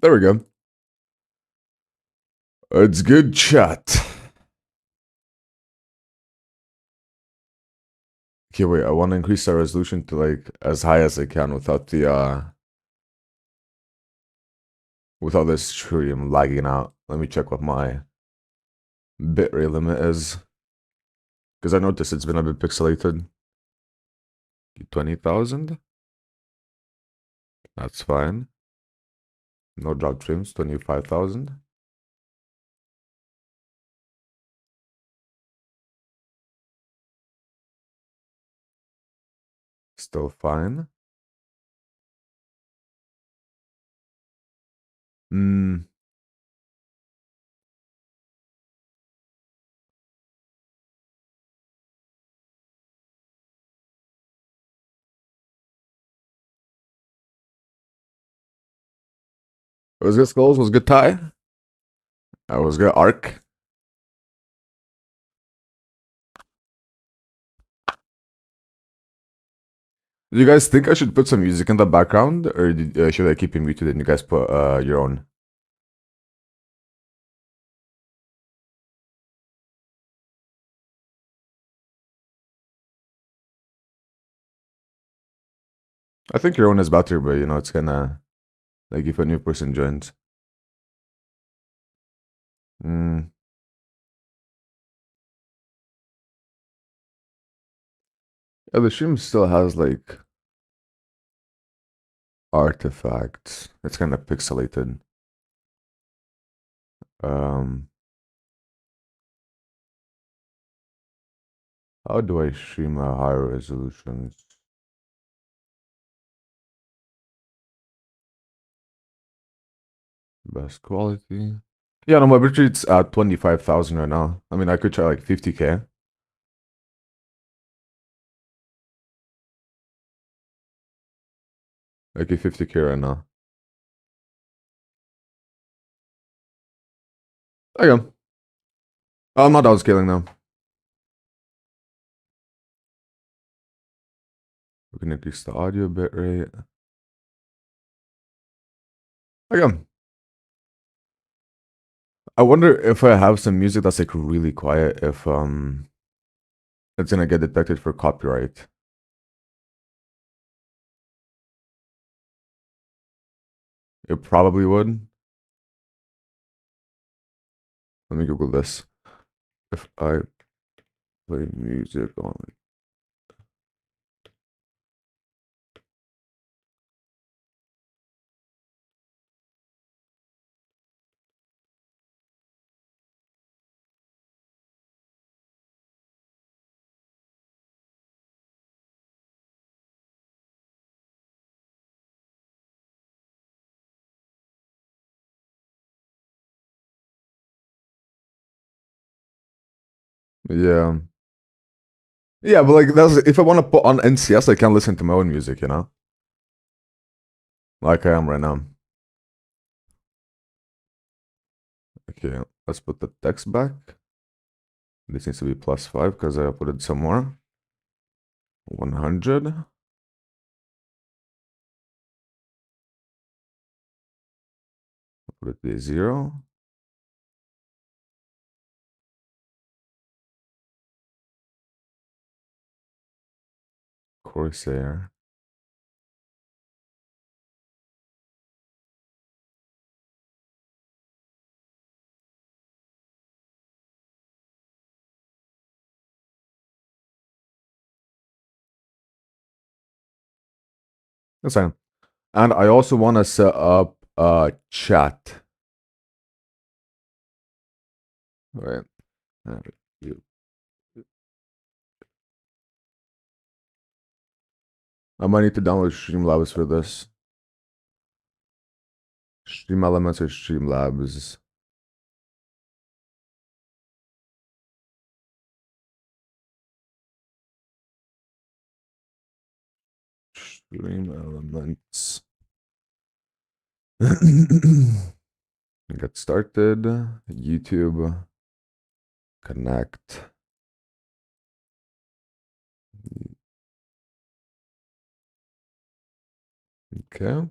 There we go. It's good chat. Okay, wait, I want to increase the resolution to like as high as I can without the without this stream lagging out. Let me check what my bitrate limit is. Because I noticed it's been a bit pixelated. 20,000? That's fine. No drop trims, 25,000. Still fine. Hmm. It was good skulls, was good tie. That was good arc. Do you guys think I should put some music in the background, or should I keep it muted and you guys put your own? I think your own is better, but you know, it's kinda like if a new person joins. Hmm. Yeah, the stream still has like artifacts. It's kind of pixelated. How do I stream a higher resolutions? Best quality. Yeah, no, my bitrate's at 25,000 right now. I mean, I could try like 50K. Okay, 50K right now. There you go. I'm not downscaling now. We can increase the audio bitrate. There you go. I wonder if I have some music that's like really quiet, if it's gonna get detected for copyright. It probably would. Let me Google this. If I play music on. Yeah. Yeah, but like that's if I want to put on NCS, I can't listen to my own music, you know? Like I am right now. Okay, let's put the text back. This needs to be +5 because I put it somewhere. 100. Put it to 0. Corsair. That's fine. And I also want to set up chat. All right. I might need to download Streamlabs for this. Stream Elements or Streamlabs. Stream Elements. Get started. YouTube. Connect. Okay.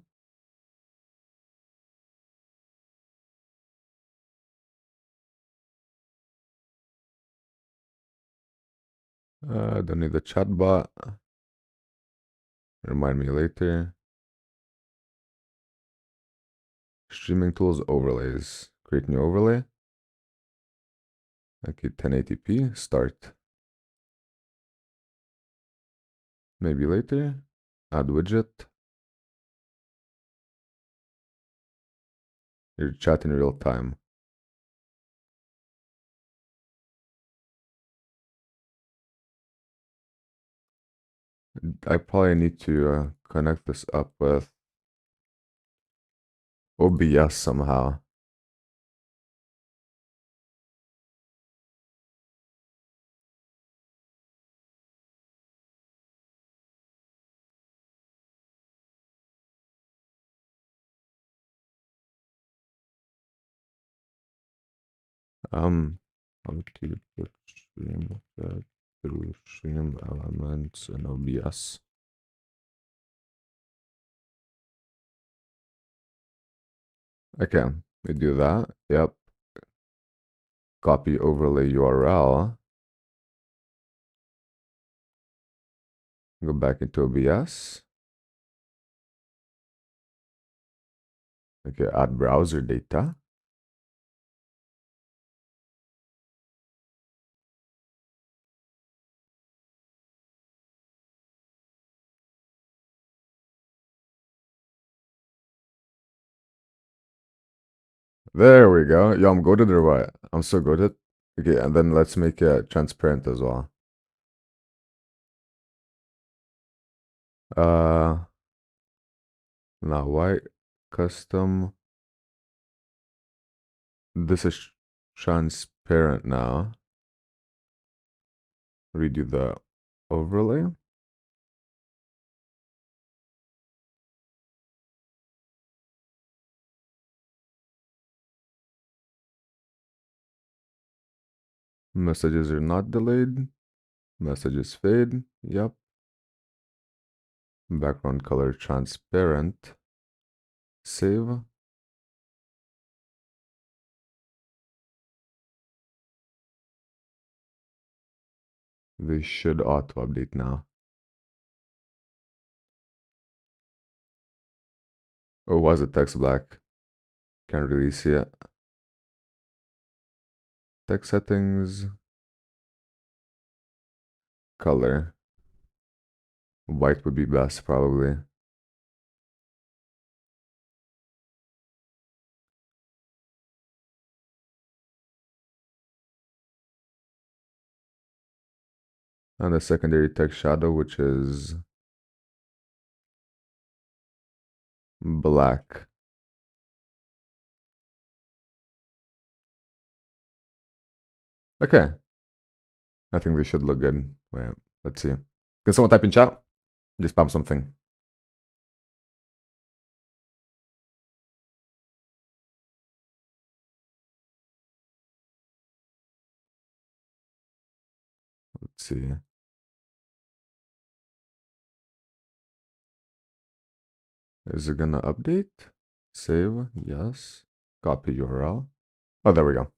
Don't need the chat bot. Remind me later. Streaming tools overlays. Create new overlay. Okay, 1080p. Start. Maybe later. Add widget. Your chat in real time. I probably need to connect this up with OBS somehow. How to put stream through stream elements in OBS. Okay, we do that. Yep. Copy overlay URL. Go back into OBS. Okay, add browser data. There we go. Yo, I'm goated or what? I'm so goated. Okay, and then let's make it transparent as well. Now white custom. This is transparent now. Redo the overlay. Messages are not delayed. Messages fade. Yep. Background color transparent. Save. They should auto update now. Oh, was it text black? Can't really see it. Text settings. Color. White would be best, probably. And the secondary text shadow, which is black. Okay. I think they should look good. Wait, let's see. Can someone type in chat? Just spam something. Let's see. Is it gonna update? Save, yes. Copy URL. Oh, there we go.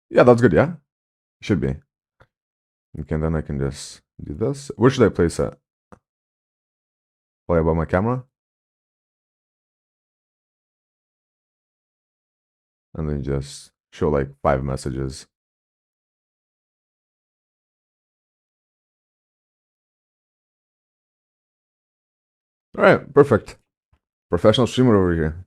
Yeah, that's good, yeah? Should be. Okay, then I can just do this. Where should I place it? Play above my camera? And then just show like 5 messages. All right, perfect. Professional streamer over here.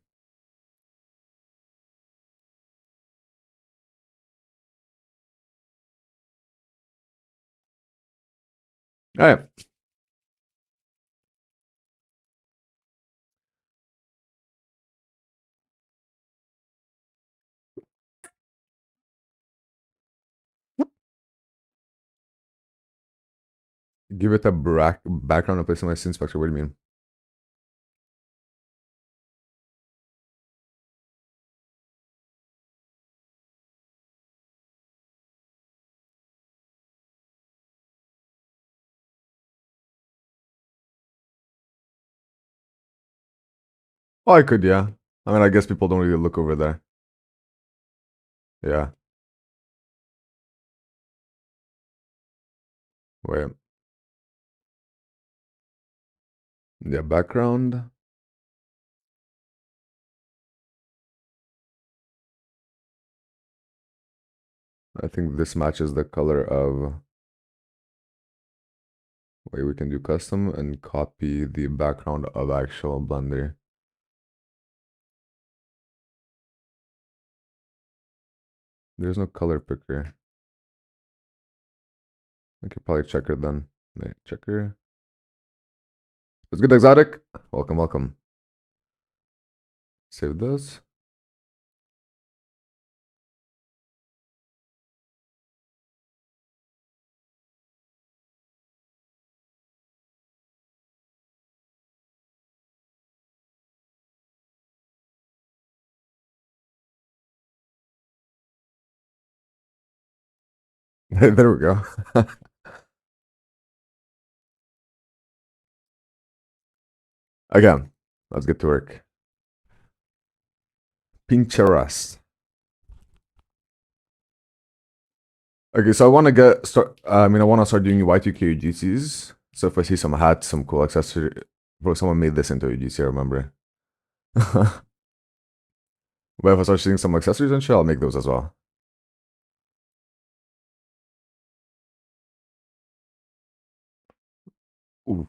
All right. Give it a background and place in my scene inspector. What do you mean? Oh, I could, yeah. I mean, I guess people don't really look over there. Yeah. Wait. Yeah, background. I think this matches the color of. Wait, we can do custom and copy the background of actual Blender. There's no color picker. I could probably checker then. Wait, checker. Let's get exotic. Welcome, welcome. Save this. There we go. Again, let's get to work. Pinterest. Okay, so I want to get start. I mean, I want to start doing Y2K UGCs. So if I see some hats, some cool accessory, bro, someone made this into a UGC. I remember. But if I start seeing some accessories and shit, I'll make those as well. Ooh.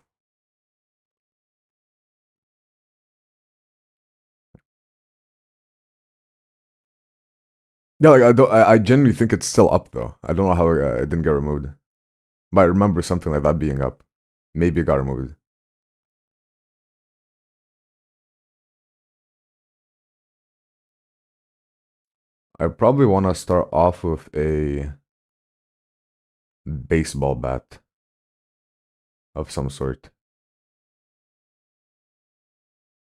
Yeah, like I don't. I genuinely think it's still up though. I don't know how it didn't get removed, but I remember something like that being up. Maybe it got removed. I probably want to start off with a baseball bat of some sort.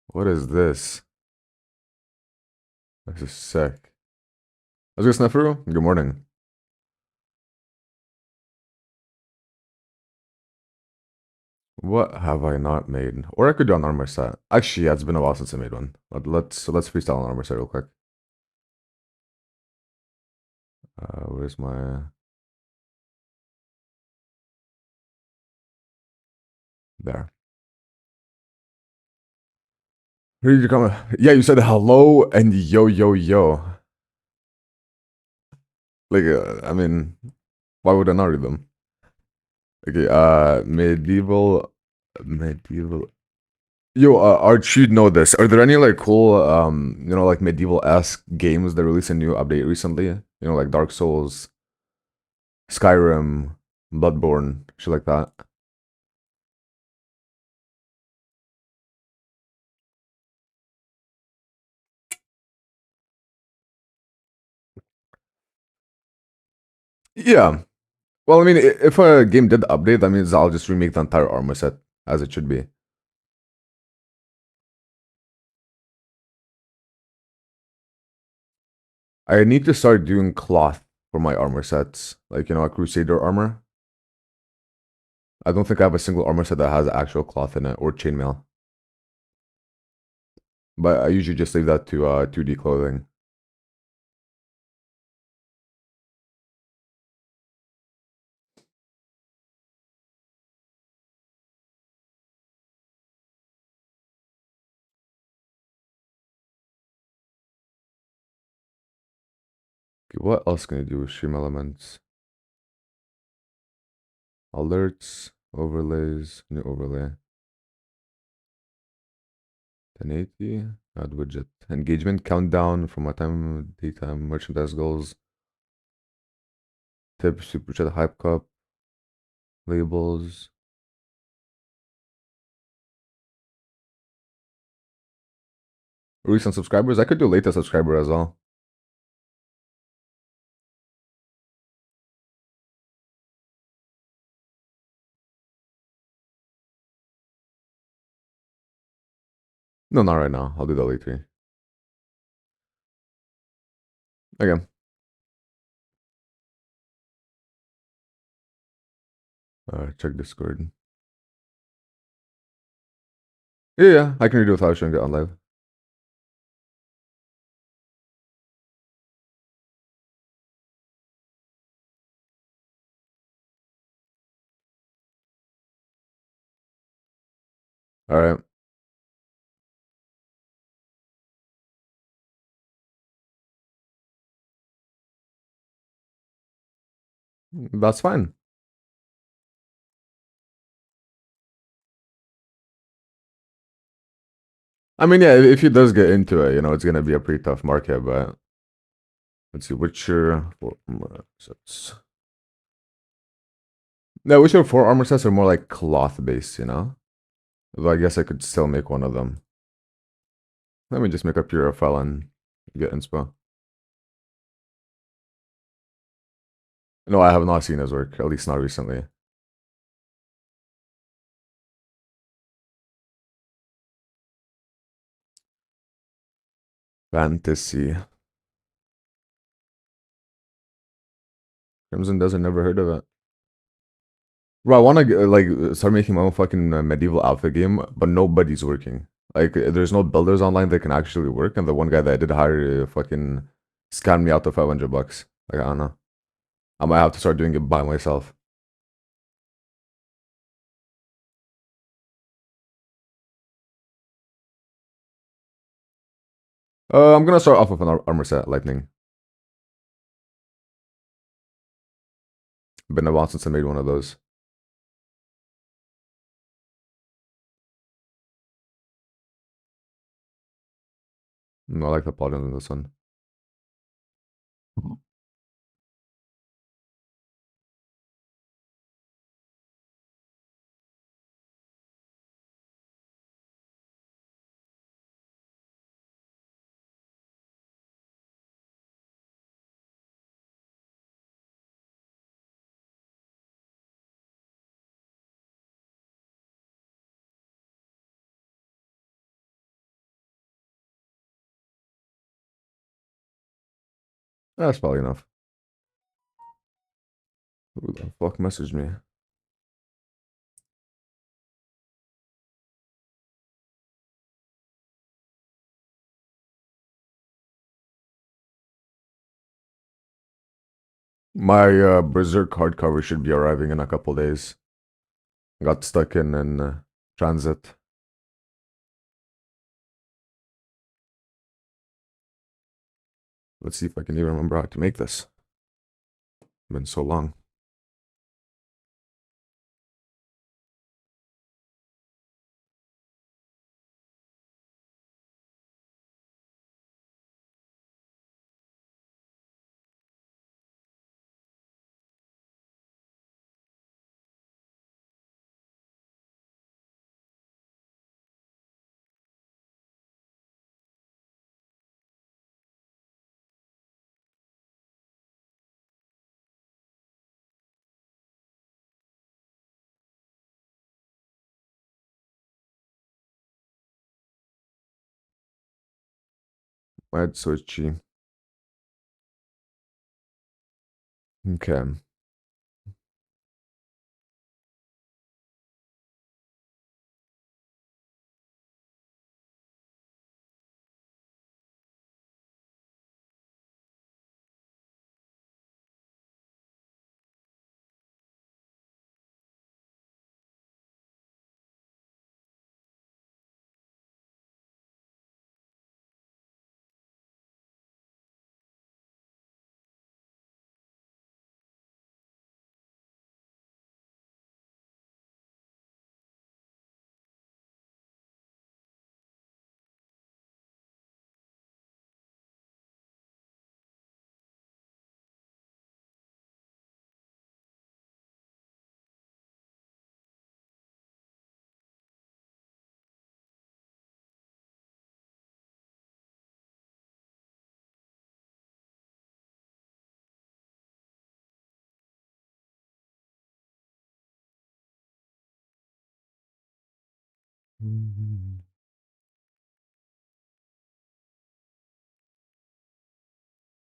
What is this? This is sick. Let's go, Sniffer. Good morning. What have I not made? Or I could do an armor set. Actually, yeah, it's been a while since I made one. But let's freestyle an armor set real quick. Where's my there? Who did you come? Yeah, you said hello and yo yo yo. Like, I mean, why would I not read them? Okay, medieval. Yo, Arch, you'd know this. Are there any like cool, like medieval-esque games that released a new update recently? You know, like Dark Souls, Skyrim, Bloodborne, shit like that. Yeah. Well, I mean, if a game did update, that means I'll just remake the entire armor set as it should be. I need to start doing cloth for my armor sets, like a Crusader armor. I don't think I have a single armor set that has actual cloth in it or chainmail. But I usually just leave that to 2D clothing. Okay, what else can I do with stream elements? Alerts, overlays, new overlay. 1080, add widget. Engagement countdown from my time, daytime, merchandise goals, tips, super chat, hype cup, labels. Recent subscribers. I could do latest subscriber as well. No, not right now. I'll do that later. Again. Check Discord. Yeah, I can redo without showing it on live. All right. That's fine. I mean, yeah, if he does get into it, it's gonna be a pretty tough market, but let's see, Witcher for armor sets. No, Witcher 4 armor sets are more like cloth based. Though I guess I could still make one of them. Let me just make a pure file and get inspo. No, I have not seen his work, at least not recently. Fantasy. Crimson Desert, never heard of it. Bro, I want to like start making my own fucking medieval alpha game, but nobody's working. Like, there's no builders online that can actually work, and the one guy that I did hire fucking scammed me out to $500. Like, I don't know. I might have to start doing it by myself. I'm gonna start off with an armor set, lightning. Been a while since I made one of those. I like the polygons in this one. That's probably enough. Who the fuck messaged me? My Berserk hardcover should be arriving in a couple days. Got stuck in transit. Let's see if I can even remember how to make this. Been so long. I'd switchy. Okay.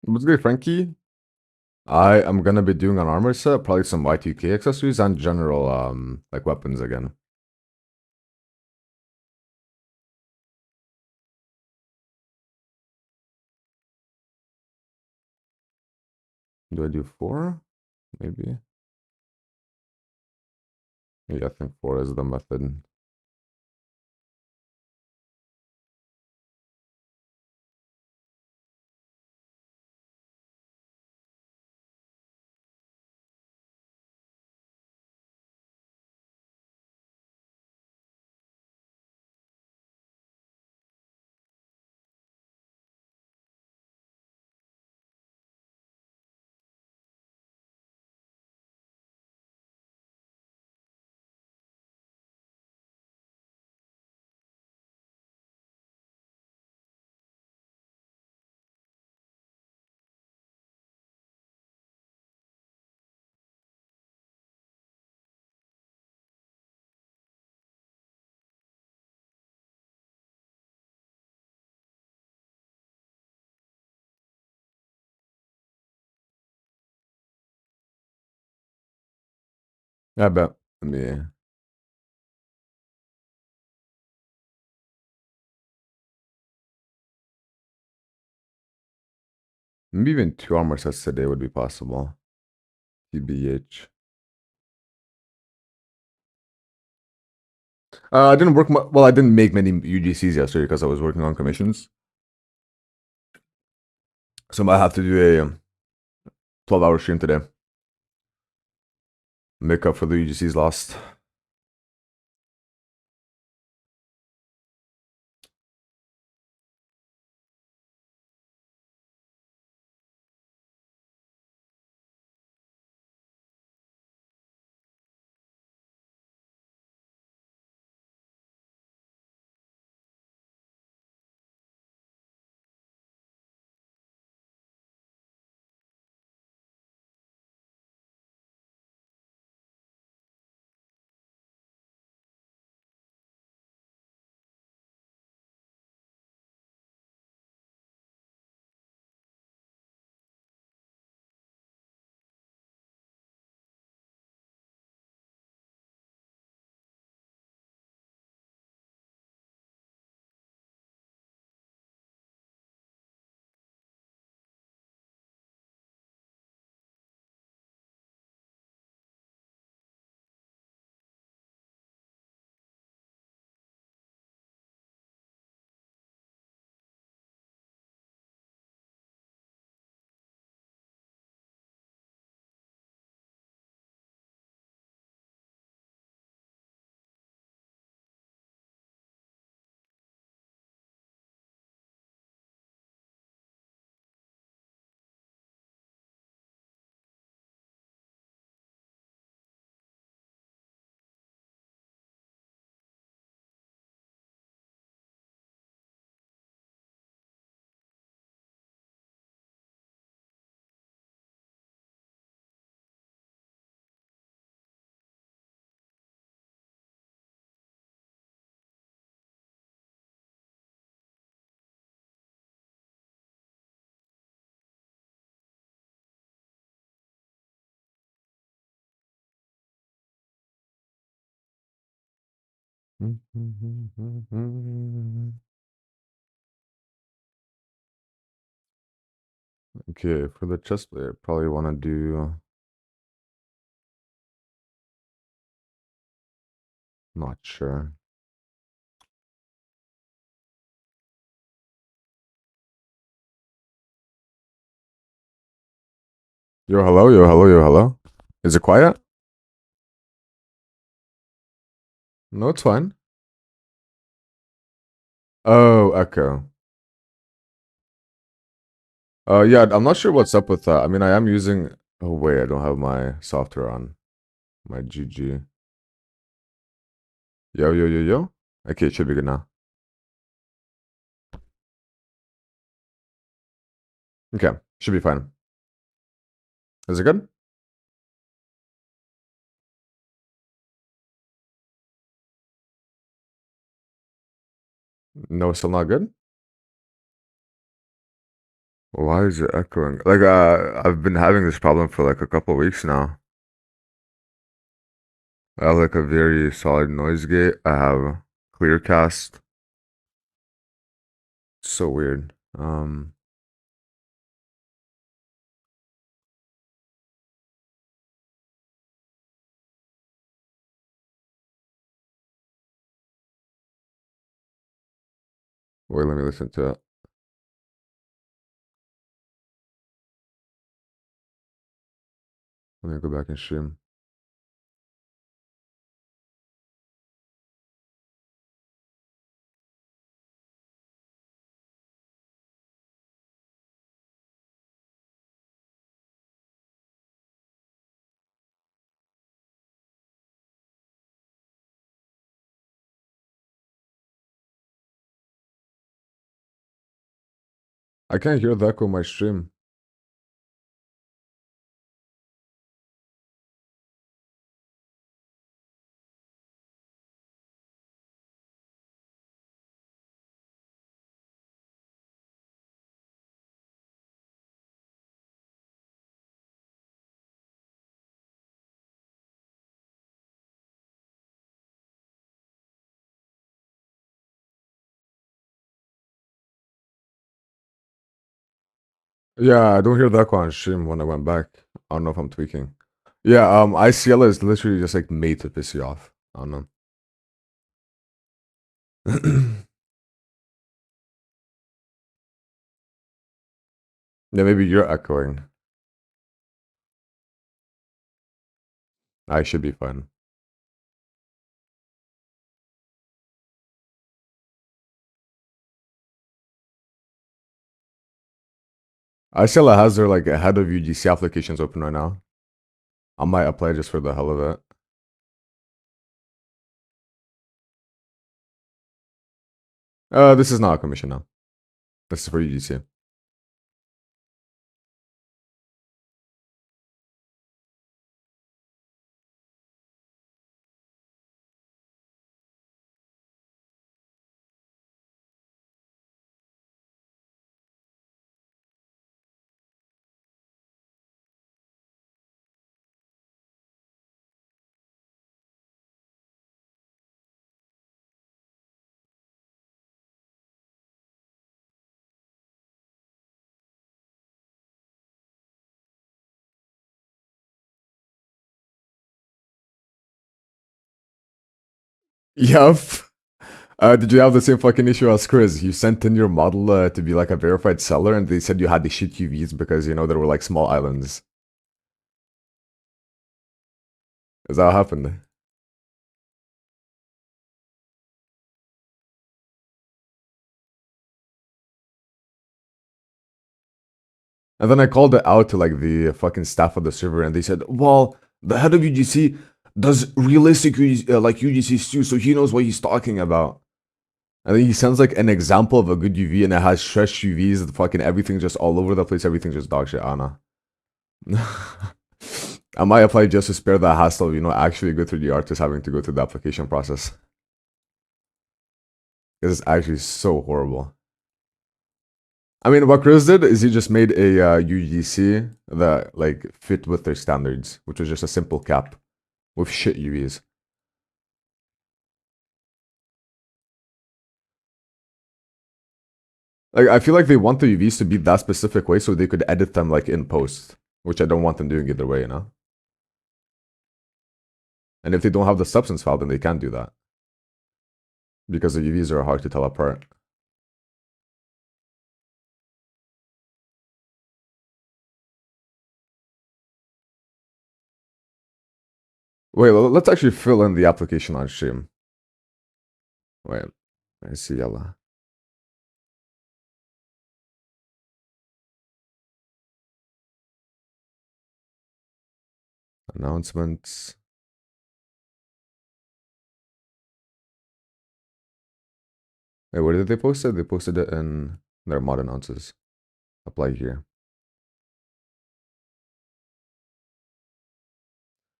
What's good, Frankie? I am gonna be doing an armor set, probably some Y2K accessories and general like weapons again. Do I do 4? Maybe. Yeah, I think 4 is the method. I bet. Let me. Maybe even 2 armor sets today would be possible. TBH. I didn't work. Well, I didn't make many UGCs yesterday because I was working on commissions. So I might have to do a 12-hour stream today. Make up for the UGCs lost. Okay, for the chess player, probably want to do. Not sure. Yo, hello, yo, hello, yo, hello. Is it quiet? No, it's fine. Oh, echo. Yeah, I'm not sure what's up with that. I mean, I am using. Oh wait, I don't have my software on. My GG. Yo, yo, yo, yo. Okay, it should be good now. Okay, should be fine. Is it good? No, it's still not good. Why is it echoing? Like, I've been having this problem for like a couple of weeks now. I have like a very solid noise gate. I have clear cast. It's so weird. Wait, let me listen to it. Let me go back and stream. I can't hear the echo in my stream. Yeah, I don't hear the echo on stream when I went back. I don't know if I'm tweaking. Yeah, ICL is literally just like made to piss you off. I don't know. Yeah, maybe you're echoing. I should be fine. ICL has their like head of UGC applications open right now. I might apply just for the hell of it. This is not a commission now. This is for UGC. Yup. Did you have the same fucking issue as Chris? You sent in your model to be like a verified seller, and they said you had the shit UVs because there were like small islands. Is that what happened? And then I called it out to like the fucking staff of the server, and they said, "Well, the head of UGC does realistic like UGCs too, so he knows what he's talking about." And then he sends like an example of a good UV, and it has stretched UVs, the fucking everything just all over the place, everything just dog shit. Anna. I might apply just to spare the hassle of actually go through the artist having to go through the application process because it's actually so horrible. I mean, what Chris did is he just made a UGC that like fit with their standards, which was just a simple cap with shit UVs. Like I feel like they want the UVs to be that specific way so they could edit them like in post, which I don't want them doing either way. And if they don't have the substance file, then they can't do that because the UVs are hard to tell apart. Wait, let's actually fill in the application on stream. Wait, I see yellow. Announcements. Wait, where did they post it? They posted it in their mod announces. Apply here.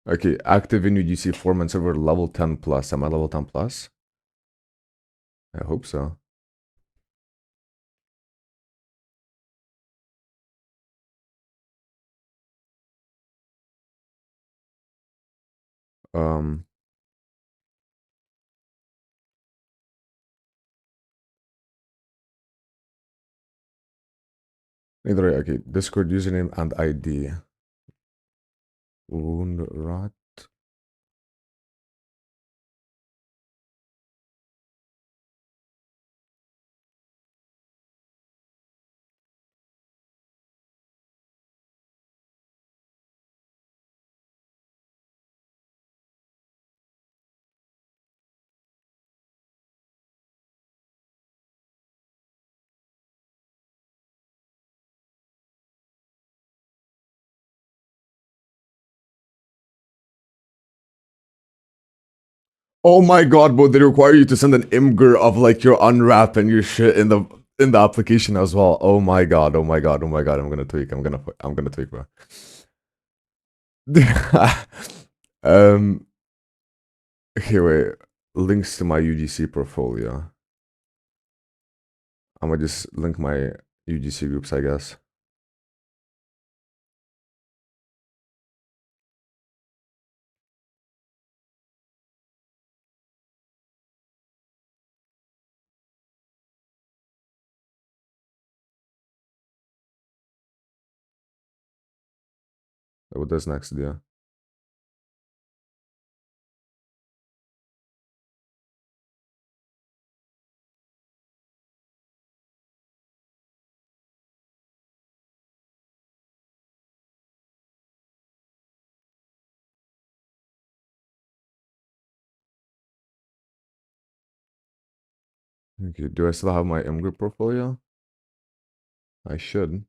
Okay, active in UGC foreman server level 10 plus. Am I level 10 plus? I hope so. Um, Either way, okay. Discord username and ID. Woundrot. Oh my god, bro! They require you to send an imgur of like your unwrap and your shit in the application as well. Oh my god! Oh my god! Oh my god! I'm gonna tweak. I'm gonna tweak, bro. um. Okay, wait. Links to my UGC portfolio. I'm gonna just link my UGC groups, I guess. What does next do? Okay, do I still have my imgroup portfolio? I should.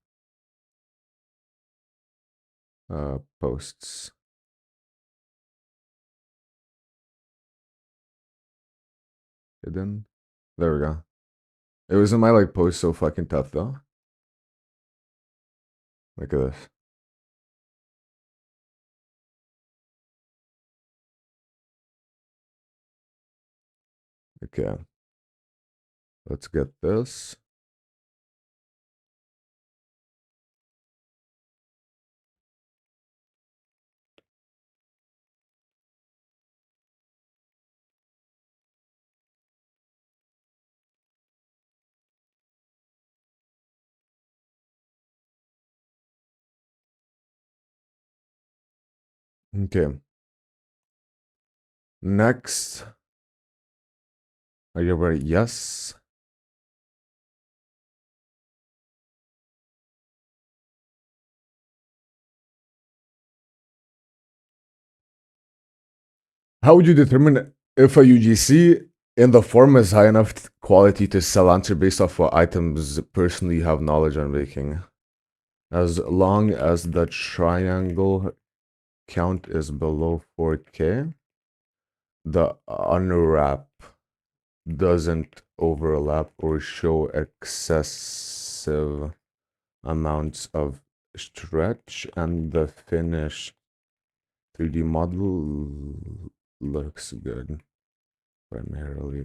Posts. Hidden. There we go. It wasn't my like post so fucking tough though. Look at this. Okay. Let's get this. Okay. Next. Are you ready? Yes. How would you determine if a UGC in the form is high enough quality to sell answer based off what items personally have knowledge on making? As long as the triangle count is below 4K, the unwrap doesn't overlap or show excessive amounts of stretch, and the finished 3D model looks good primarily.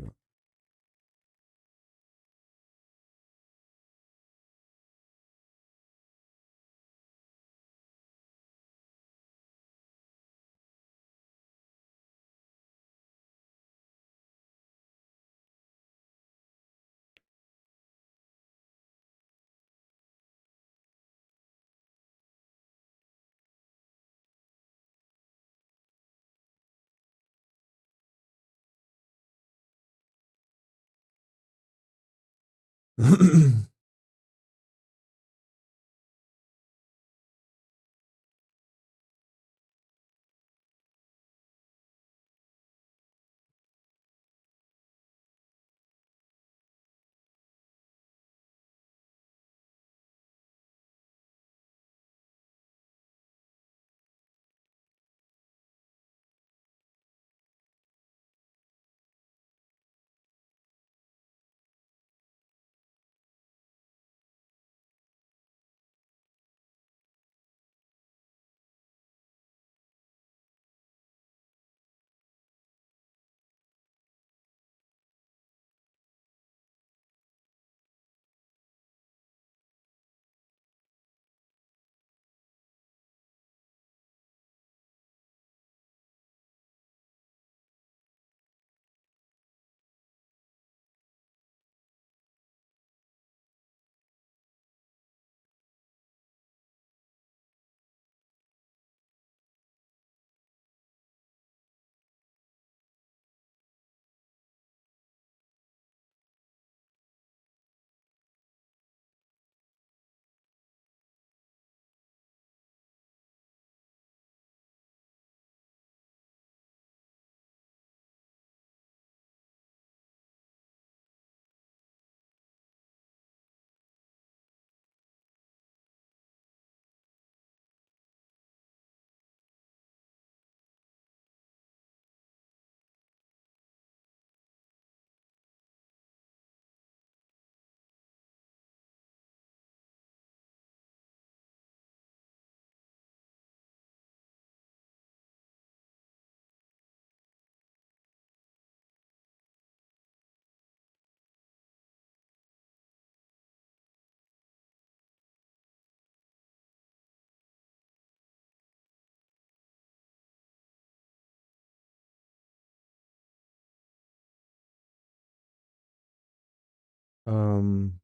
um,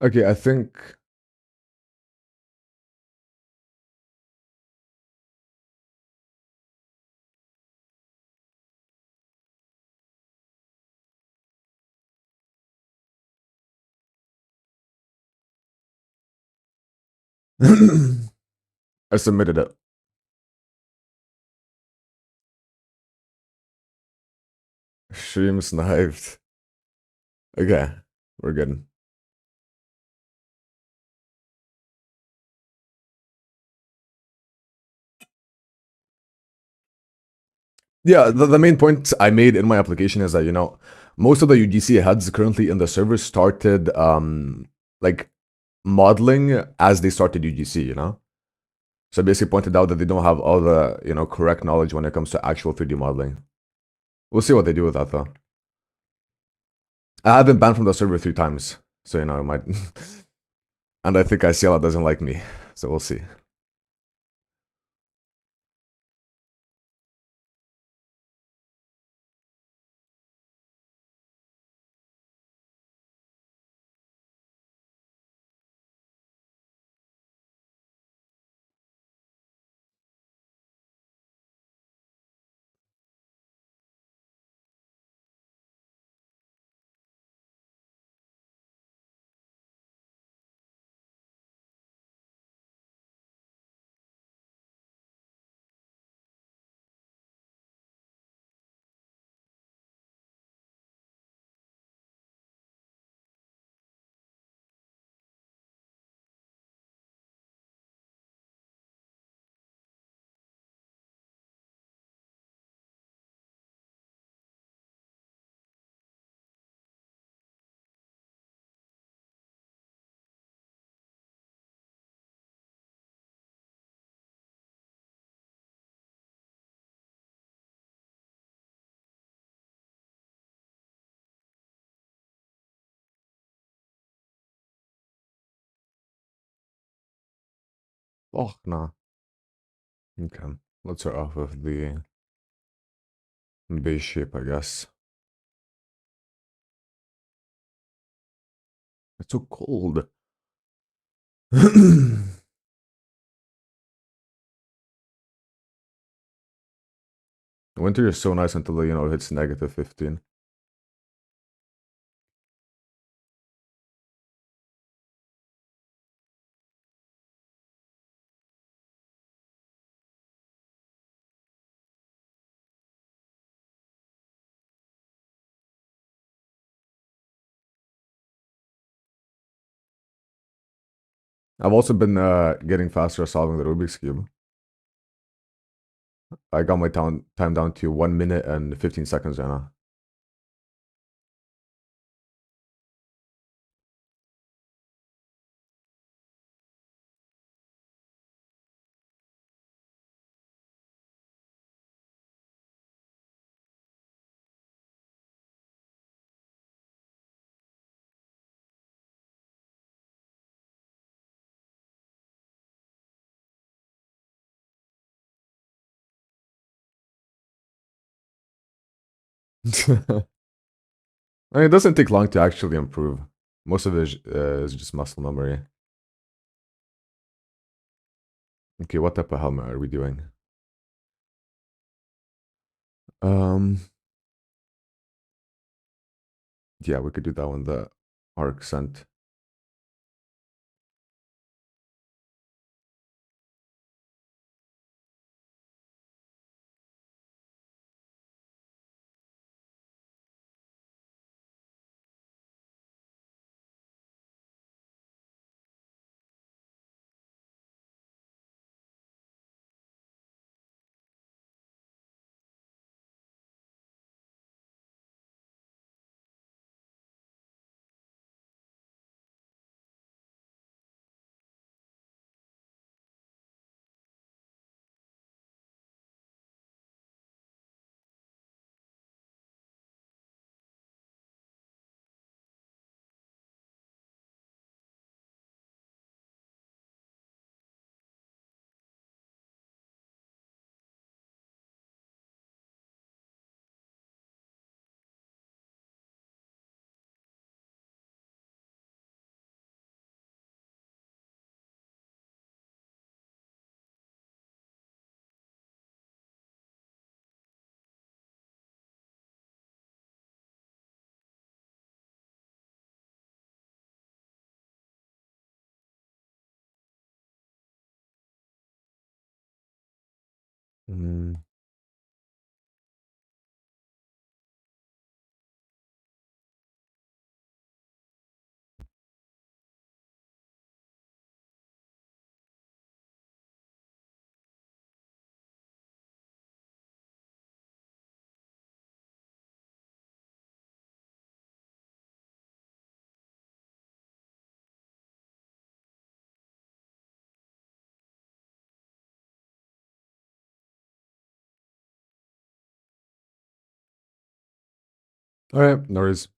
Okay, I think I submitted it. Stream sniped. Okay, we're good. Yeah, the main point I made in my application is that, most of the UGC heads currently in the server started like modeling as they started UGC. So I basically pointed out that they don't have all the, correct knowledge when it comes to actual 3D modeling. We'll see what they do with that though. I have been banned from the server 3 times. So, it might and I think ICL doesn't like me. So we'll see. Oh, no. Okay. Let's start off with the base shape, I guess. It's so cold. Winter is so nice until, it hits negative 15. I've also been getting faster at solving the Rubik's Cube. I got my time down to 1 minute and 15 seconds right now. I mean, it doesn't take long to actually improve. Most of it is just muscle memory. Okay, what type of helmet are we doing? Um, yeah, we could do that one, the arc scent. Mm. All right, no worries.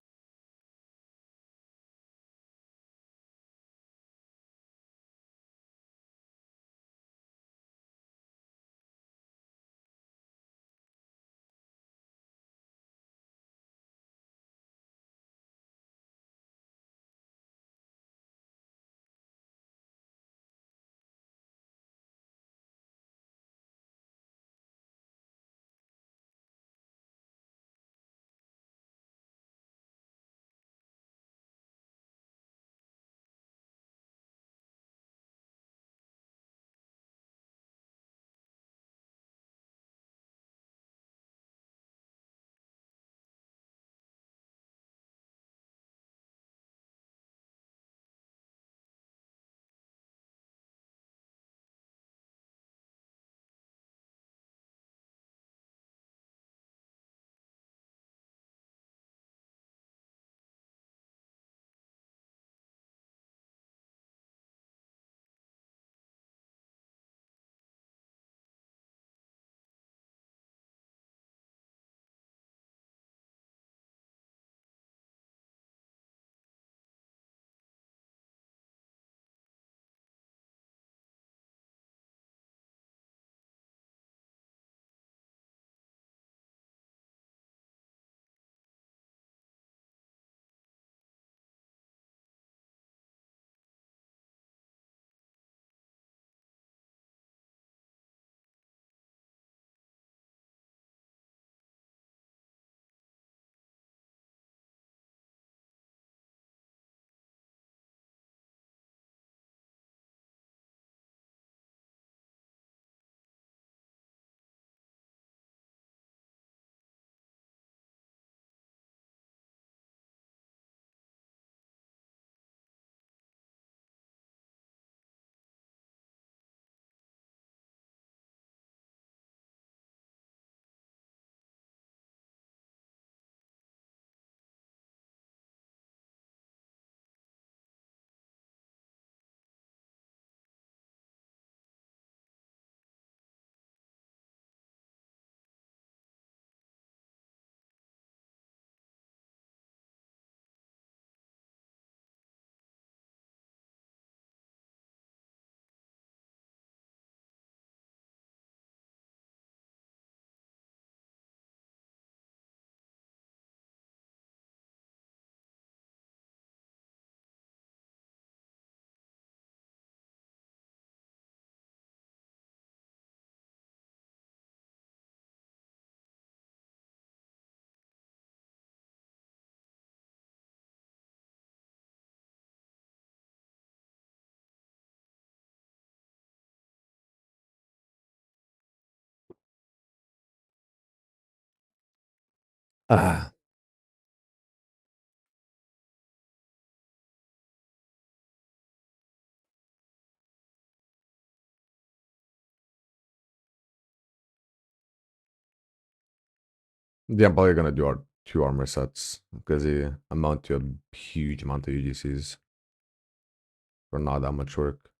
Ah, yeah, I'm probably gonna do our 2 armor sets because they amount to a huge amount of UGCs for not that much work.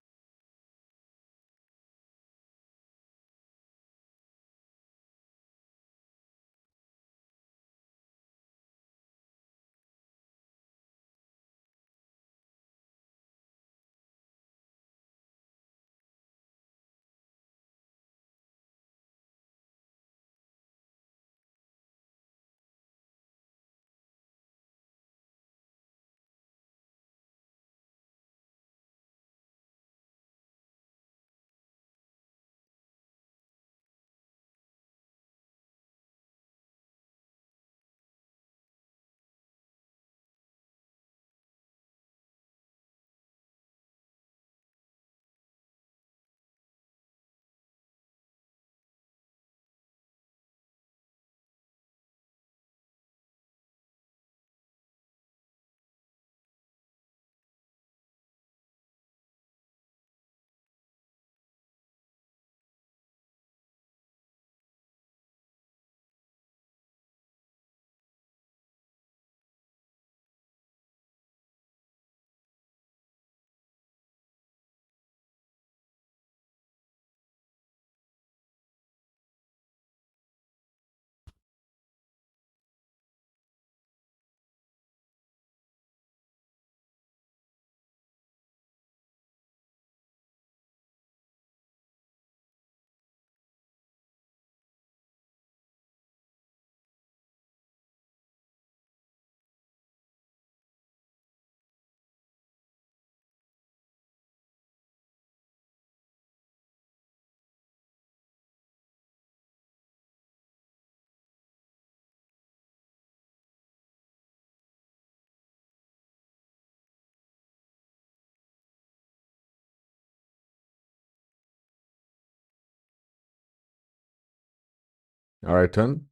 All right, 10.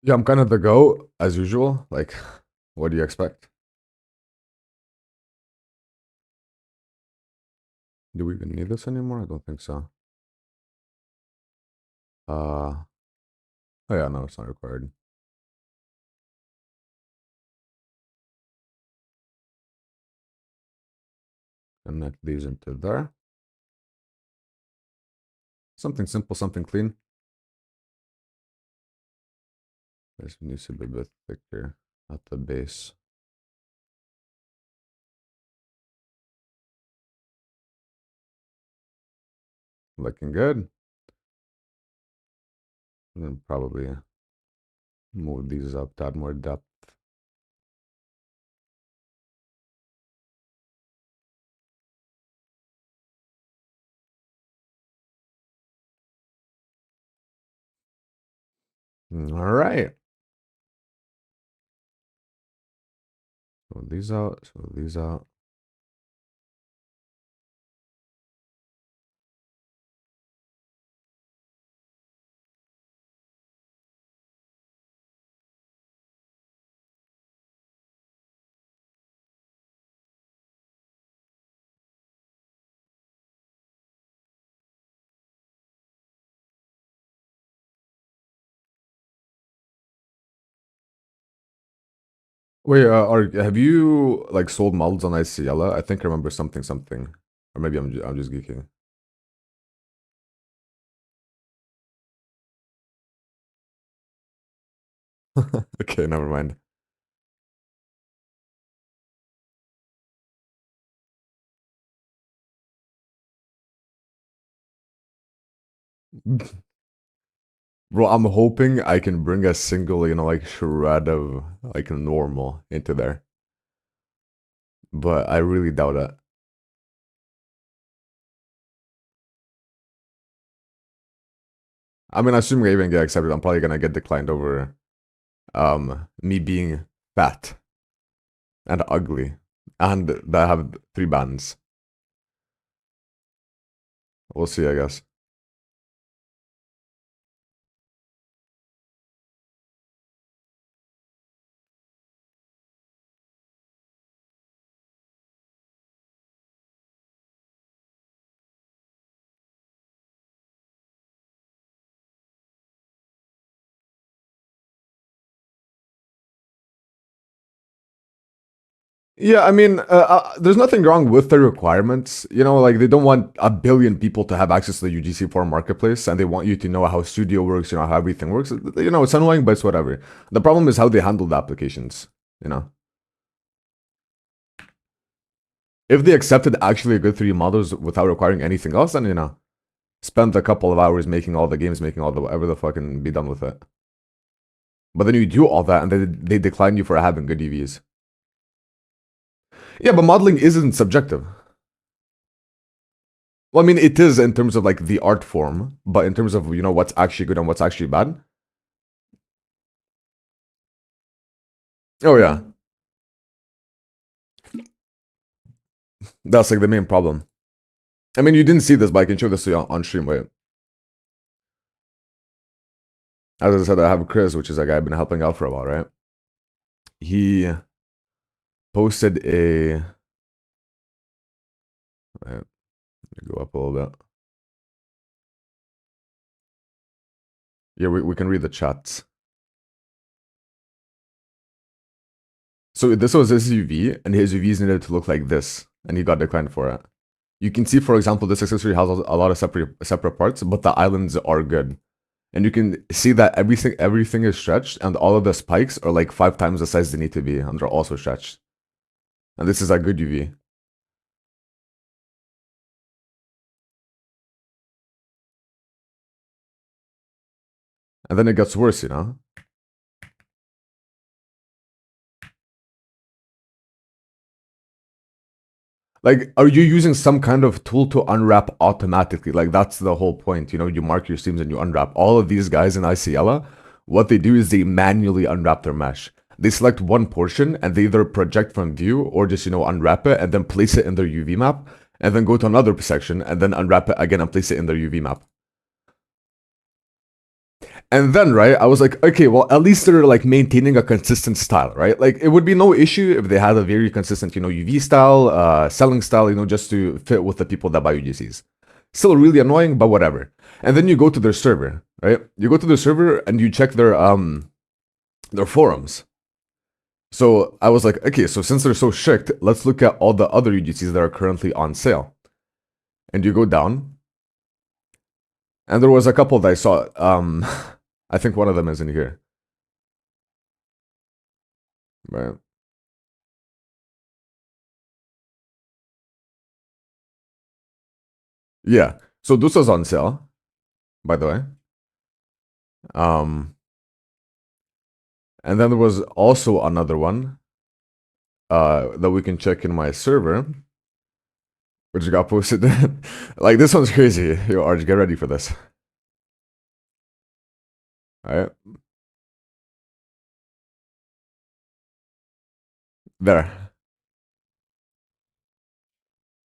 Yeah, I'm kind of the GOAT, as usual. Like, what do you expect? Do we even need this anymore? I don't think so. Oh yeah, no, it's not required. Connect these into there. Something simple, something clean. This needs to be a bit thicker at the base. Looking good. And then probably move these up to add more depth. All right. So these out, so these out. Wait, have you like sold models on ICL? I think I remember something, or maybe I'm just geeking. Okay, never mind. Bro, I'm hoping I can bring a single, like shred of like normal into there, but I really doubt it. I mean, assuming I even get accepted, I'm probably gonna get declined over Me being fat and ugly, and that I have 3 bands. We'll see, I guess. Yeah, I mean, there's nothing wrong with the requirements. You know, like they don't want a billion people to have access to the UGC forum marketplace, and they want you to know how Studio works, you know, how everything works. You know, it's annoying, but it's whatever. The problem is how they handle the applications. You know, if they accepted actually a good 3D models without requiring anything else, then you know, spend a couple of hours making all the games, making all the whatever the fuck, and be done with it. But then you do all that, and they decline you for having good UVs. Yeah, but modeling isn't subjective. Well, I mean, it is in terms of like the art form, but in terms of, you know, what's actually good and what's actually bad. Oh yeah, that's like the main problem. I mean, you didn't see this, but I can show this to you on stream. Wait, as I said, I have Chris, which is a guy I've been helping out for a while, right? He posted a. Wait, let me go up a little bit. Yeah, we can read the chats. So this was his UV, and his UVs needed to look like this, and he got declined for it. You can see, for example, this accessory has a lot of separate parts, but the islands are good. And you can see that everything is stretched, and all of the spikes are like 5 times the size they need to be, and they're also stretched. And this is a good UV. And then it gets worse, you know? Like, are you using some kind of tool to unwrap automatically? Like, that's the whole point. You know, you mark your streams and you unwrap. All of these guys in ICLA, what they do is they manually unwrap their mesh. They select one portion and they either project from view or just, you know, unwrap it and then place it in their UV map and then go to another section and then unwrap it again and place it in their UV map. And then, right, I was like, okay, well, at least they're like maintaining a consistent style, right? Like, it would be no issue if they had a very consistent, you know, UV style, selling style, you know, just to fit with the people that buy UGCs. Still really annoying, but whatever. And then you go to their server, right? You go to their server and you check their forums. So I was like, okay, so since they're so strict, let's look at all the other UGCs that are currently on sale. And you go down, and there was a couple that I saw. I think one of them is in here. Right. Yeah. So this was on sale, by the way. Um, and then there was also another one that we can check in my server, which got posted. Like, this one's crazy. Yo, Arj, get ready for this. All right. There.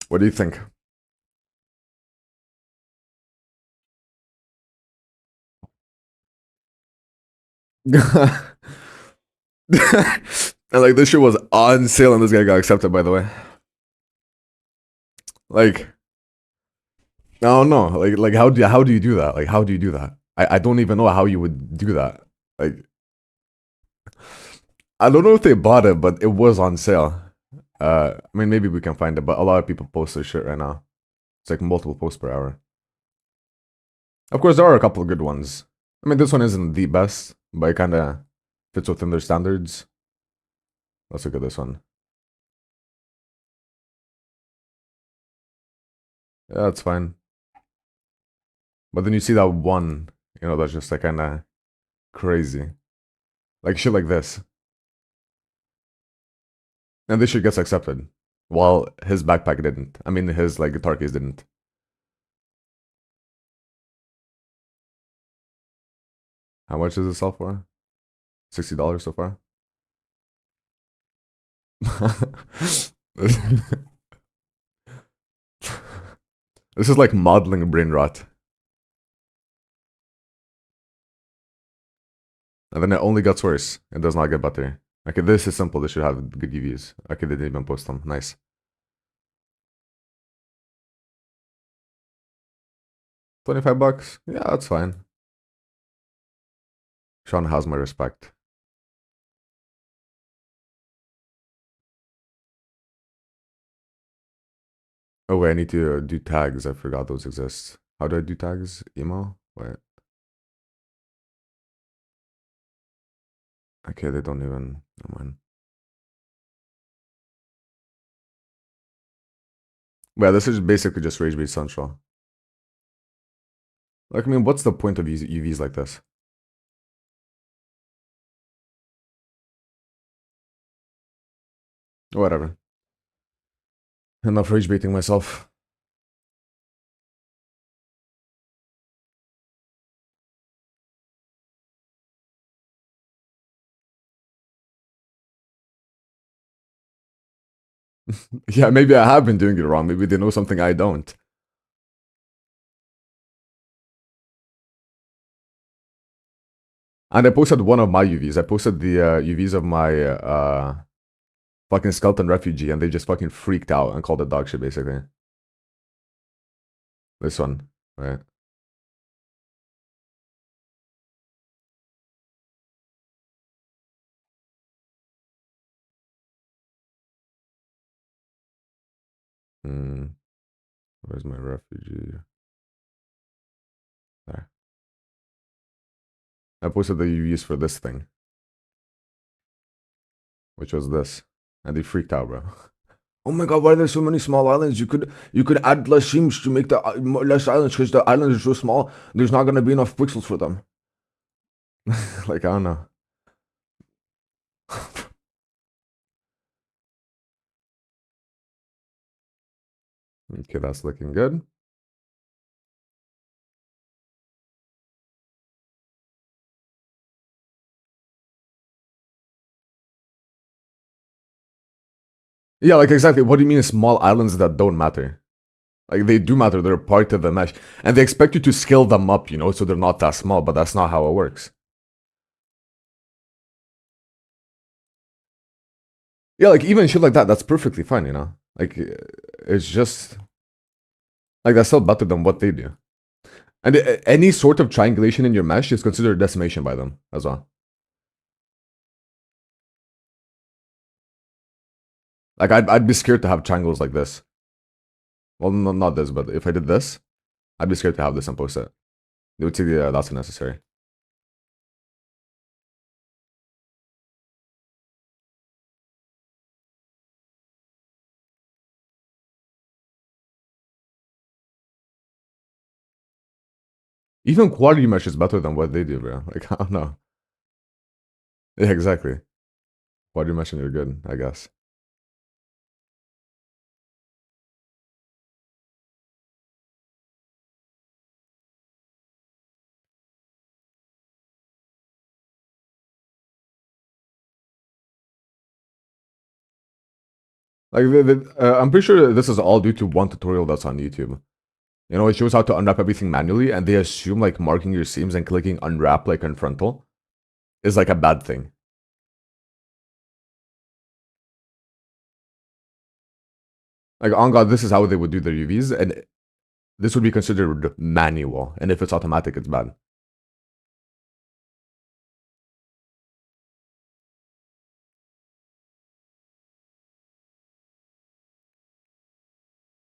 What do you think? And like, this shit was on sale and this guy got accepted, by the way. Like, I don't know. Like how do you do that? Like, how do you do that? I don't even know how you would do that. Like, I don't know if they bought it, but it was on sale. I mean, maybe we can find it, but a lot of people post this shit right now. It's like multiple posts per hour. Of course, there are a couple of good ones. I mean, this one isn't the best, but it kind of fits within their standards. Let's look at this one. Yeah, that's fine. But then you see that one, you know, that's just like kind of crazy. Like shit like this. And this shit gets accepted. While his backpack didn't. I mean, his like guitar case didn't. How much does it sell for? $60 so far. This is like modeling brain rot. And then it only gets worse. It does not get better. Okay, this is simple. This should have good UVs. Okay, they didn't even post them. Nice. 25 bucks? Yeah, that's fine. Sean has my respect. Oh wait, I need to do tags. I forgot those exist. How do I do tags? Emo? Wait. Okay, they don't even. Never mind. Yeah, this is basically just rage bait central. Like, I mean, what's the point of UVs like this? Whatever. Enough rage baiting myself. Yeah, maybe I have been doing it wrong. Maybe they know something I don't. And I posted one of my UVs. I posted the UVs of my fucking skeleton refugee, and they just fucking freaked out and called it dog shit, basically. This one, right? Hmm. Where's my refugee? There. I posted the UVs for this thing, which was this, and they freaked out, bro. Oh my god, why are there so many small islands? You could add less streams to make the less islands because the islands are so small. There's not gonna be enough pixels for them. Like, I don't know. Okay, that's looking good. Yeah, like exactly. What do you mean small islands that don't matter? Like they do matter. They're part of the mesh, and they expect you to scale them up, so they're not that small. But that's not how it works. Yeah, like even shit like that, that's perfectly fine. Like it's just like that's still better than what they do. And any sort of triangulation in your mesh is considered decimation by them as well. Like I'd be scared to have triangles like this. Well, no, not this, but if I did this, I'd be scared to have this and post it. They would say, yeah, that's unnecessary. Even quality mesh is better than what they do, bro. Like I don't know. Yeah, exactly. Quality mesh and you're good, I guess. Like I'm pretty sure this is all due to one tutorial that's on YouTube. It shows how to unwrap everything manually, and they assume like marking your seams and clicking unwrap like in frontal is like a bad thing. Like on God, this is how they would do their UVs, and this would be considered manual. And if it's automatic, it's bad.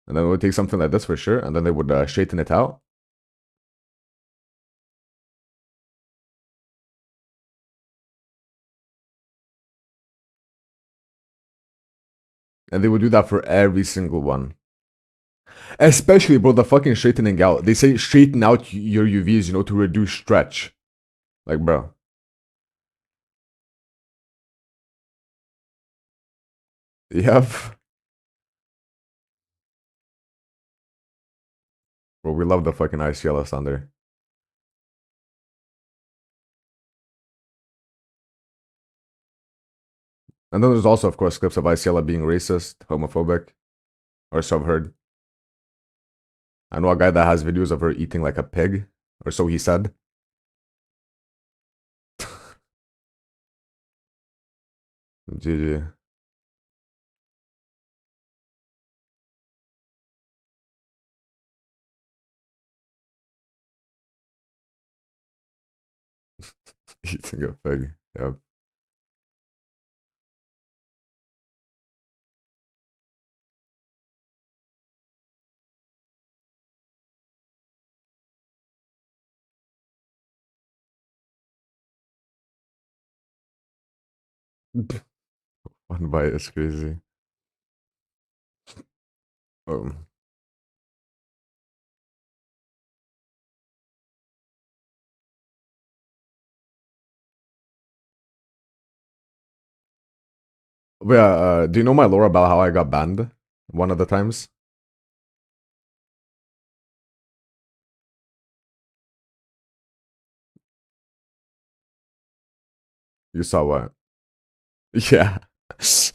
And then it would take something like this for sure, and then they would straighten it out. And they would do that for every single one. Especially, bro, the fucking straightening out. They say straighten out your UVs, to reduce stretch. Like, bro. Yep. Bro, we love the fucking ICLS under. And then there's also, of course, clips of Isiela being racist, homophobic, or so I've heard. I know a guy that has videos of her eating like a pig, or so he said. GG. Eating a pig. Yep. One bite is crazy. Um, but yeah, do you know my lore about how I got banned one of the times? You saw what? Yeah. It's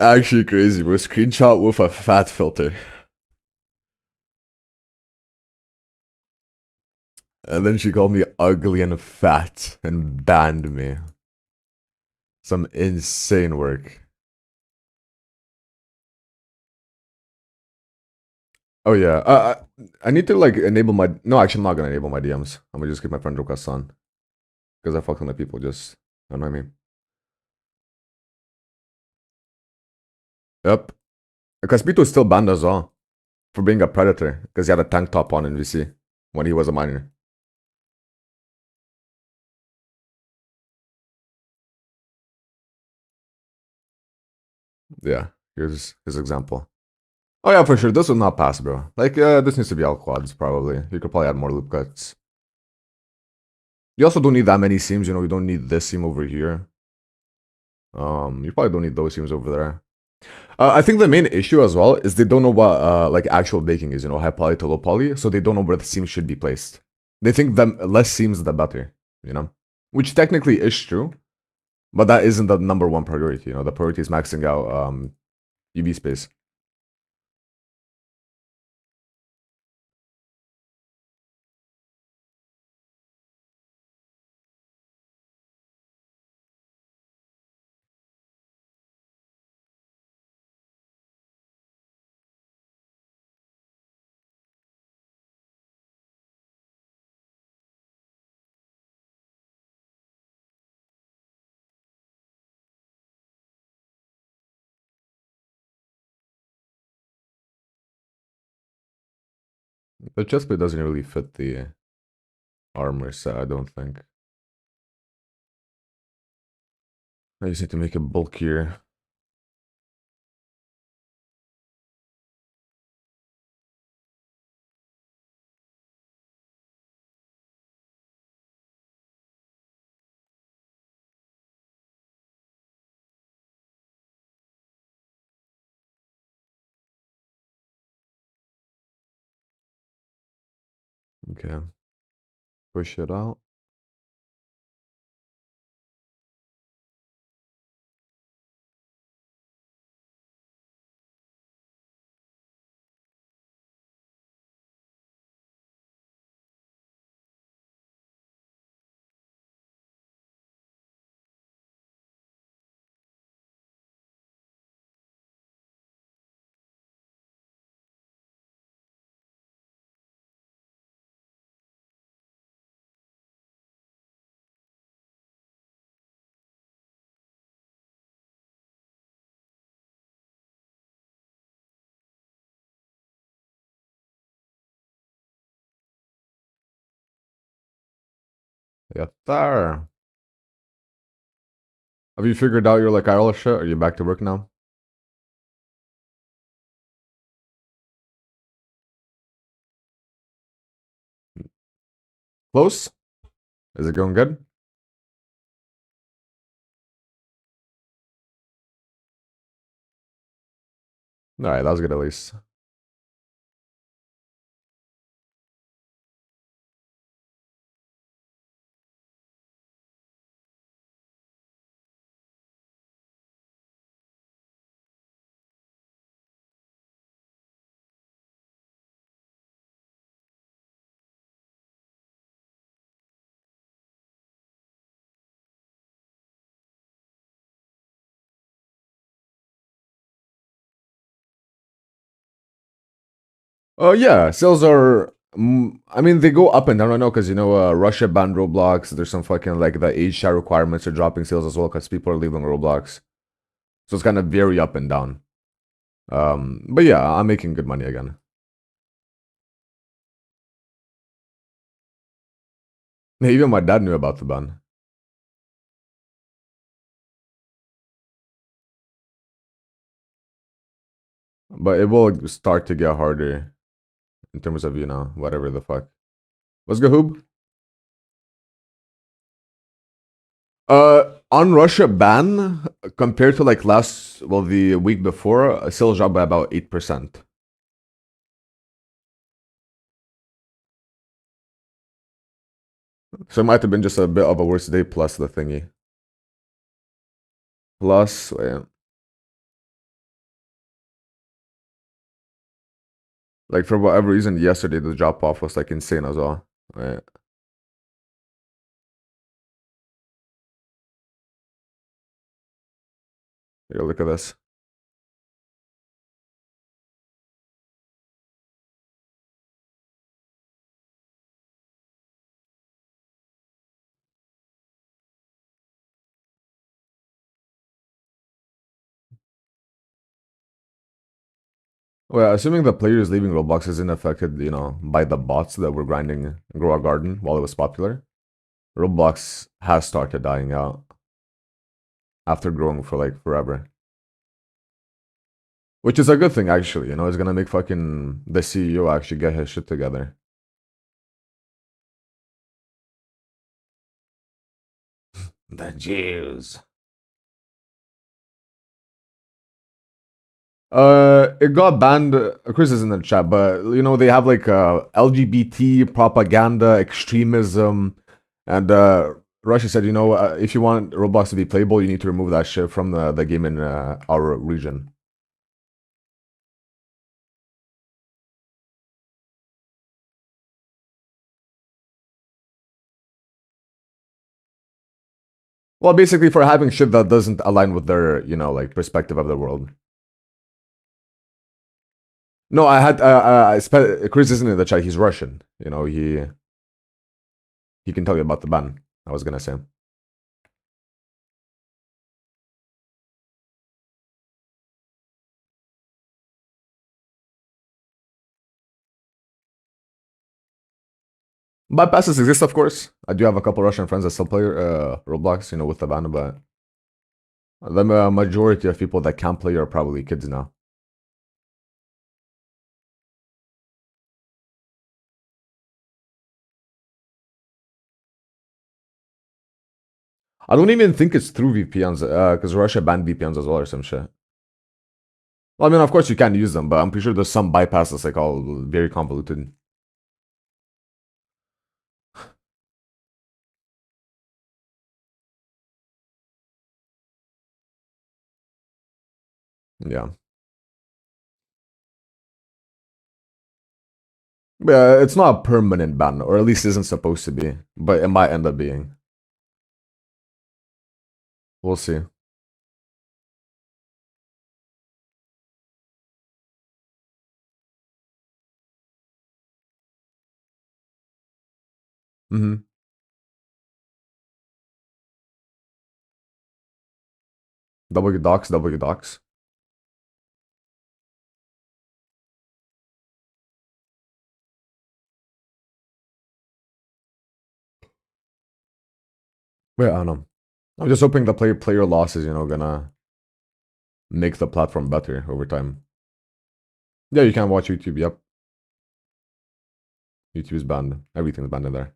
actually crazy, bro. Screenshot with a fat filter. And then she called me ugly and fat and banned me. Some insane work. Oh yeah. I need to like enable my. No, actually, I'm not gonna enable my DMs. I'm gonna just keep my friend requests on because I fucking let people just annoy me. Yep. Caspito is still banned as well for being a predator because he had a tank top on in VC when he was a minor. Yeah. Here's his example. Oh yeah, for sure. This will not pass, bro. Like, this needs to be all quads, probably. You could probably add more loop cuts. You also don't need that many seams, you know, you don't need this seam over here. You probably don't need those seams over there. I think the main issue as well is they don't know what like actual baking is, you know, high poly to low poly, so they don't know where the seams should be placed. They think the less seams the better, you know? Which technically is true, but that isn't the number one priority, you know, the priority is maxing out UV space. The chestplate doesn't really fit the armor set, I don't think. I just need to make it bulkier. Okay. Push it out. Yeah, there. Have you figured out your like IRL shit? Are you back to work now? Close? Is it going good? Alright, that was good at least. Yeah, sales are. I mean, they go up and down. I know because Russia banned Roblox. There's some fucking like the age chat requirements are dropping sales as well because people are leaving Roblox. So it's kind of very up and down. But yeah, I'm making good money again. Even my dad knew about the ban, but it will start to get harder in terms of whatever the fuck. Let's go, Hoob. On Russia ban compared to like the week before, sales dropped by about 8%. So it might have been just a bit of a worse day plus the thingy. Plus, wait, like for whatever reason, yesterday the drop off was like insane as well. Wait, here, look at this. Well, assuming the players leaving Roblox isn't affected, by the bots that were grinding Grow a Garden while it was popular, Roblox has started dying out after growing for like forever. Which is a good thing, actually. It's gonna make fucking the CEO actually get his shit together. The Jews. It got banned. Chris is in the chat, but they have like LGBT propaganda, extremism, and Russia said, if you want Roblox to be playable, you need to remove that shit from the game in our region. Well, basically for having shit that doesn't align with their, like perspective of the world. No, I had Chris isn't in the chat. He's Russian. He can tell you about the ban. I was gonna say. Bypasses exist, of course. I do have a couple Russian friends that still play Roblox, with the ban, but the majority of people that can play are probably kids now. I don't even think it's through VPNs, because Russia banned VPNs as well or some shit. Well, I mean, of course you can use them, but I'm pretty sure there's some bypasses like all very convoluted. Yeah. Yeah, it's not a permanent ban, or at least isn't supposed to be, but it might end up being. We'll see. Mm-hmm. W docs, W docs. Yeah, I don't know. I'm just hoping the player loss is, gonna make the platform better over time. Yeah, you can watch YouTube. Yep. YouTube is banned. Everything's banned in there.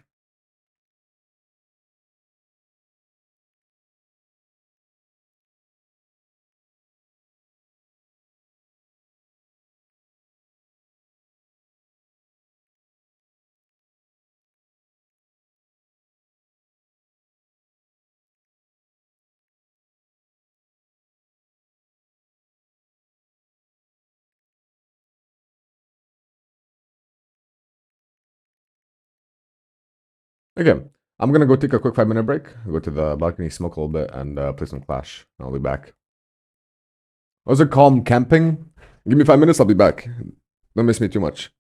Okay, I'm gonna go take a quick 5-minute break, go to the balcony, smoke a little bit, and play some Clash. I'll be back. Was it calm camping? Give me 5 minutes, I'll be back. Don't miss me too much.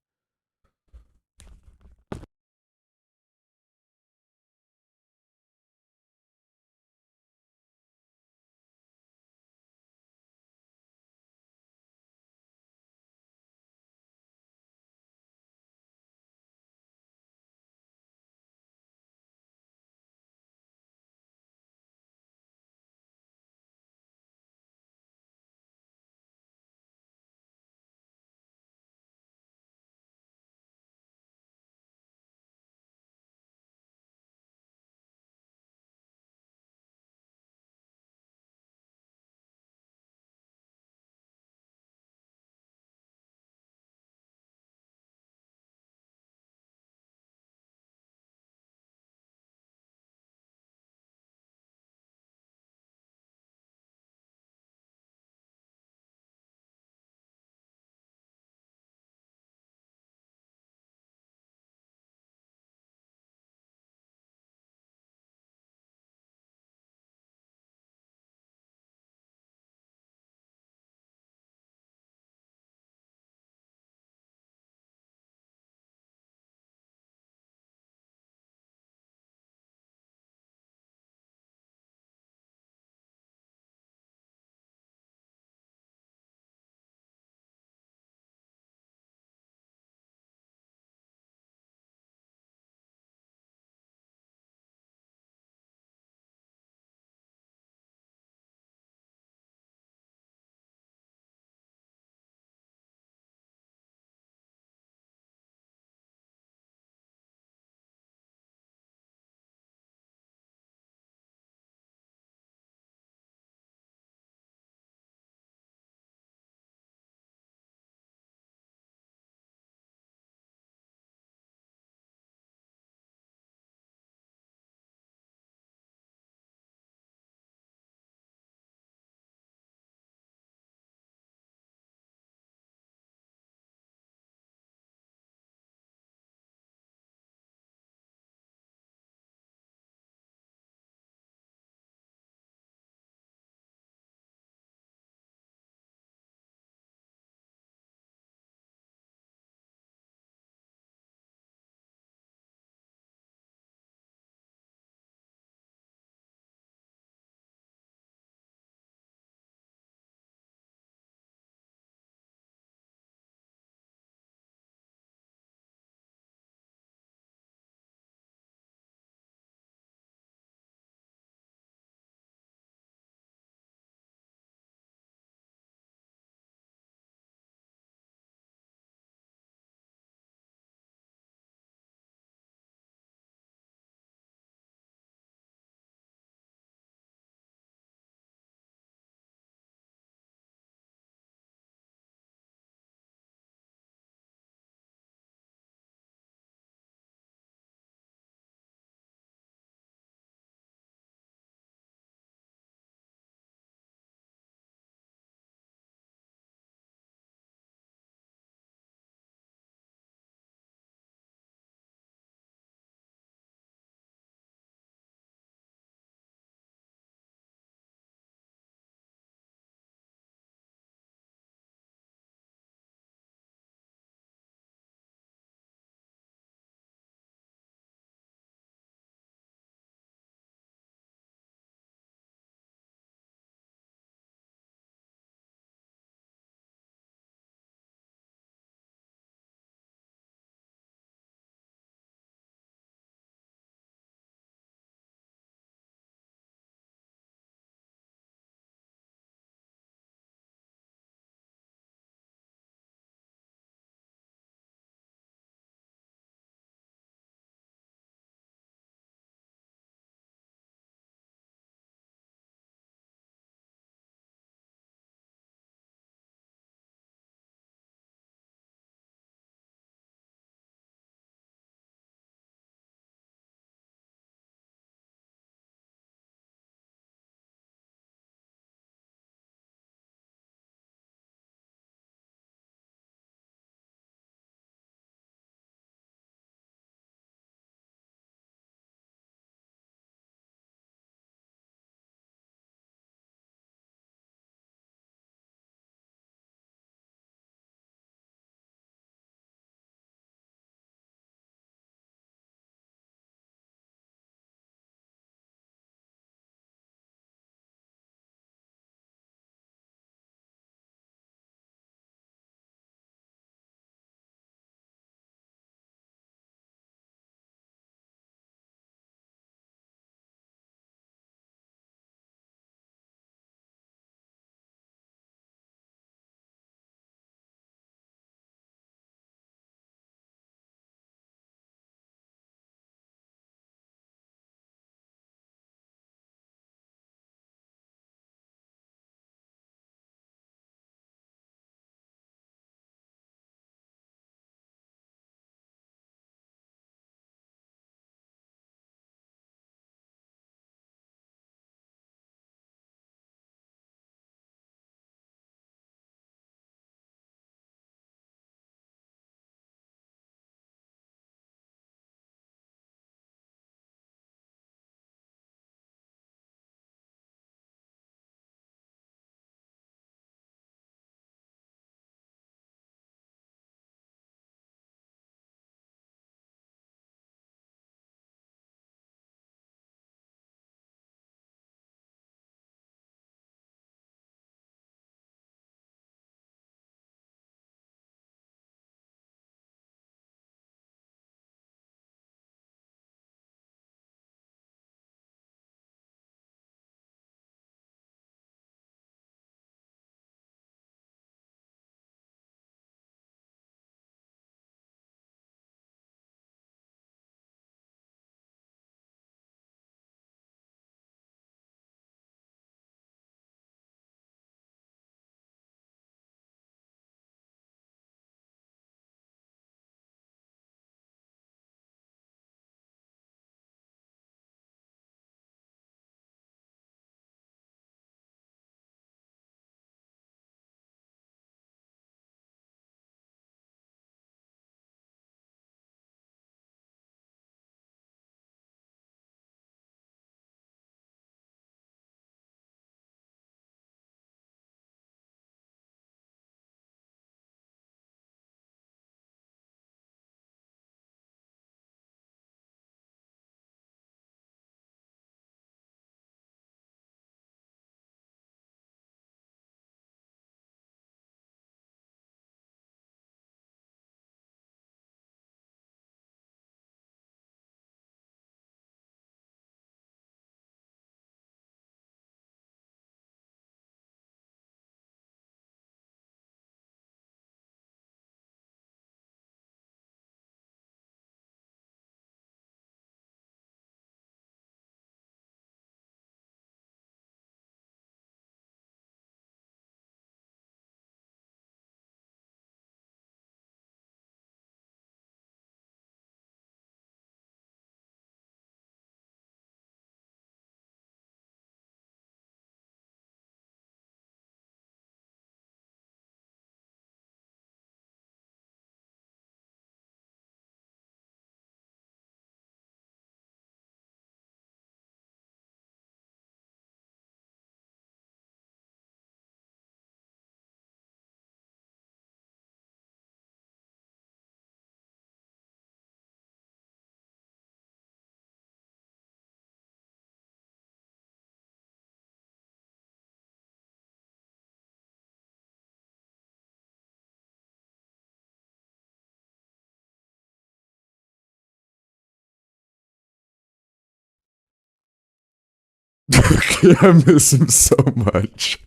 I miss him so much.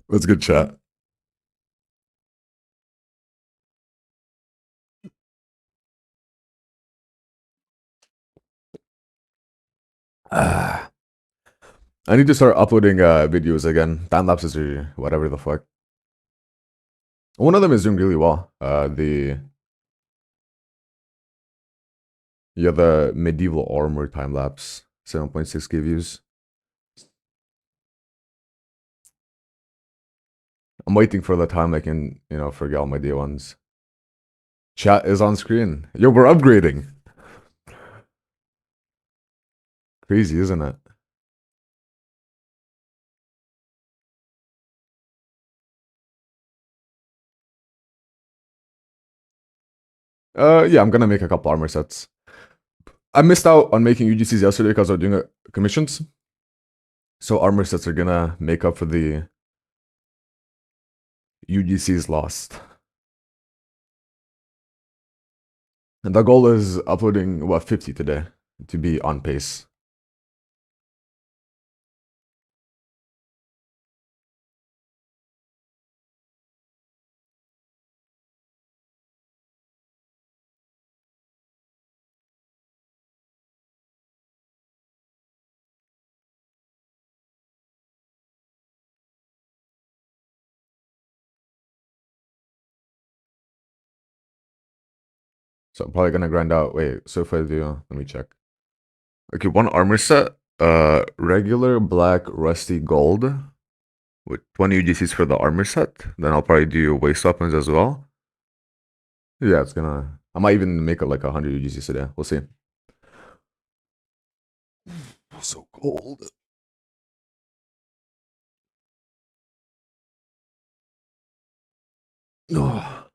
What's good, chat? Ah, I need to start uploading videos again, time lapses or whatever the fuck. One of them is doing really well. The medieval armor time lapse, 7.6K views. I'm waiting for the time I can, forget all my day ones. Chat is on screen. Yo, we're upgrading. Crazy, isn't it? Yeah, I'm gonna make a couple armor sets. I missed out on making UGCs yesterday because I was doing commissions. So armor sets are gonna make up for the UGCs lost. And the goal is uploading, 50 today to be on pace. So I'm probably gonna grind out. Wait, so if I do, let me check. Okay, one armor set, regular black rusty gold with 20 UGCs for the armor set. Then I'll probably do waist weapons as well. Yeah, I might even make it like 100 UGCs today. We'll see. So cold. Oh.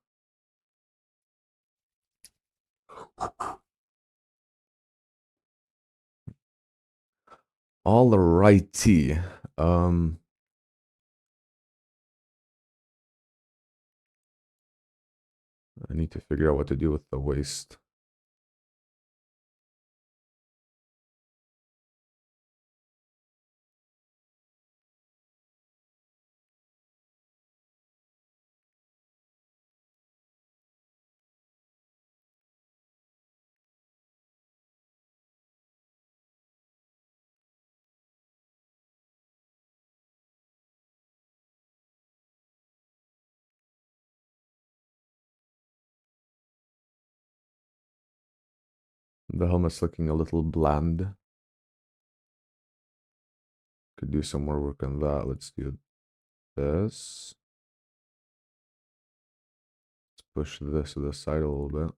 All righty. I need to figure out what to do with the waist. The helmet's looking a little bland. Could do some more work on that. Let's do this. Let's push this to the side a little bit.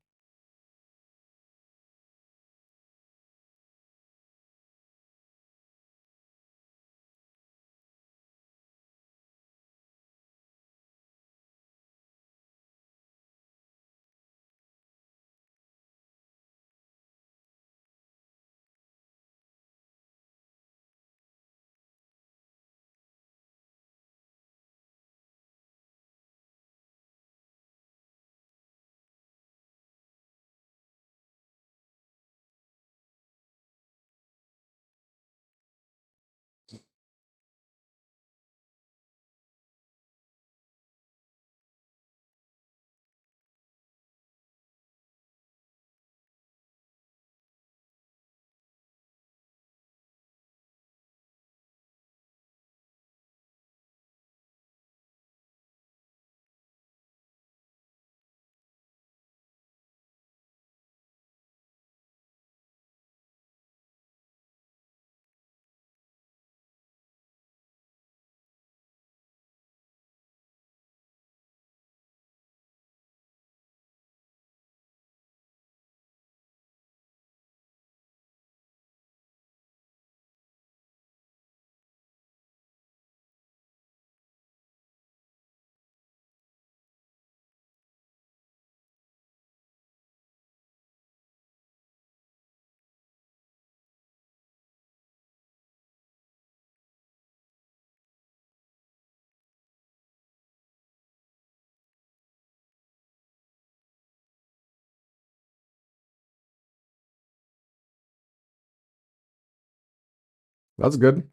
That's good.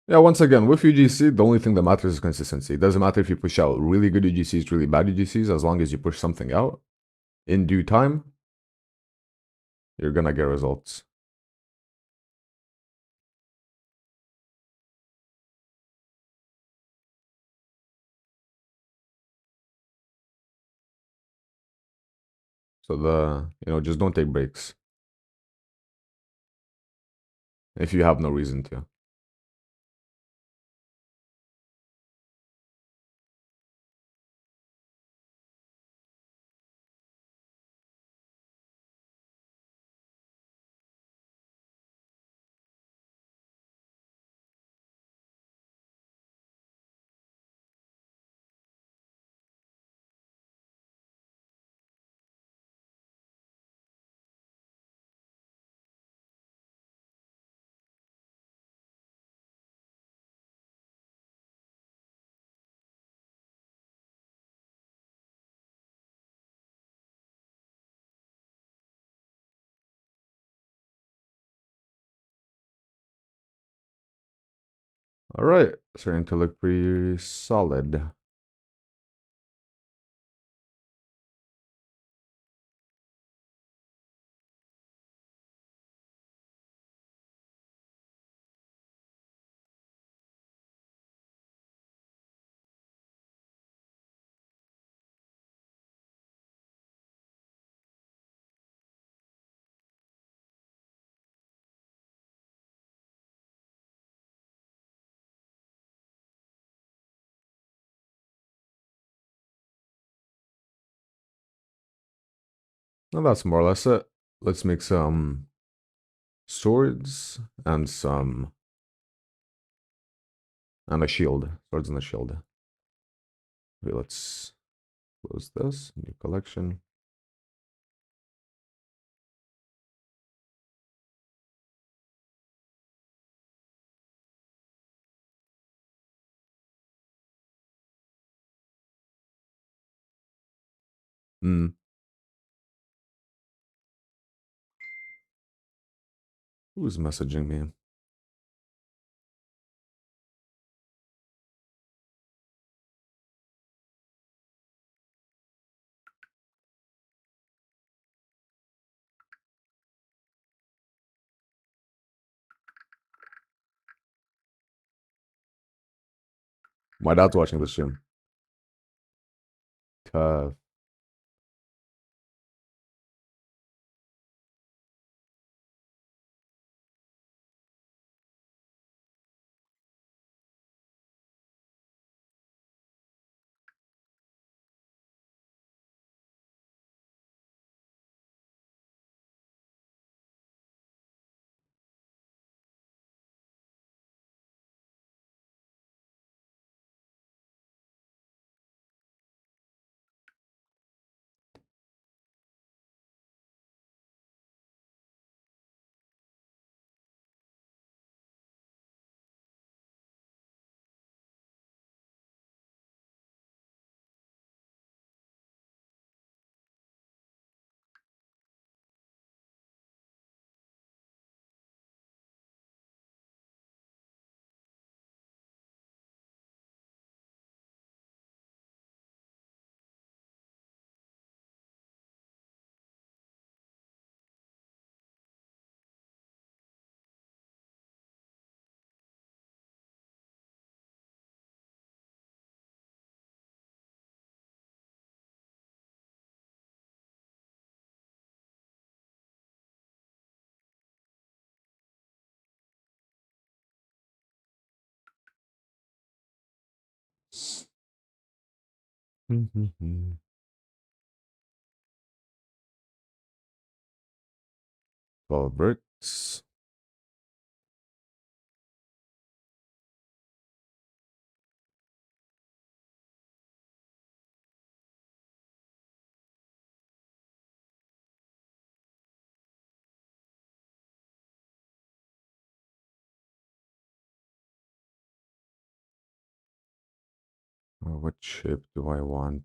Yeah, once again, with UGC, the only thing that matters is consistency. It doesn't matter if you push out really good UGCs, really bad UGCs, as long as you push something out in due time, you're gonna get results. So just don't take breaks if you have no reason to. All right, starting to look pretty solid. Well, that's more or less it. Let's make some swords and a shield. Swords and a shield. Okay, let's close this. New collection. Hmm. Who's messaging me? My dad's watching the stream. Tough. Mm-hmm. 12 bricks. What shape do I want?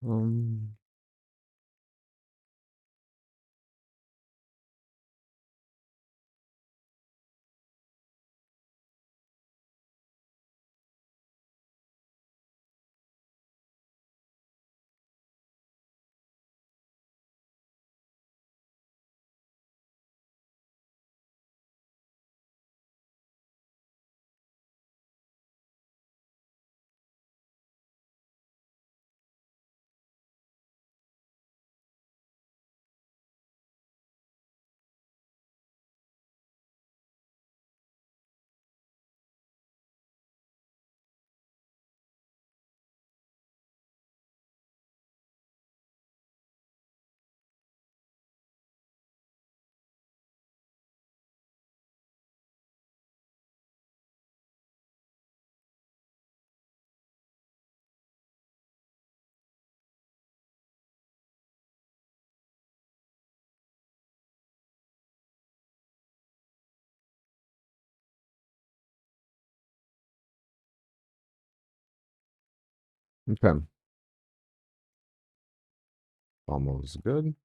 Um, okay. Almost good.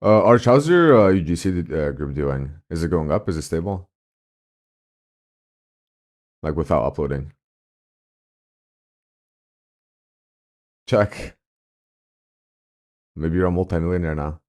Arch, how's your UGC group doing? Is it going up? Is it stable? Like without uploading? Check. Maybe you're a multimillionaire now.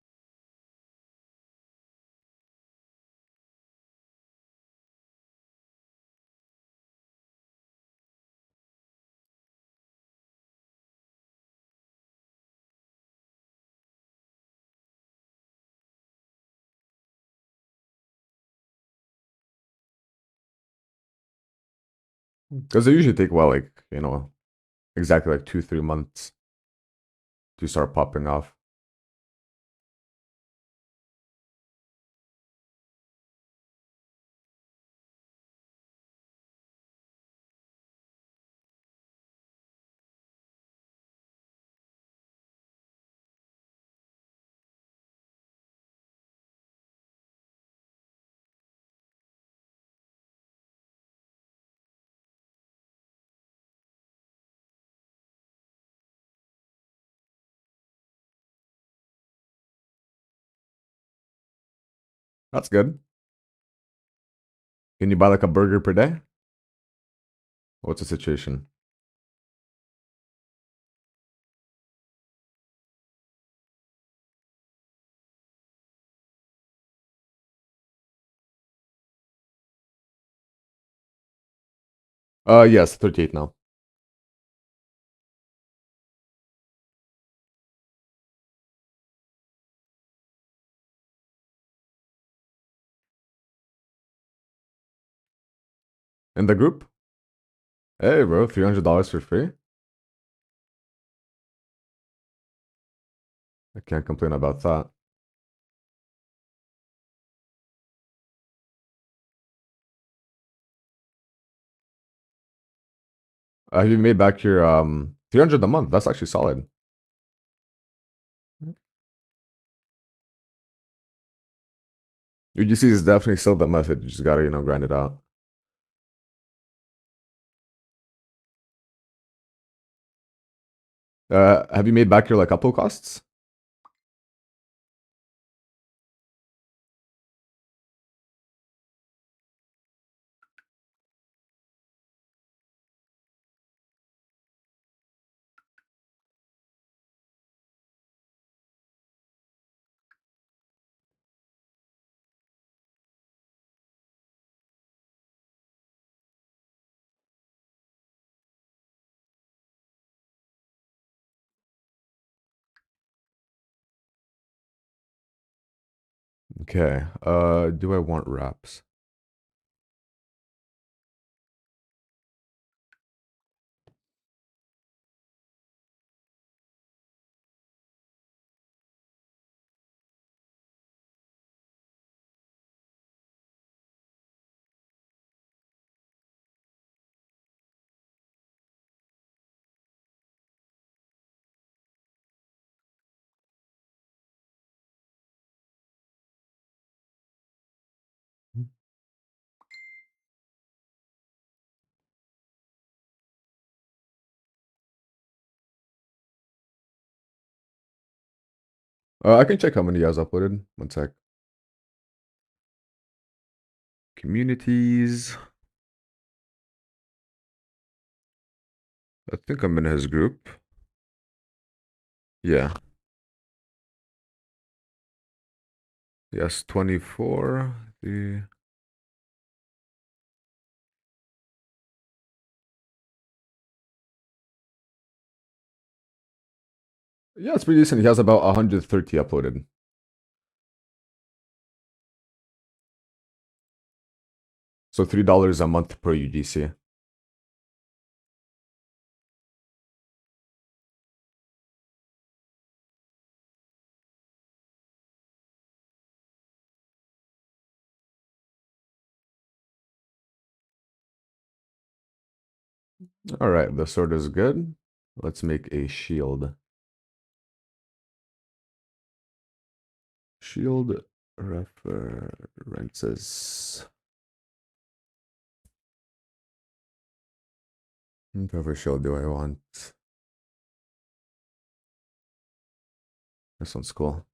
Because they usually take, well, like, exactly like 2-3 months to start popping off. That's good. Can you buy like a burger per day? What's the situation? Yes, 38 now. In the group? Hey, bro, $300 for free? I can't complain about that. You made back your 300 a month. That's actually solid. UGC is definitely still the method. You just gotta, grind it out. Have you made back your like upload costs? Okay. Do I want wraps? I can check how many you guys uploaded. One sec. Communities. I think I'm in his group. Yeah. Yes, 24. Yeah, it's pretty decent. He has about 130 uploaded. So $3 a month per UGC. All right, the sword is good. Let's make a shield. Shield references. What cover shield do I want? This one's cool.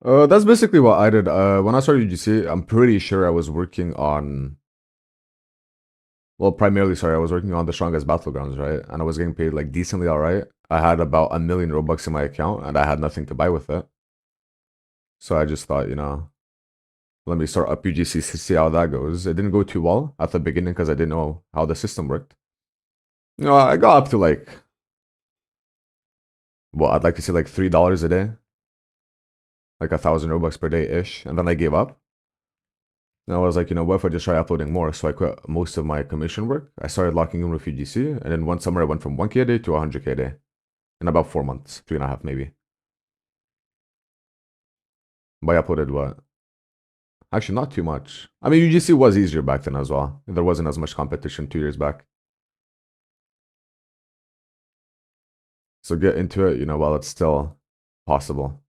That's basically what I did. When I started UGC, I'm pretty sure I was working on, well, primarily, sorry, I was working on the strongest battlegrounds, right? And I was getting paid like decently all right. I had about 1 million Robux in my account and I had nothing to buy with it. So I just thought, let me start up UGC to see how that goes. It didn't go too well at the beginning because I didn't know how the system worked. I got up to like, well, I'd like to say like $3 a day, like 1,000 Robux per day ish, and then I gave up. And I was like, what if I just try uploading more? So I quit most of my commission work. I started locking in with UGC, and then one summer I went from 1K a day to 100K a day in about 4 months, 3.5 maybe. But I uploaded what? Actually, not too much. I mean, UGC was easier back then as well. There wasn't as much competition 2 years back. So get into it, while it's still possible.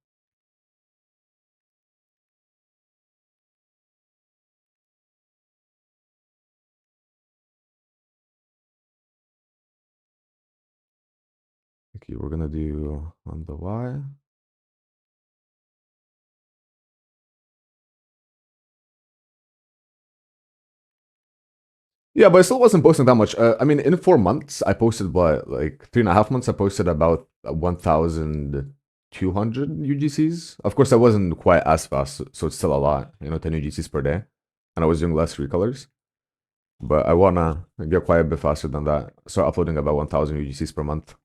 Okay, we're gonna do on the Y. Yeah, but I still wasn't posting that much. I mean, in 4 months, I posted what, like 3.5 months, I posted about 1,200 UGCs. Of course, I wasn't quite as fast, so it's still a lot, 10 UGCs per day. And I was doing less recolors. But I wanna get quite a bit faster than that. Start uploading about 1,000 UGCs per month.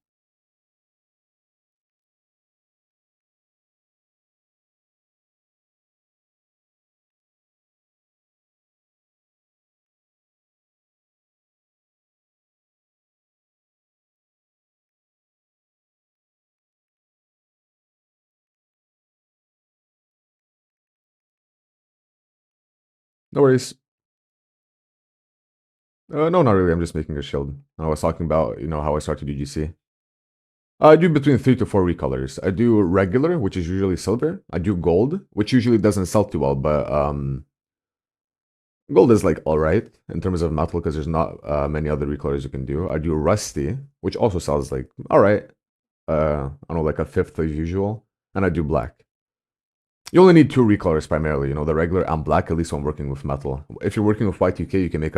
No worries. No, not really. I'm just making a shield. I was talking about, how I started UGC. I do between 3 to 4 recolors. I do regular, which is usually silver. I do gold, which usually doesn't sell too well, but gold is like all right in terms of metal because there's not many other recolors you can do. I do rusty, which also sells like all right. I don't know, like a fifth as usual, and I do black. You only need 2 recolors primarily, the regular and black, at least when working with metal. If you're working with Y2K, you can make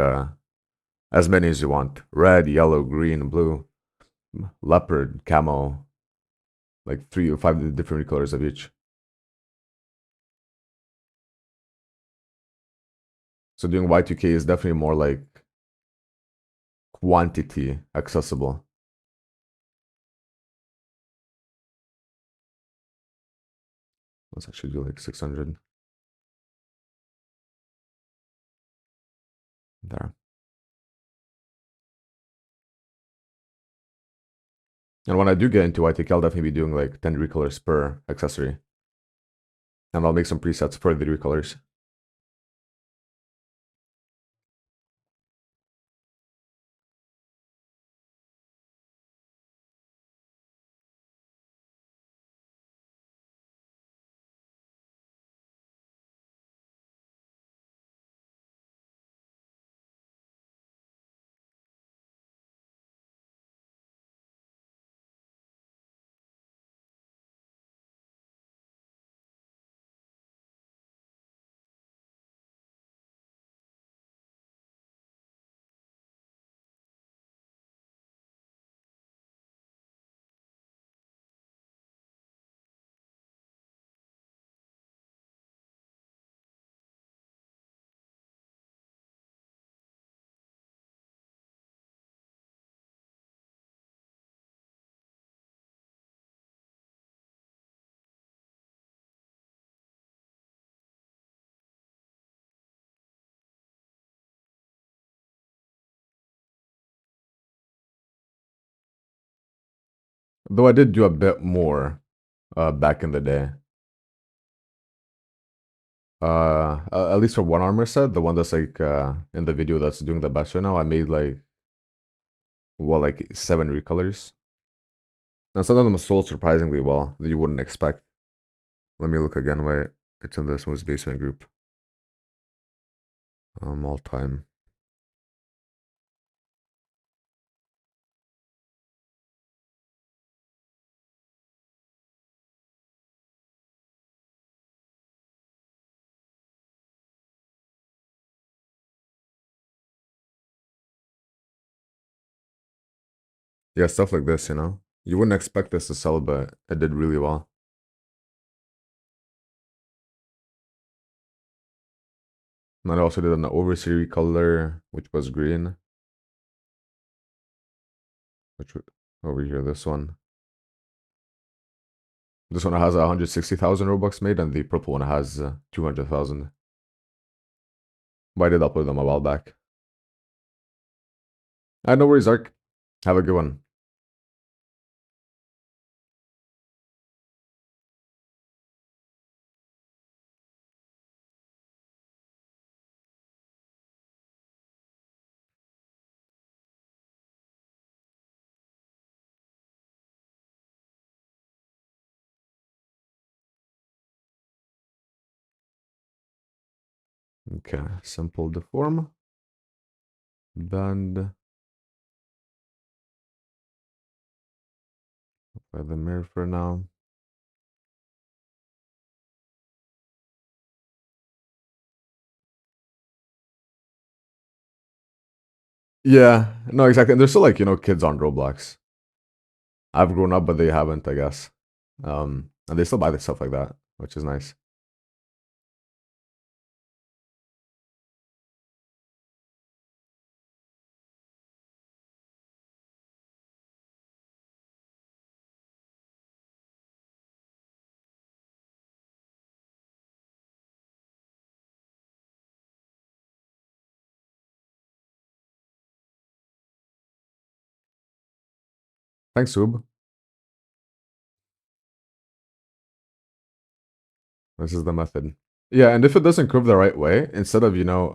as many as you want. Red, yellow, green, blue, leopard, camo, like 3 or 5 different recolors of each. So doing Y2K is definitely more like quantity accessible. Let's actually do like 600. There. And when I do get into YTK, I'll definitely be doing like 10 recolors per accessory. And I'll make some presets for the recolors. Though I did do a bit more back in the day. At least for one armor set, the one that's like in the video that's doing the best right now, I made like, like 7 recolors. And some of them sold surprisingly well that you wouldn't expect. Let me look again. Wait, it's in the Smooth Basement group. All time. Yeah, stuff like this, You wouldn't expect this to sell, but it did really well. And I also did an overseas color, which was green. Which over here, this one. This one has 160,000 Robux made, and the purple one has 200,000. But I did upload them a while back. No worries, Ark. Have a good one. Okay, simple deform. Bend. By the mirror for now. Yeah, no, exactly. And they're still like, kids on Roblox. I've grown up, but they haven't, I guess. And they still buy the stuff like that, which is nice. Thanks, Sub. This is the method. Yeah, and if it doesn't curve the right way, instead of,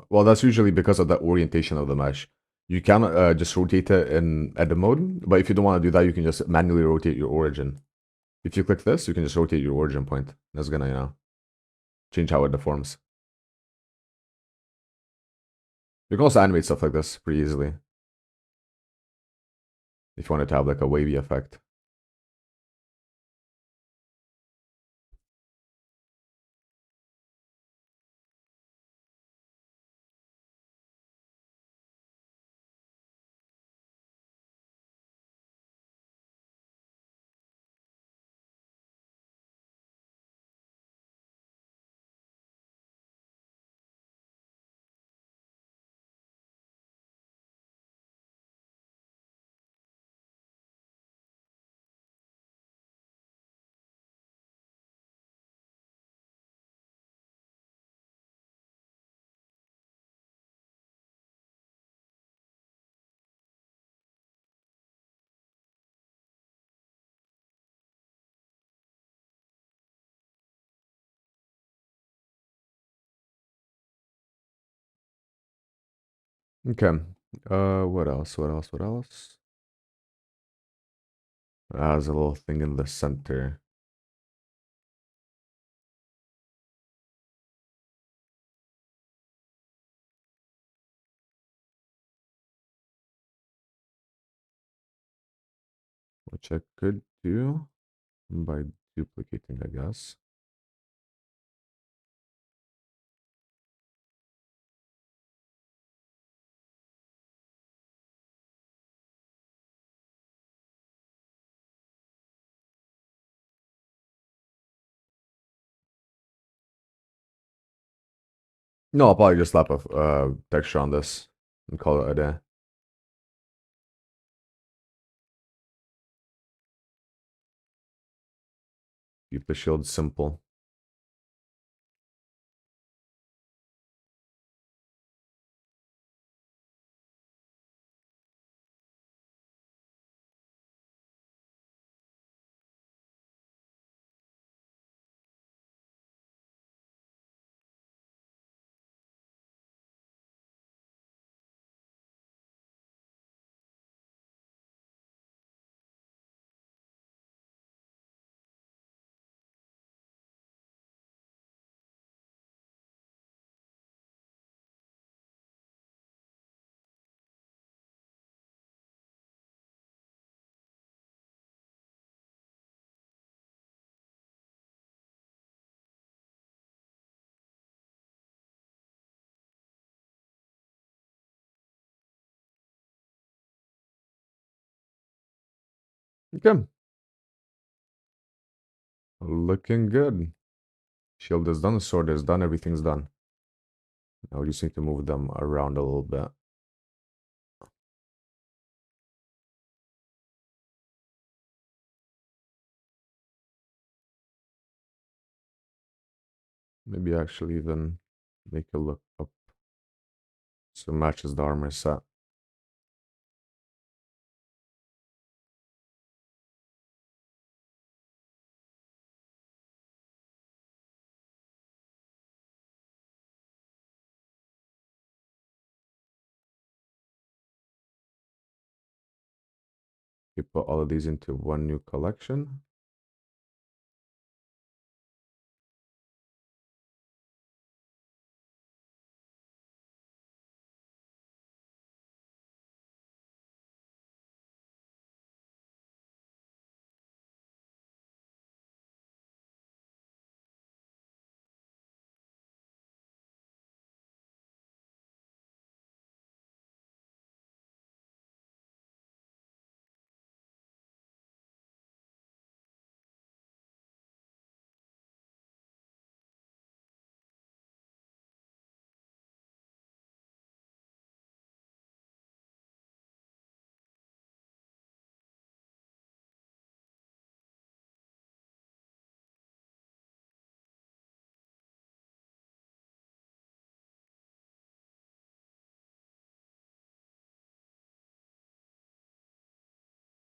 well, that's usually because of the orientation of the mesh. You can just rotate it in edit mode, but if you don't want to do that, you can just manually rotate your origin. If you click this, you can just rotate your origin point. That's gonna, change how it deforms. You can also animate stuff like this pretty easily. If you wanted to have like a wavy effect. Okay. What else? What else? What else? There's a little thing in the center. Which I could do by duplicating, I guess. No, I'll probably just slap a texture on this and call it a day. Keep the shield simple. Okay. Looking good. Shield is done, sword is done, everything's done. Now we just need to move them around a little bit. Maybe actually even make it look up So matches the armor set. You put all of these into one new collection.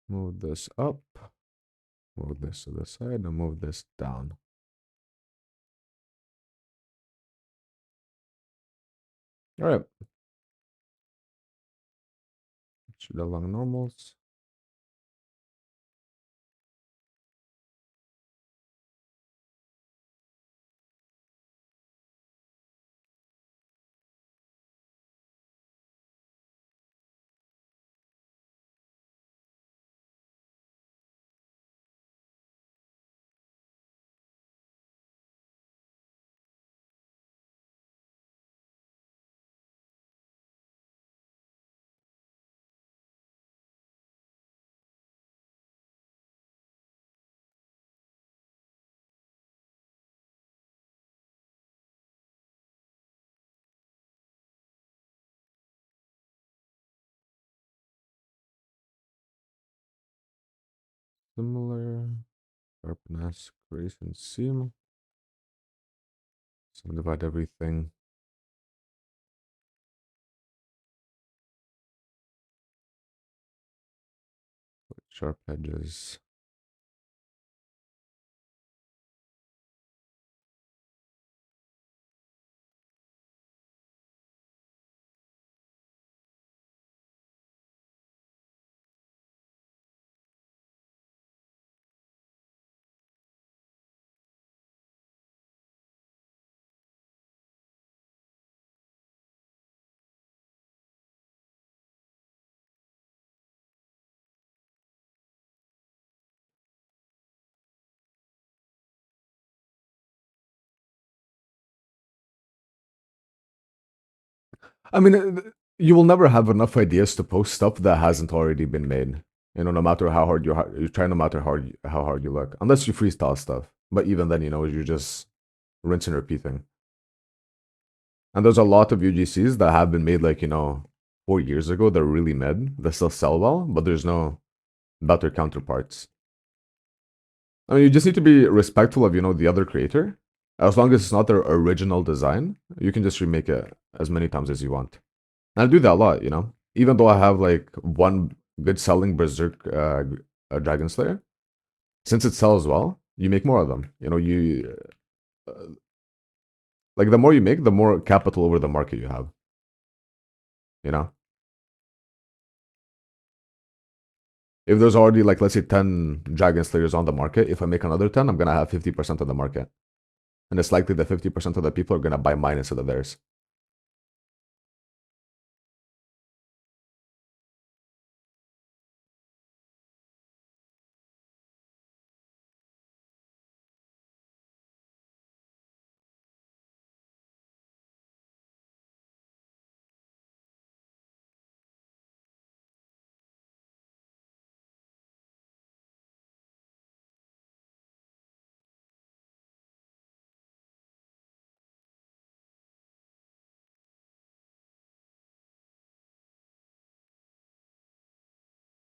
Move this up. Move this to the side and move this down. All right. Shoot along normals. Similar. Sharpness, crease, and seam. So divide everything. Put sharp edges. I mean, you will never have enough ideas to post stuff that hasn't already been made. You know, no matter how hard you're trying, no matter how hard you look, unless you freestyle stuff. But even then, you know, you're just rinse and repeating. And there's a lot of UGCs that have been made, like, you know, 4 years ago. They're really mid. They still sell well, but there's no better counterparts. I mean, you just need to be respectful of, you know, the other creator. As long as it's not their original design, you can just remake it as many times as you want. And I do that a lot, you know. Even though I have like one good selling Berserk Dragon Slayer, since it sells well, you make more of them. You know, like the more you make, the more capital over the market you have. You know, if there's already like, let's say 10 Dragon Slayers on the market, if I make another 10, I'm gonna have 50% of the market, and it's likely that 50% of the people are gonna buy mine instead of theirs.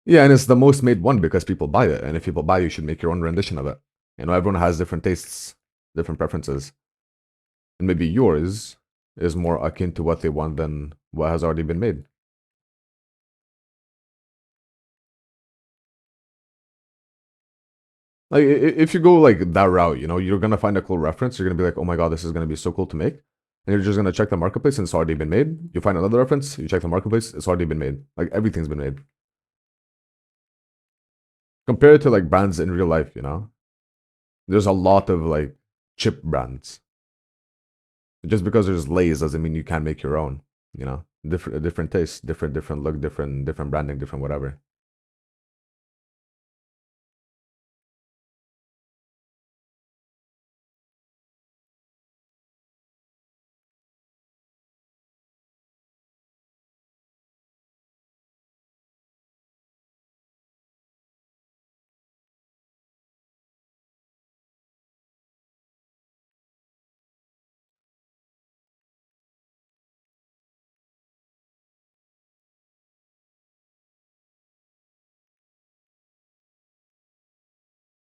Yeah, and it's the most made one because people buy it, and if people buy, you should make your own rendition of it. You know, everyone has different tastes, different preferences, and maybe yours is more akin to what they want than what has already been made. Like if you go like that route, you know, you're gonna find a cool reference. You're gonna be like, oh my god, this is gonna be so cool to make. And you're just gonna check the marketplace and it's already been made. You find another reference, you check the marketplace, it's already been made. Like everything's been made. Compared to like brands in real life, you know, there's a lot of like chip brands. Just because there's Lay's doesn't mean you can't make your own. You know, different taste, different look, different branding, different whatever.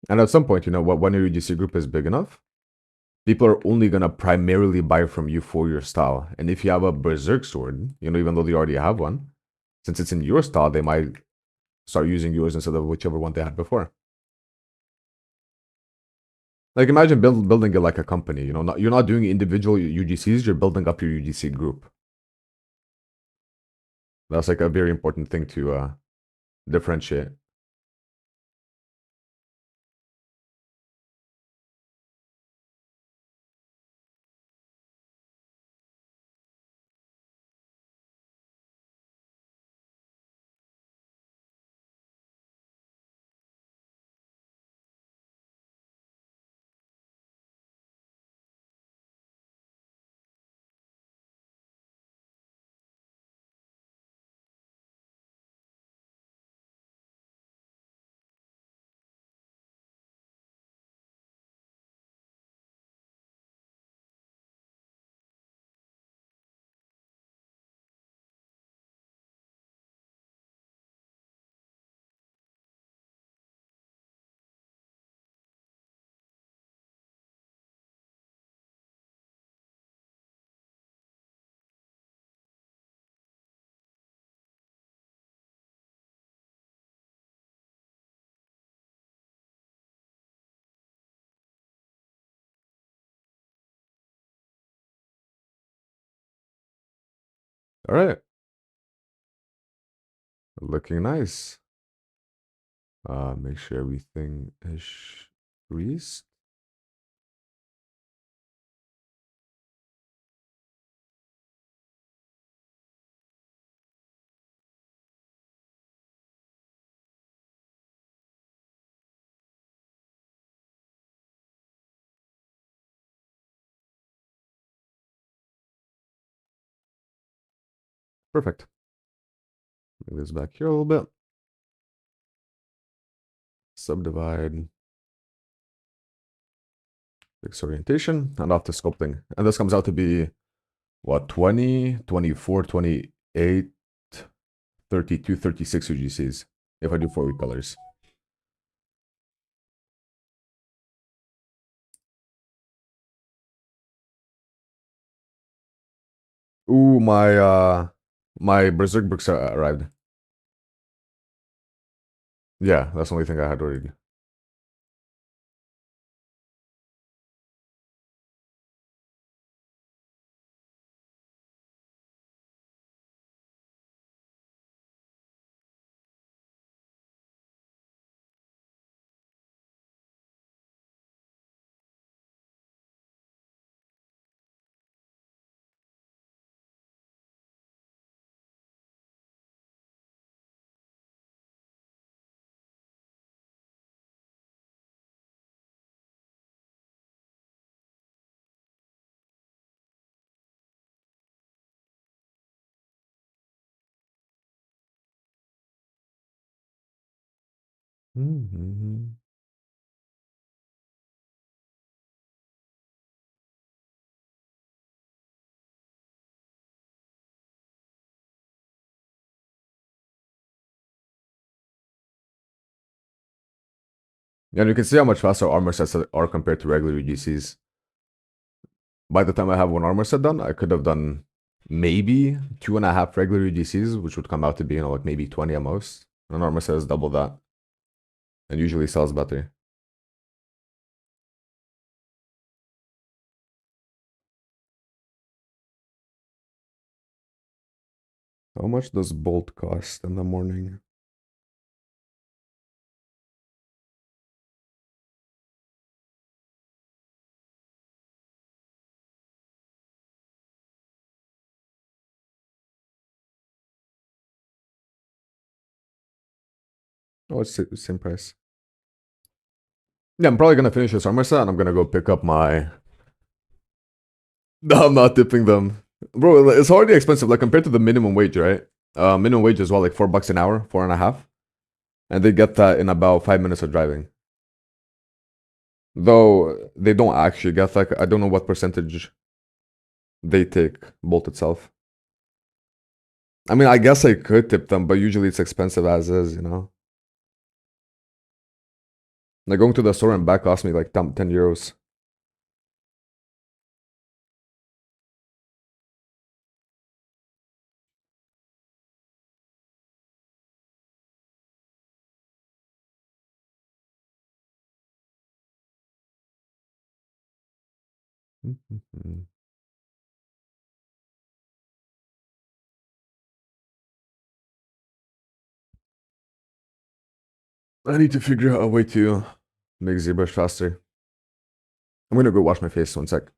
And at some point, you know, when your UGC group is big enough, people are only gonna primarily buy from you for your style. And if you have a berserk sword, you know, even though they already have one, since it's in your style, they might start using yours instead of whichever one they had before. Like imagine building it like a company. You know, you're not doing individual UGCs. You're building up your UGC group. That's like a very important thing to differentiate. All right, looking nice. Make sure everything is greased. Perfect. Bring this back here a little bit. Subdivide. Fix orientation and off to sculpting. And this comes out to be what, 20, 24, 28, 32, 36 UGCs if I do 4 week colors. Ooh, my Berserk books arrived. Yeah, that's the only thing I had already. Mm-hmm. Yeah, and you can see how much faster armor sets are compared to regular UGCs. by the time I have one armor set done, I could have done maybe 2.5 regular UGCs, which would come out to be, like maybe 20 at most. An armor set is double that. And usually sells better. How much does bolt cost in the morning? Oh, it's the same price. Yeah, I'm probably gonna finish this armor set and I'm gonna go pick up my. No, I'm not tipping them. Bro, it's already expensive, like compared to the minimum wage, right? Minimum wage is what, like $4 an hour, 4.5? And they get that in about 5 minutes of driving. Though they don't actually get, like, I don't know what percentage they take Bolt itself. I mean, I guess I could tip them, but usually it's expensive as is, you know? Like going to the store and back cost me like 10 euros. I need to figure out a way to make ZBrush faster. I'm gonna go wash my face 1 sec.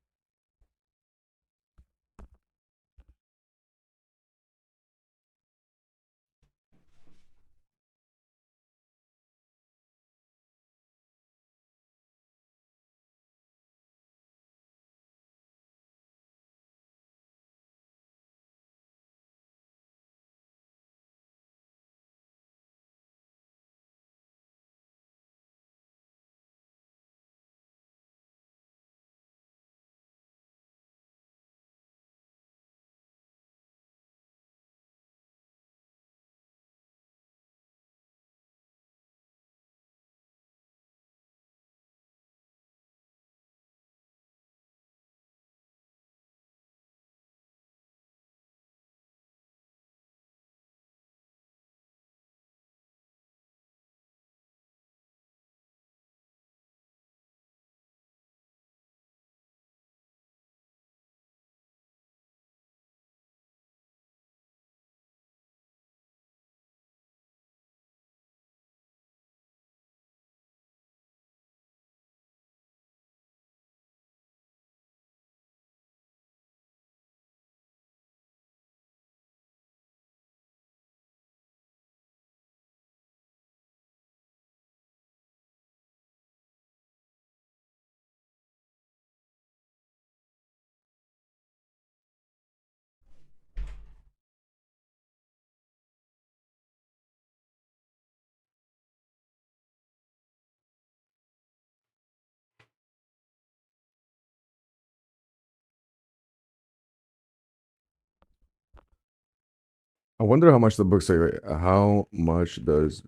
I wonder how much the books are. How much does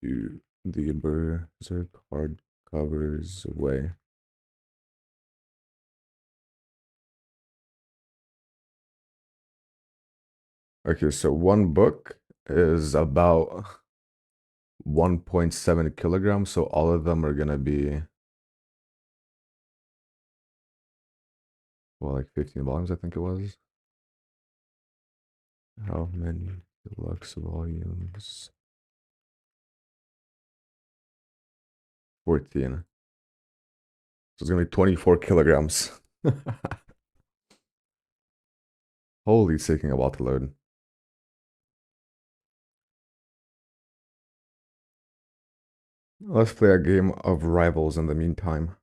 the Berserk hard covers weigh? Okay, so one book is about 1.7 kilograms, so all of them are gonna be, well, like 15 volumes, I think it was. How many deluxe volumes? 14. So it's gonna be 24 kilograms. Holy, it's taking a while to load. Let's play a game of Rivals in the meantime.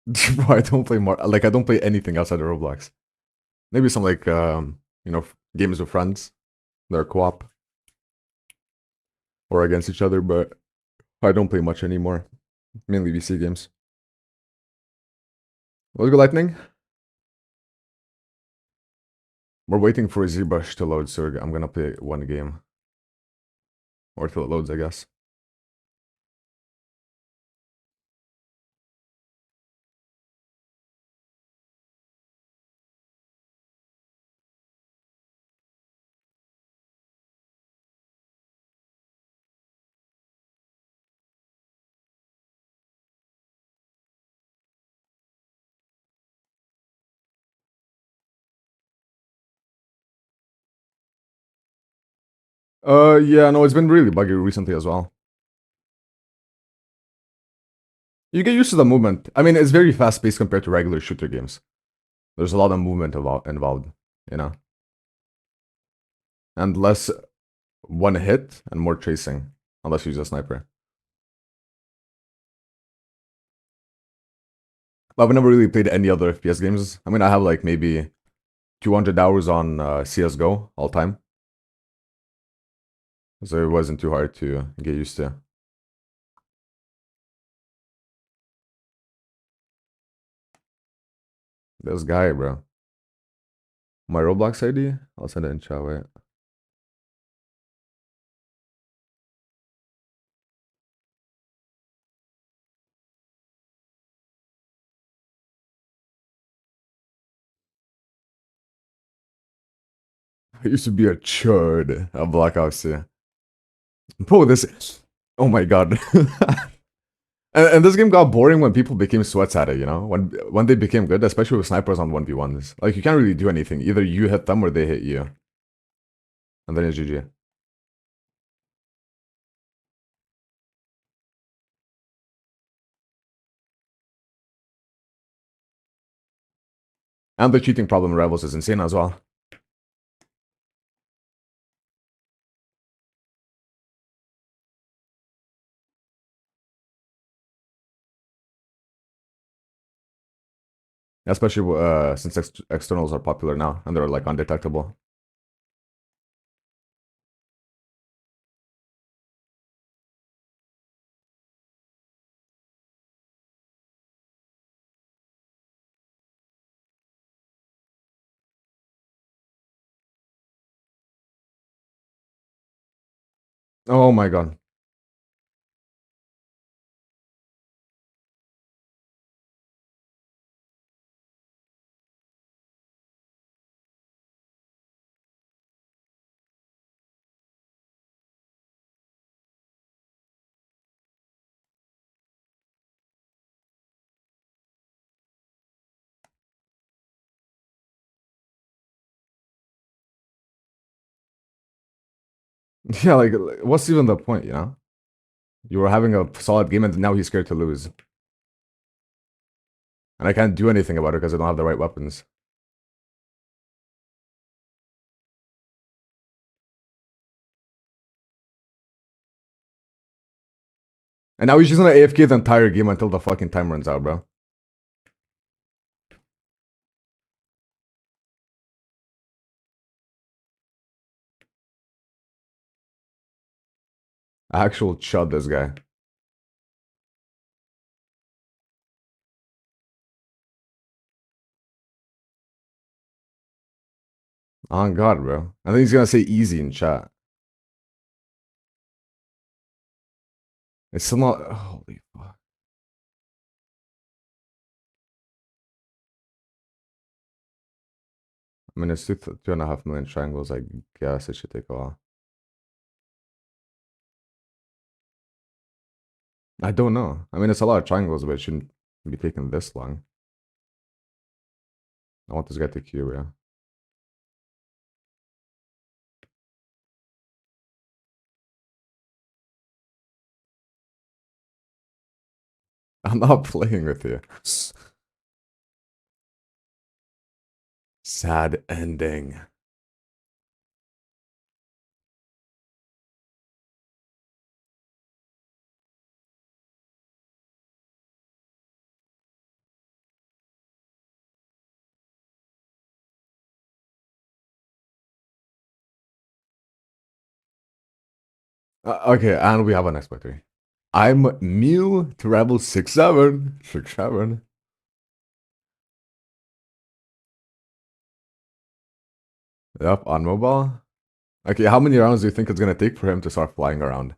Bro, I don't play more. Like I don't play anything outside of Roblox. Maybe some like games with friends. They're co-op or against each other, but I don't play much anymore. Mainly VC games. Let's go Lightning. We're waiting for ZBrush to load, so I'm gonna play one game. Or till it loads, I guess. Yeah, no, it's been really buggy recently as well. You get used to the movement. I mean, it's very fast-paced compared to regular shooter games. There's a lot of movement involved, you know? And less one hit and more tracing, unless you use a sniper. I've never really played any other FPS games. I mean, I have like maybe 200 hours on CSGO all time. So it wasn't too hard to get used to. This guy, bro. My Roblox ID? I'll send it in chat, wait. I used to be a churd at Black Ops 2. Bro, this... Oh my god. And this game got boring when people became sweats at it, you know? When they became good, especially with snipers on 1v1s. Like, you can't really do anything. Either you hit them or they hit you. And then it's GG. And the cheating problem in Rivals is insane as well. Especially since externals are popular now and they're like undetectable. Oh my god. Yeah, like, what's even the point, you know? You were having a solid game and now he's scared to lose. And I can't do anything about it because I don't have the right weapons. And now he's just gonna AFK the entire game until the fucking time runs out, bro. Actual chud, this guy. On God, bro. I think he's gonna say easy in chat. It's still not. Holy fuck. I mean, it's 2.5 million triangles. I guess it should take a while. I don't know. I mean, it's a lot of triangles, but it shouldn't be taking this long. I want this guy to queue, bro. I'm not playing with you. Sad ending. Okay, and we have an expert 3. I'm new to Rebel 6-7. 6-7. Yep, on mobile. Okay, how many rounds do you think it's gonna take for him to start flying around?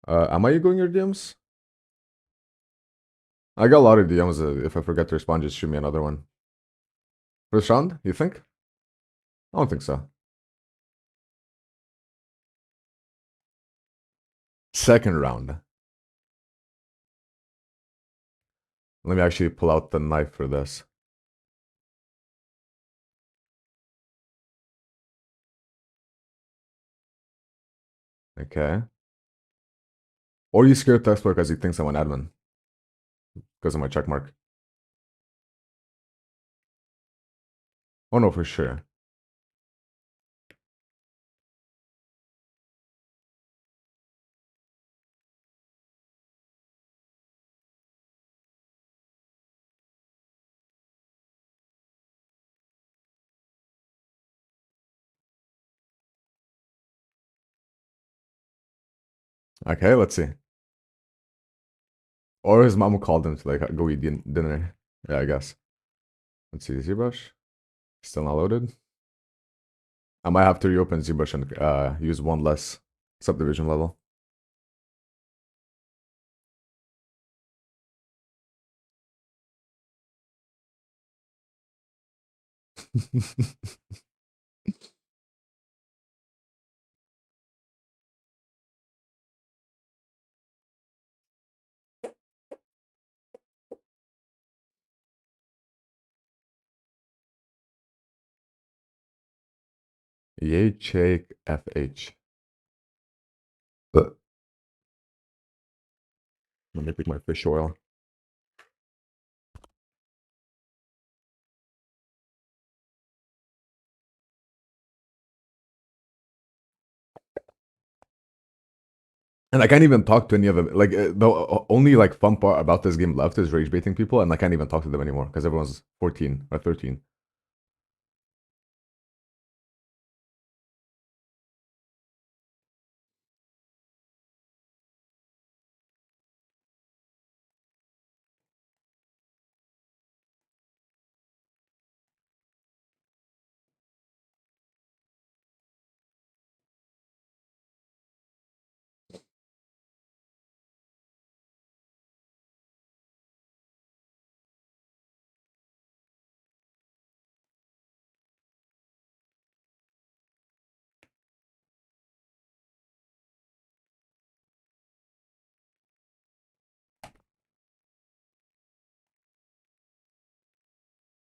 Am I going your DMs? I got a lot of DMs. If I forget to respond, just shoot me another one. First round, you think? I don't think so. Second round. Let me actually pull out the knife for this. Okay. Or you scared textbook because he thinks I'm an admin because of my check mark. Oh no, for sure. Okay, let's see. Or his mom called him to like go eat dinner. Yeah, I guess. Let's see, ZBrush. Still not loaded. I might have to reopen ZBrush and use one less subdivision level. Yay, shake FH. But let me pick my fish oil. And I can't even talk to any of them. Like the only like fun part about this game left is rage baiting people, and I can't even talk to them anymore because everyone's 14 or 13.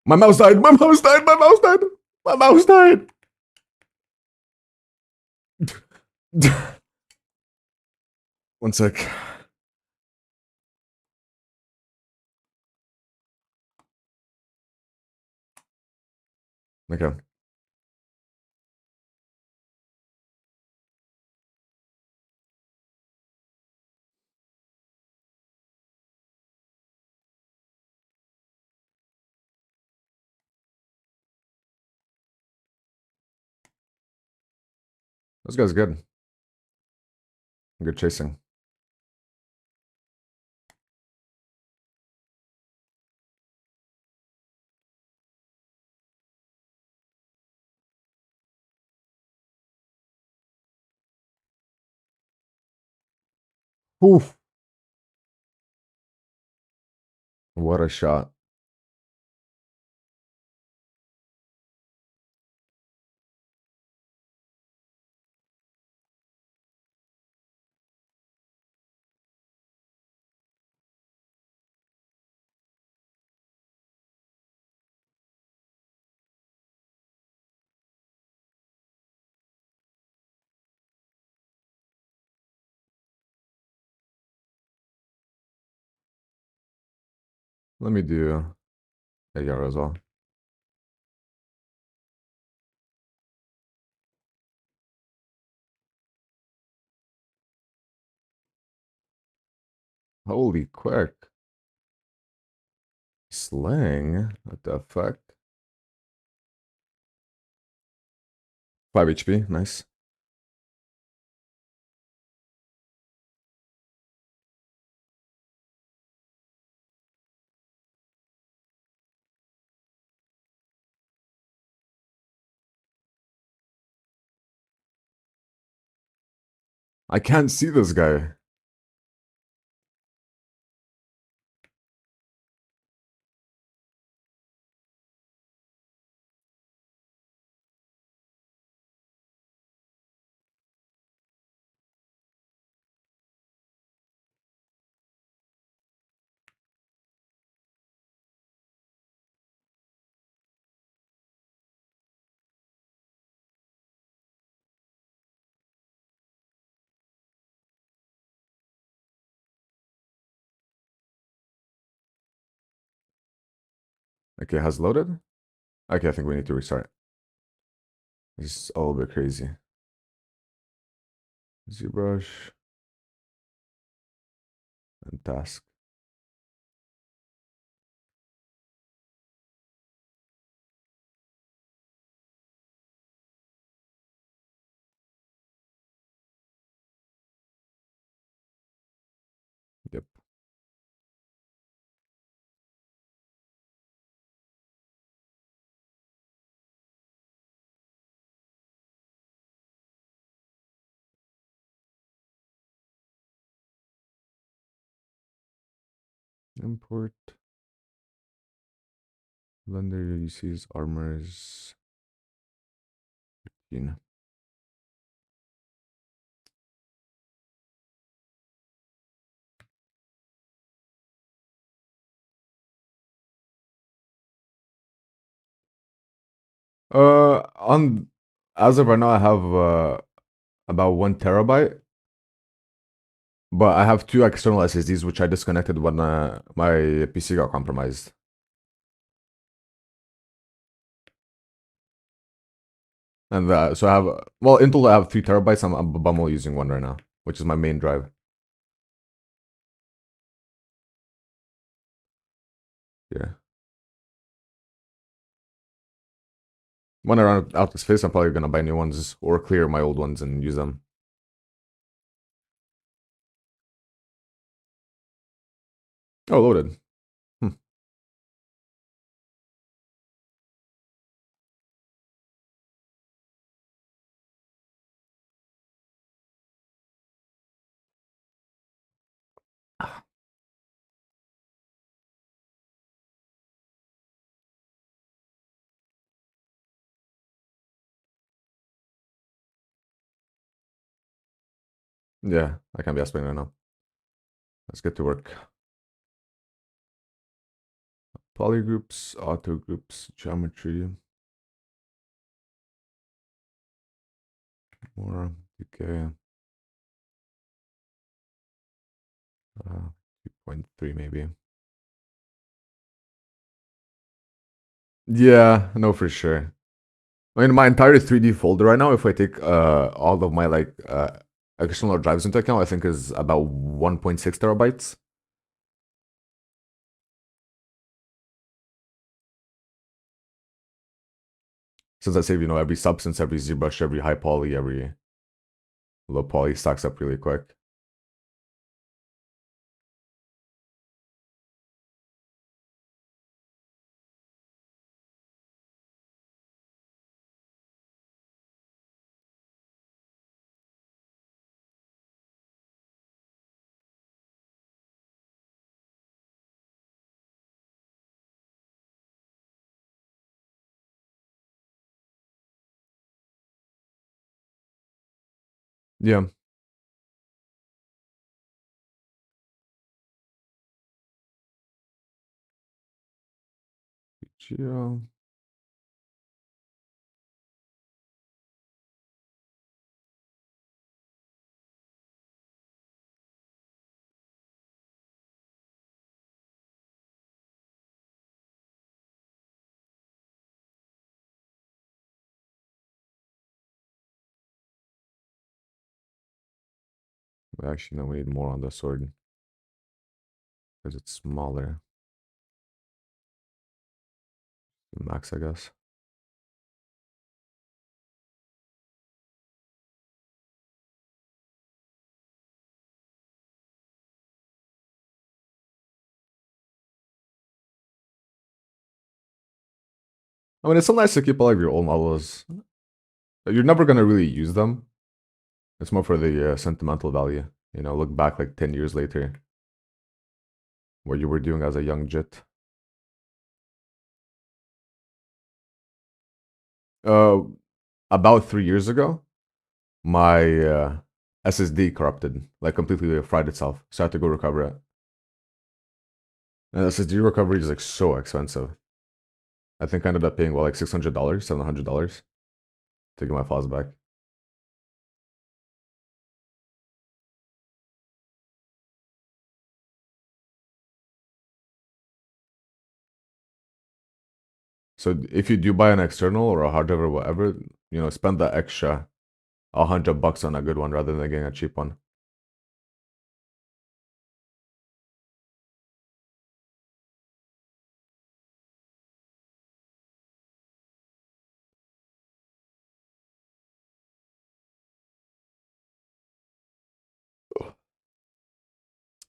My mouse died. My mouse died. My mouse died. My mouse died. One sec. Okay. This guy's good. Good chasing. Oof. What a shot. Let me do AR as well. Holy quick. Sling? What the fuck? 5 HP, nice. I can't see this guy. Okay, has loaded. Okay, I think we need to restart. This is a little bit crazy. ZBrush and task. Yep. Import. Blender UGC's armors. You know. On as of right now, I have about 1 TB, but I have 2 external SSDs which I disconnected when my PC got compromised. And so I have, well, in total I have 3 TB. I'm only using 1 right now, which is my main drive. Yeah. When I run out of space, I'm probably gonna buy new ones or clear my old ones and use them. Oh, loaded. Hmm. Yeah, I can't be asping right now. Let's get to work. Polygroups, auto groups, geometry. More decay. 2.3 maybe. Yeah, no, for sure. I mean, my entire 3D folder right now, if I take all of my like external drives into account, I think is about 1.6 TB. Since I save, every substance, every ZBrush, every high poly, every low poly stacks up really quick. Yeah. Geo. Actually, no, we need more on the sword because it's smaller. Max, I guess. I mean, it's still nice to keep all of your old models. You're never gonna really use them. It's more for the sentimental value. You know, look back like 10 years later, what you were doing as a young jit. Uh, about 3 years ago, my SSD corrupted, like completely fried itself. So I had to go recover it. And SSD recovery is like so expensive. I think I ended up paying, well, like $600, $700 to get my files back. So if you do buy an external or a hard drive or whatever, you know, spend that extra $100 on a good one rather than getting a cheap one.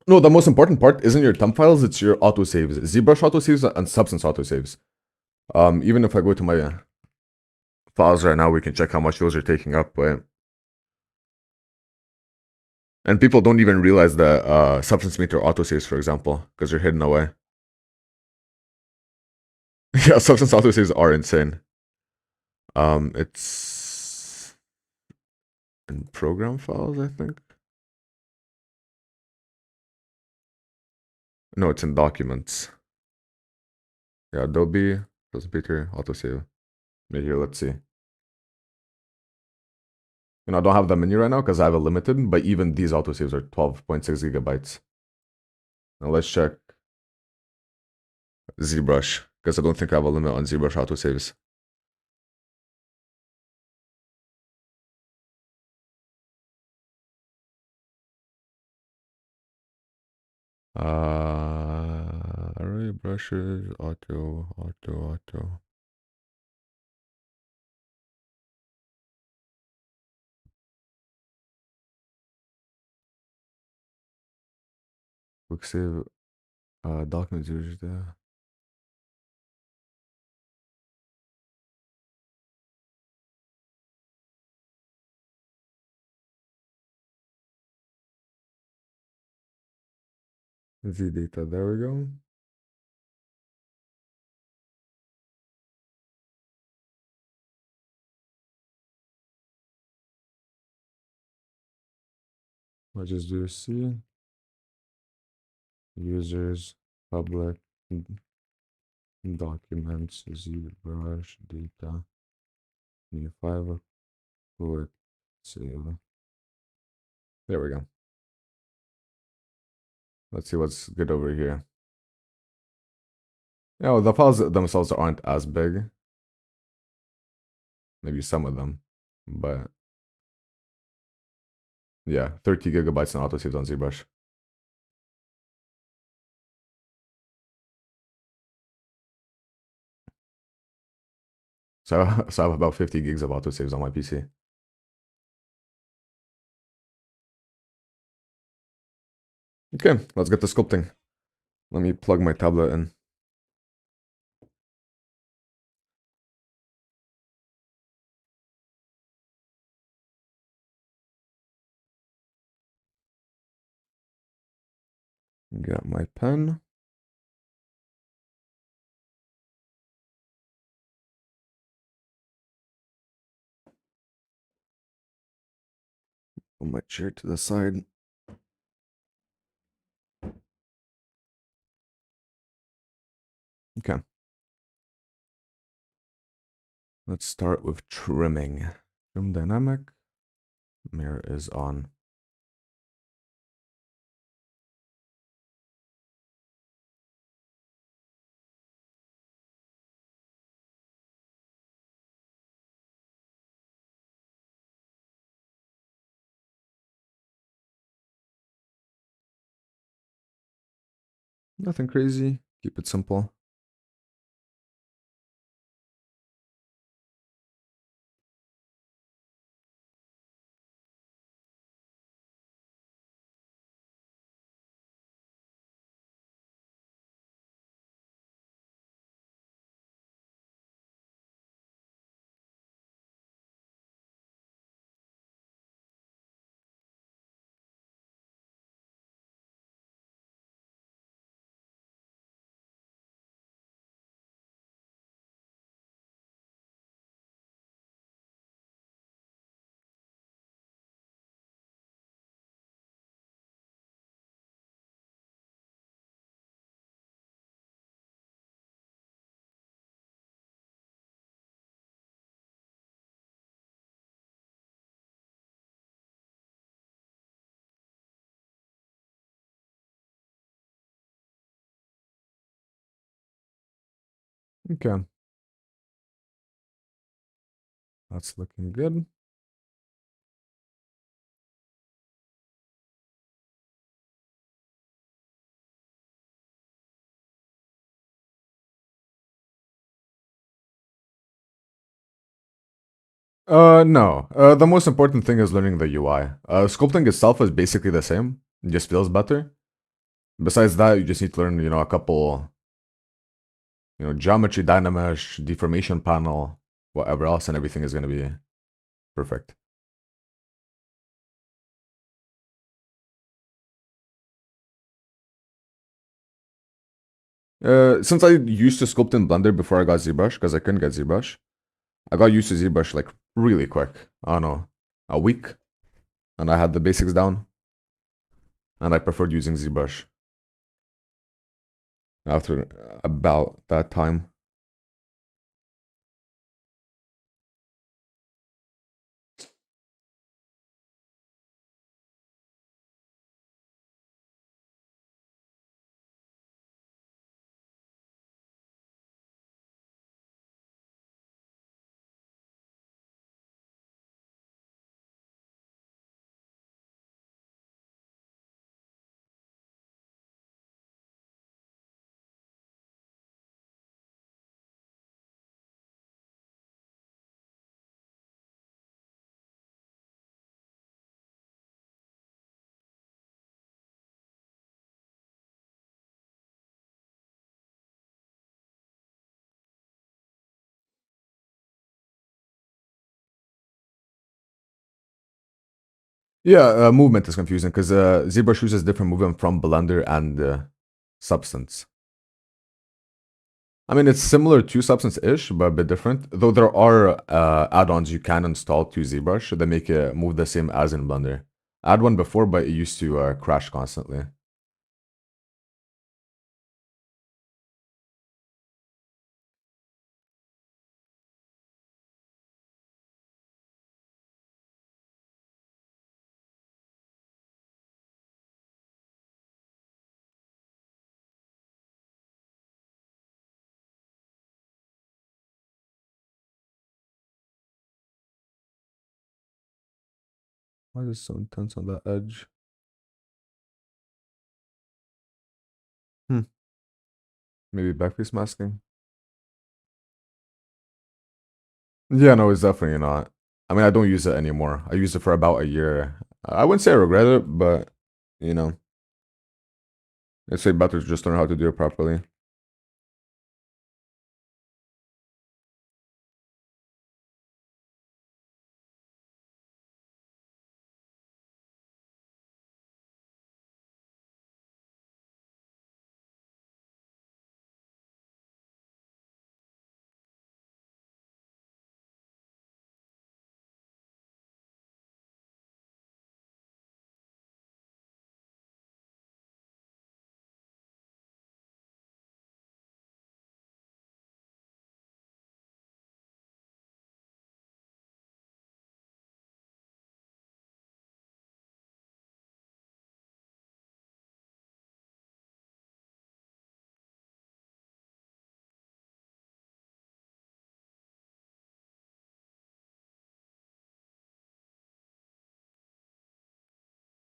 No, the most important part isn't your temp files, it's your autosaves. ZBrush autosaves and Substance autosaves. Even if I go to my files right now, we can check how much those are taking up, but and people don't even realize that Substance meter autosaves, for example, because they're hidden away. Yeah, Substance autosaves are insane. It's in program files, I think. No, it's in documents. Yeah, Adobe, Substance meter, autosave. Right here, let's see. You know, I don't have the menu right now because I have a limited, but even these autosaves are 12.6 gigabytes. Now let's check ZBrush, because I don't think I have a limit on ZBrush autosaves. Array brushes, auto. Quick save, documents users there. Z data, there we go. Let's just do C. Users, public, documents, ZBrush, data, new file, quick save. There we go. Let's see what's good over here. Yeah, well, the files themselves aren't as big. Maybe some of them, but yeah, 30 gigabytes in autosaves on ZBrush. So I have about 50 gigs of autosaves on my PC. Okay, let's get to sculpting. Let me plug my tablet in. Got my pen. Put my chair to the side. Okay. Let's start with trimming. Trim dynamic. Mirror is on. Nothing crazy. Keep it simple. Okay. That's looking good. No. The most important thing is learning the UI. Sculpting itself is basically the same. It just feels better. Besides that, you just need to learn, a couple, geometry, dynamesh, deformation panel, whatever else, and everything is going to be perfect. Since I used to sculpt in Blender before I got ZBrush, because I couldn't get ZBrush, I got used to ZBrush like really quick. I don't know, a week, and I had the basics down, and I preferred using ZBrush after about that time. Yeah, movement is confusing because ZBrush uses different movement from Blender and Substance. I mean, it's similar to Substance-ish, but a bit different. Though there are add-ons you can install to ZBrush that make it move the same as in Blender. I had one before, but it used to crash constantly. Why is it so intense on that edge? Hmm. Maybe backface masking? Yeah, no, it's definitely not. I mean, I don't use it anymore. I used it for about a year. I wouldn't say I regret it, but, you know, I'd say better to just learn how to do it properly.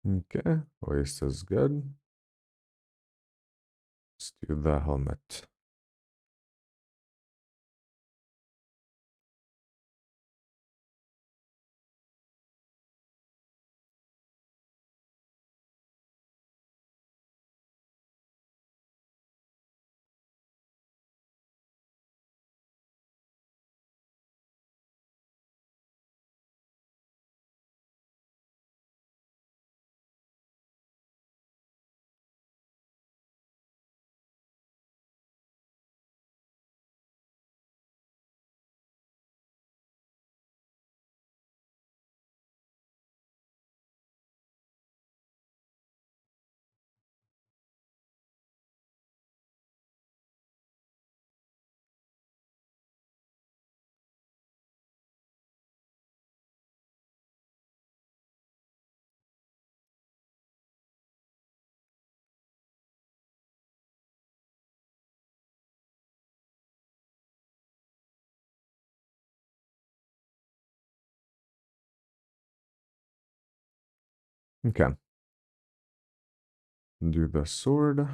Okay, waist is good. Let's do the helmet. Okay. Do the sword.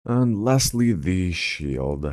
And lastly, the shield.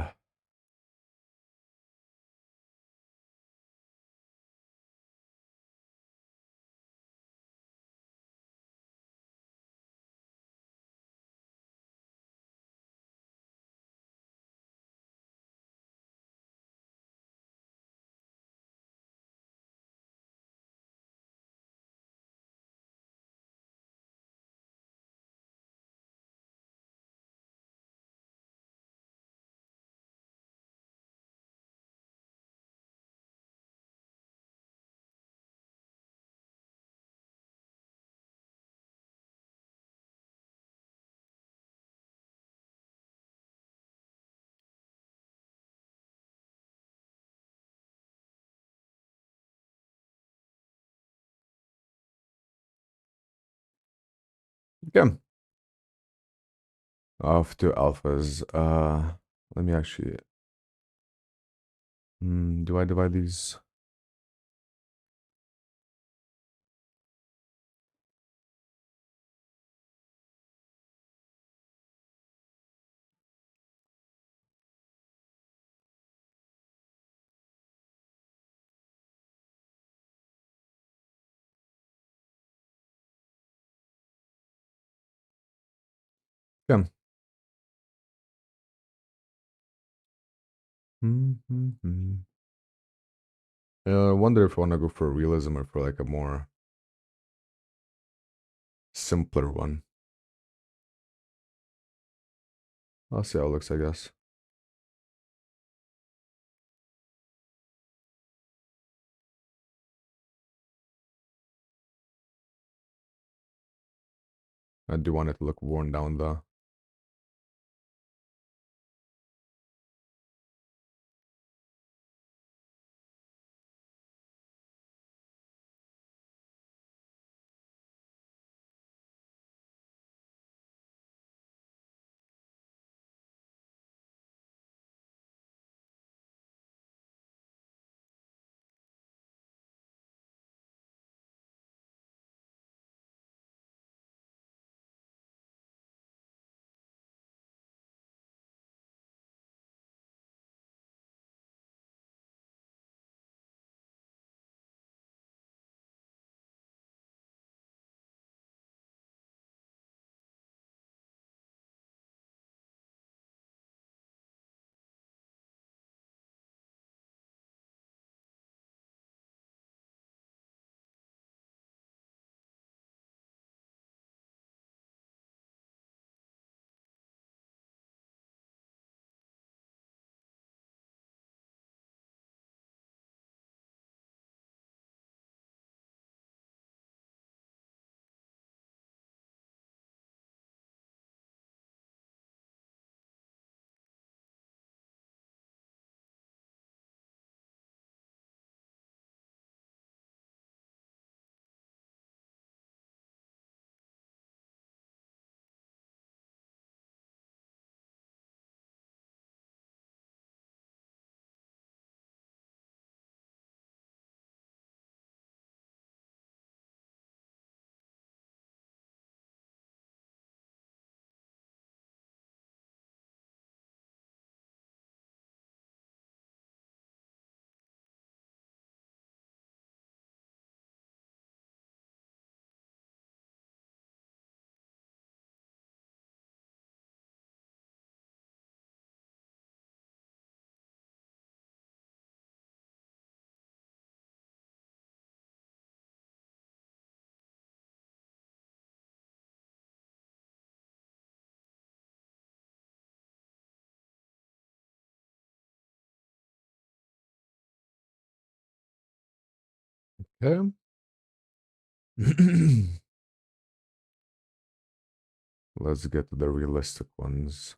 Okay. Off to alphas. Let me actually. Do I divide these? Yeah. Mm-hmm. I wonder if I want to go for realism or for like a more simpler one. I'll see how it looks, I guess. I do want it to look worn down though. Okay. Let's get to the realistic ones.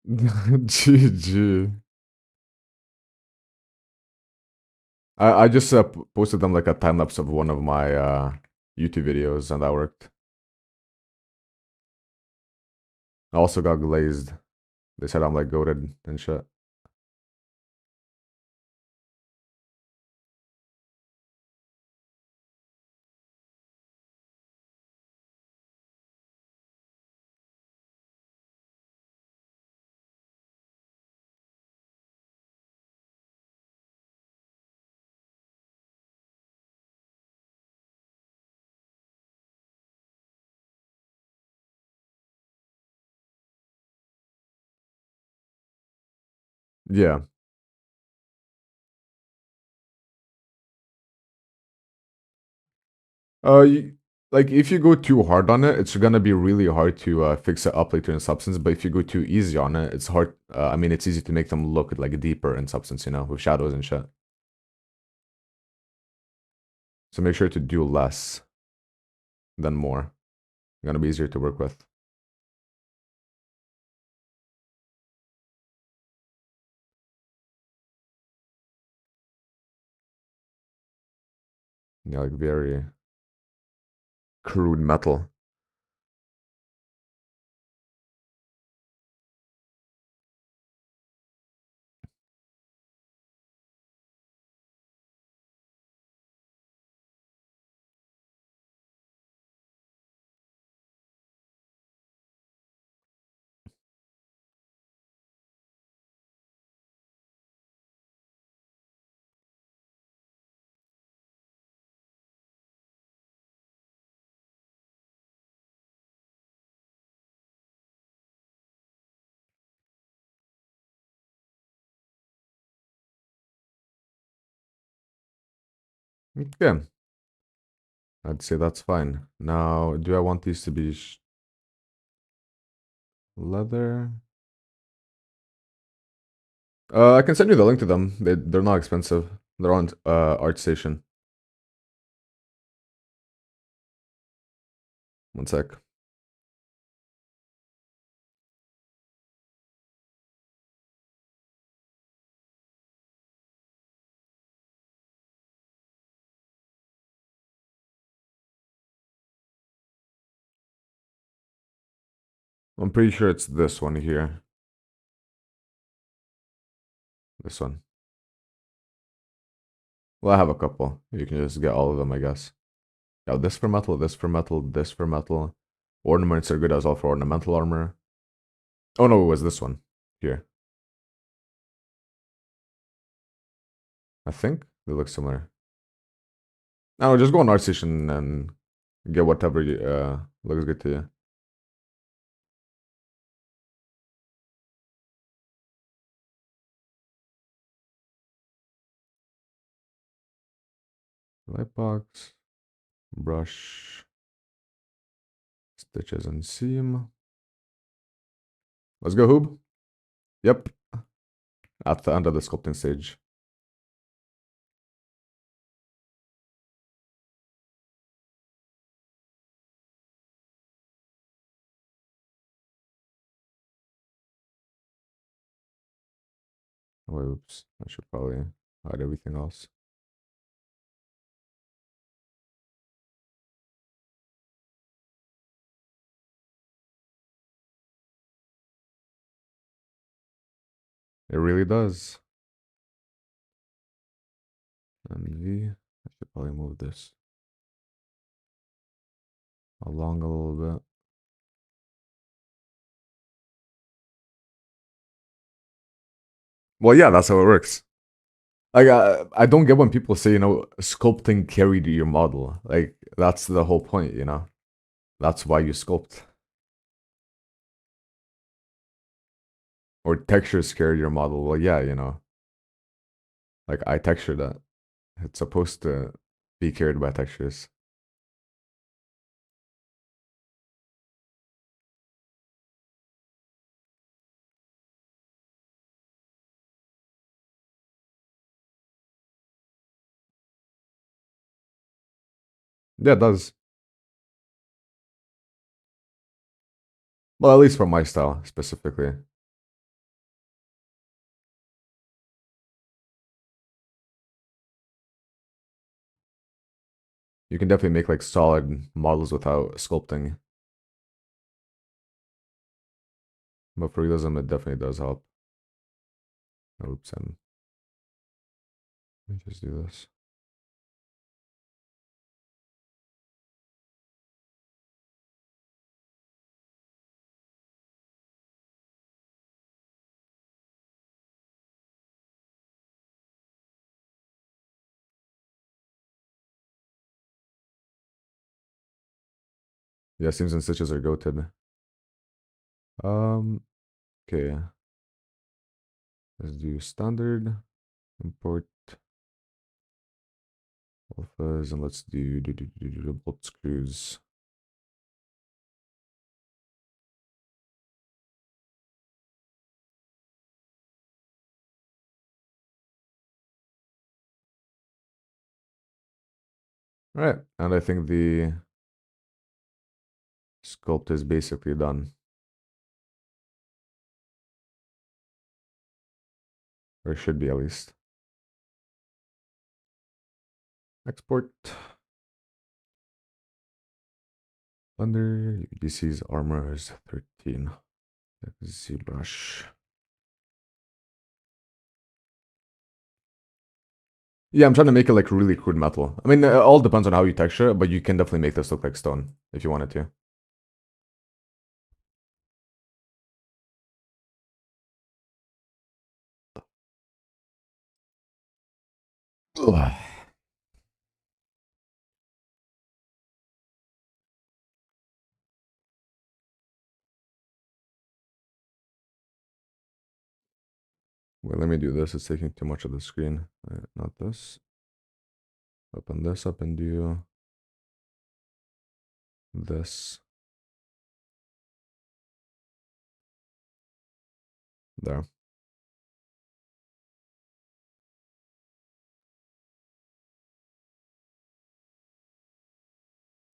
GG. I just posted them like a time lapse of one of my YouTube videos, and that worked. I also got glazed. They said I'm like goated and shit. Yeah. Like if you go too hard on it, it's gonna be really hard to fix it up later in substance. But if you go too easy on it, it's hard. I mean, it's easy to make them look like deeper in substance, you know, with shadows and shit. So make sure to do less than more. Gonna be easier to work with. Yeah, like very crude metal. Okay. I'd say that's fine. Now, do I want these to be leather? I can send you the link to them. They're not expensive. They're on ArtStation. One sec. I'm pretty sure it's this one here. This one. Well, I have a couple. You can just get all of them, I guess. Yeah, this for metal, this for metal, this for metal. Ornaments are good as well for ornamental armor. Oh no, it was this one here. I think they look similar. No, just go on ArtStation and get whatever looks good to you. Light box, brush, stitches and seam. Let's go, Hoob. Yep, at the end of the sculpting stage. Oh, oops, I should probably hide everything else. It really does. MV. I should probably move this. along a little bit. Well, yeah, that's how it works. Like, I don't get when people say, sculpting carried your model. Like, that's the whole point, That's why you sculpt. Or textures carry your model. Well, yeah, Like, I texture that. It's supposed to be carried by textures. Yeah, it does. Well, at least for my style, specifically. You can definitely make, like, solid models without sculpting. But for realism, it definitely does help. Oops, let me just do this. Yeah, seams and stitches are goated. Okay. Let's do standard, import alphas, and let's do bolt screws. All right, and I think the sculpt is basically done. Or it should be at least. Export. Blender, UGC's armor is 13. ZBrush. Yeah, I'm trying to make it like really crude metal. I mean, it all depends on how you texture it, but you can definitely make this look like stone if you wanted to. Ugh. Wait, let me do this. It's taking too much of the screen. Not this. Open this up and do this. There.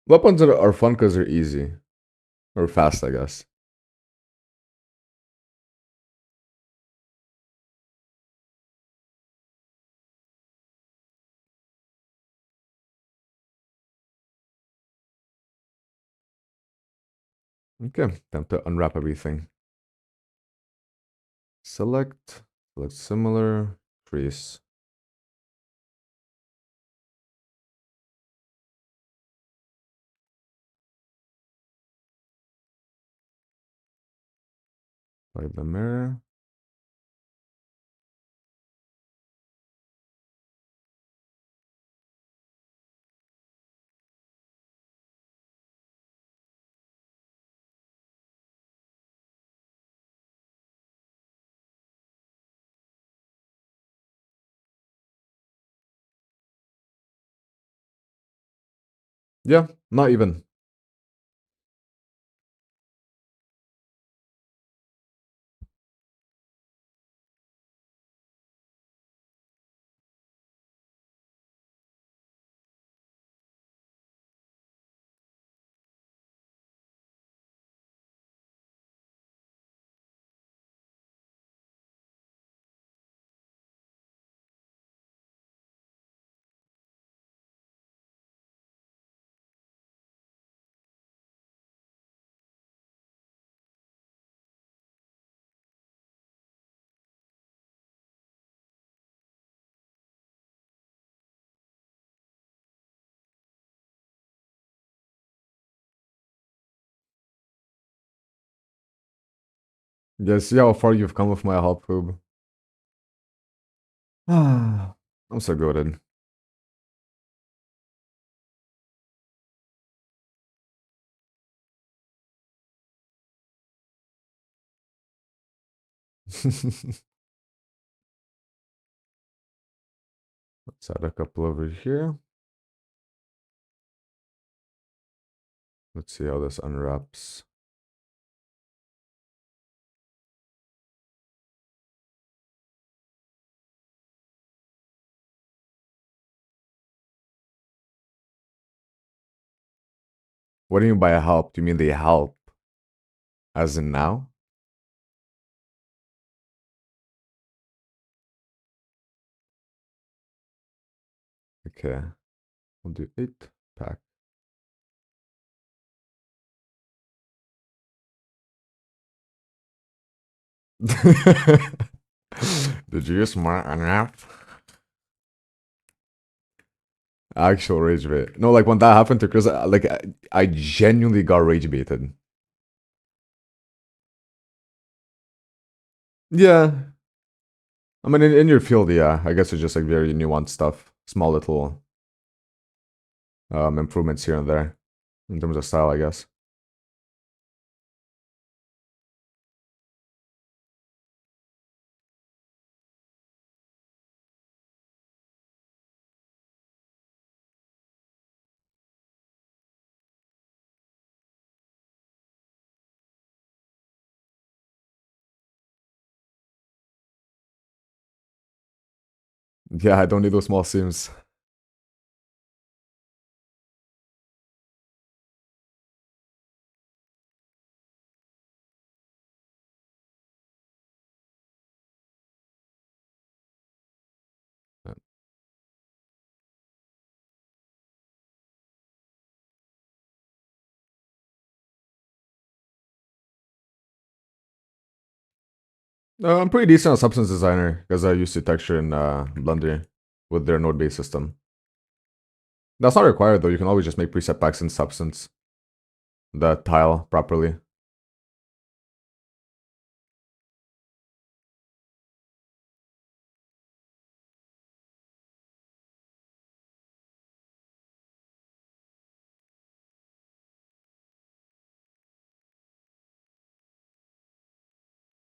Weapons are fun because they're easy. Or fast, I guess. Okay, time to unwrap everything. Select similar, trace. By the mirror. Yeah, not even. Yeah, see how far you've come with my help, Hoob. I'm so goated. Let's add a couple over here. Let's see how this unwraps. What do you mean by help? Do you mean they help? As in now? Okay. We'll do 8 pack. Did you just smart unwrap? Actual rage bait. No, like when that happened to Chris, like I genuinely got rage baited. Yeah. I mean, in your field, yeah. I guess it's just like very nuanced stuff. Small little improvements here and there in terms of style, I guess. Yeah, I don't need those small seams. I'm pretty decent on Substance Designer because I used to texture in Blender with their node-based system. That's not required though. You can always just make preset packs in Substance that tile properly.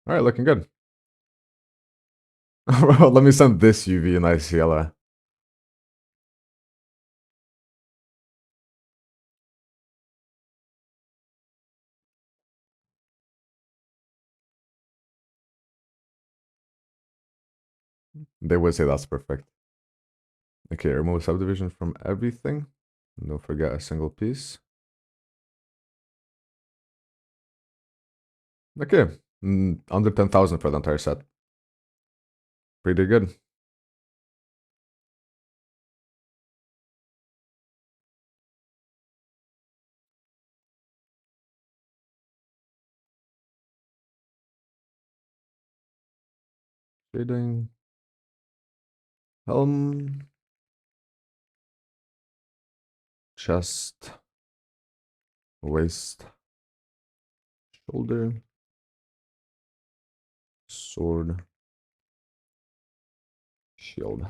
All right, looking good. Let me send this UV in ICLA. They would say that's perfect. Okay, remove subdivision from everything. Don't forget a single piece. Okay, under 10,000 for the entire set. Pretty good. Shading. Helm. Chest. Waist. Shoulder. Sword. Shield.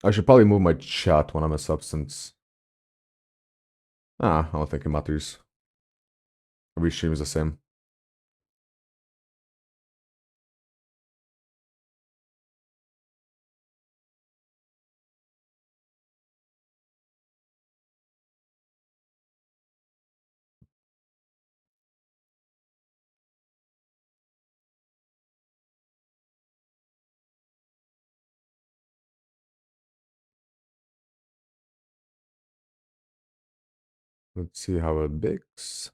I should probably move my chat when I'm a Substance. I don't think it matters. Every stream is the same. Let's see how it bakes.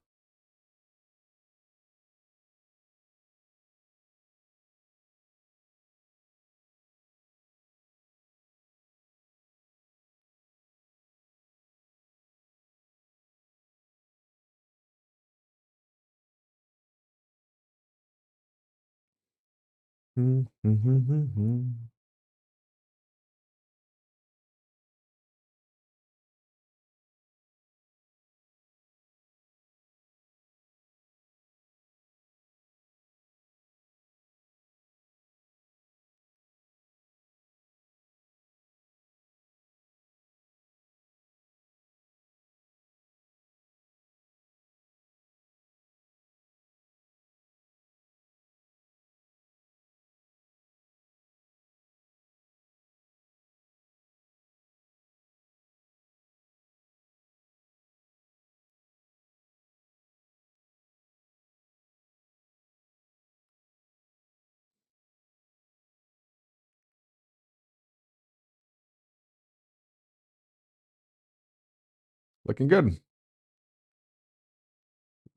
Looking good.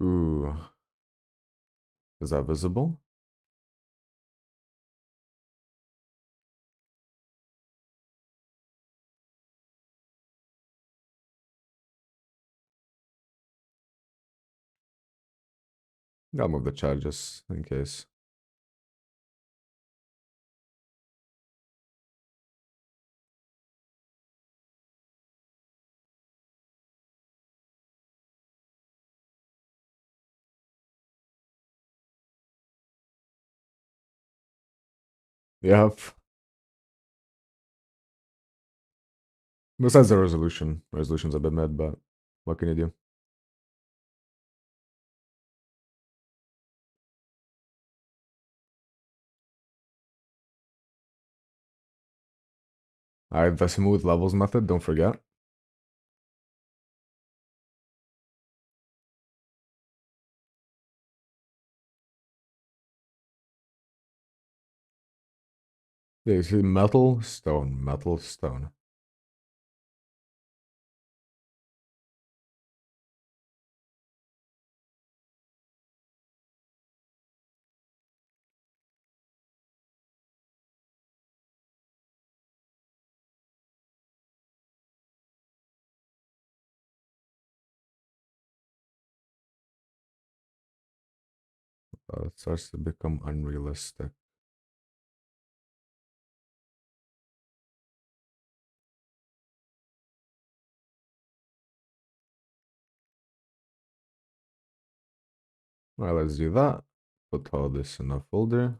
Ooh. Is that visible? I'll move the chat just in case. Yep. Besides the resolution. Resolution's a bit mid, but what can you do? Alright, the smooth levels method, don't forget. Yeah, you see metal, stone, metal, stone. It starts to become unrealistic. Alright, let's do that. Put all this in a folder.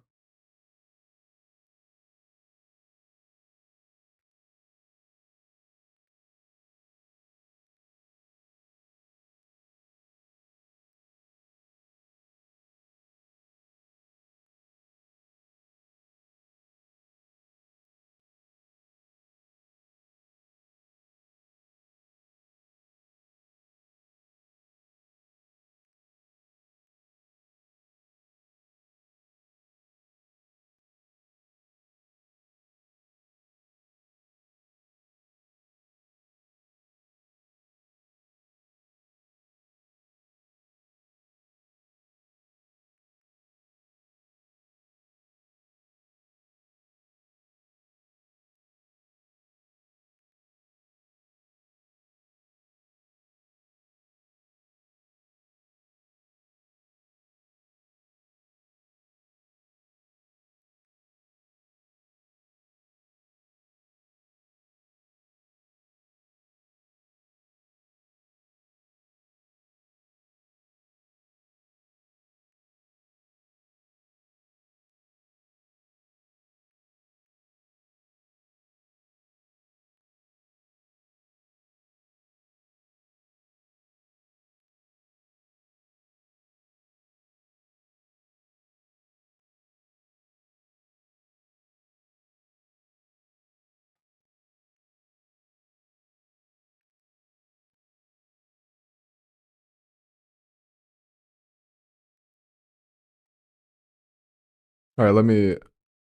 Alright, let me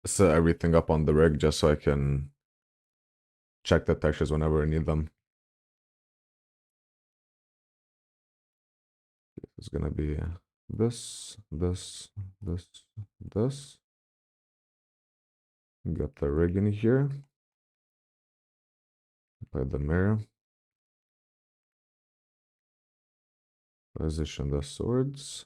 set everything up on the rig just so I can check the textures whenever I need them. It's gonna be this, this, this, this. Get the rig in here. Apply the mirror. Position the swords.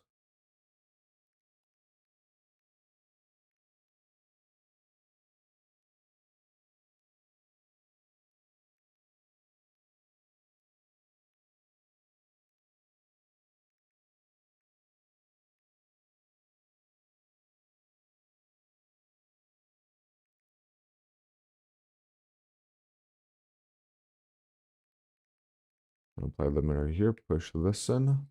Apply limiter here, push this in.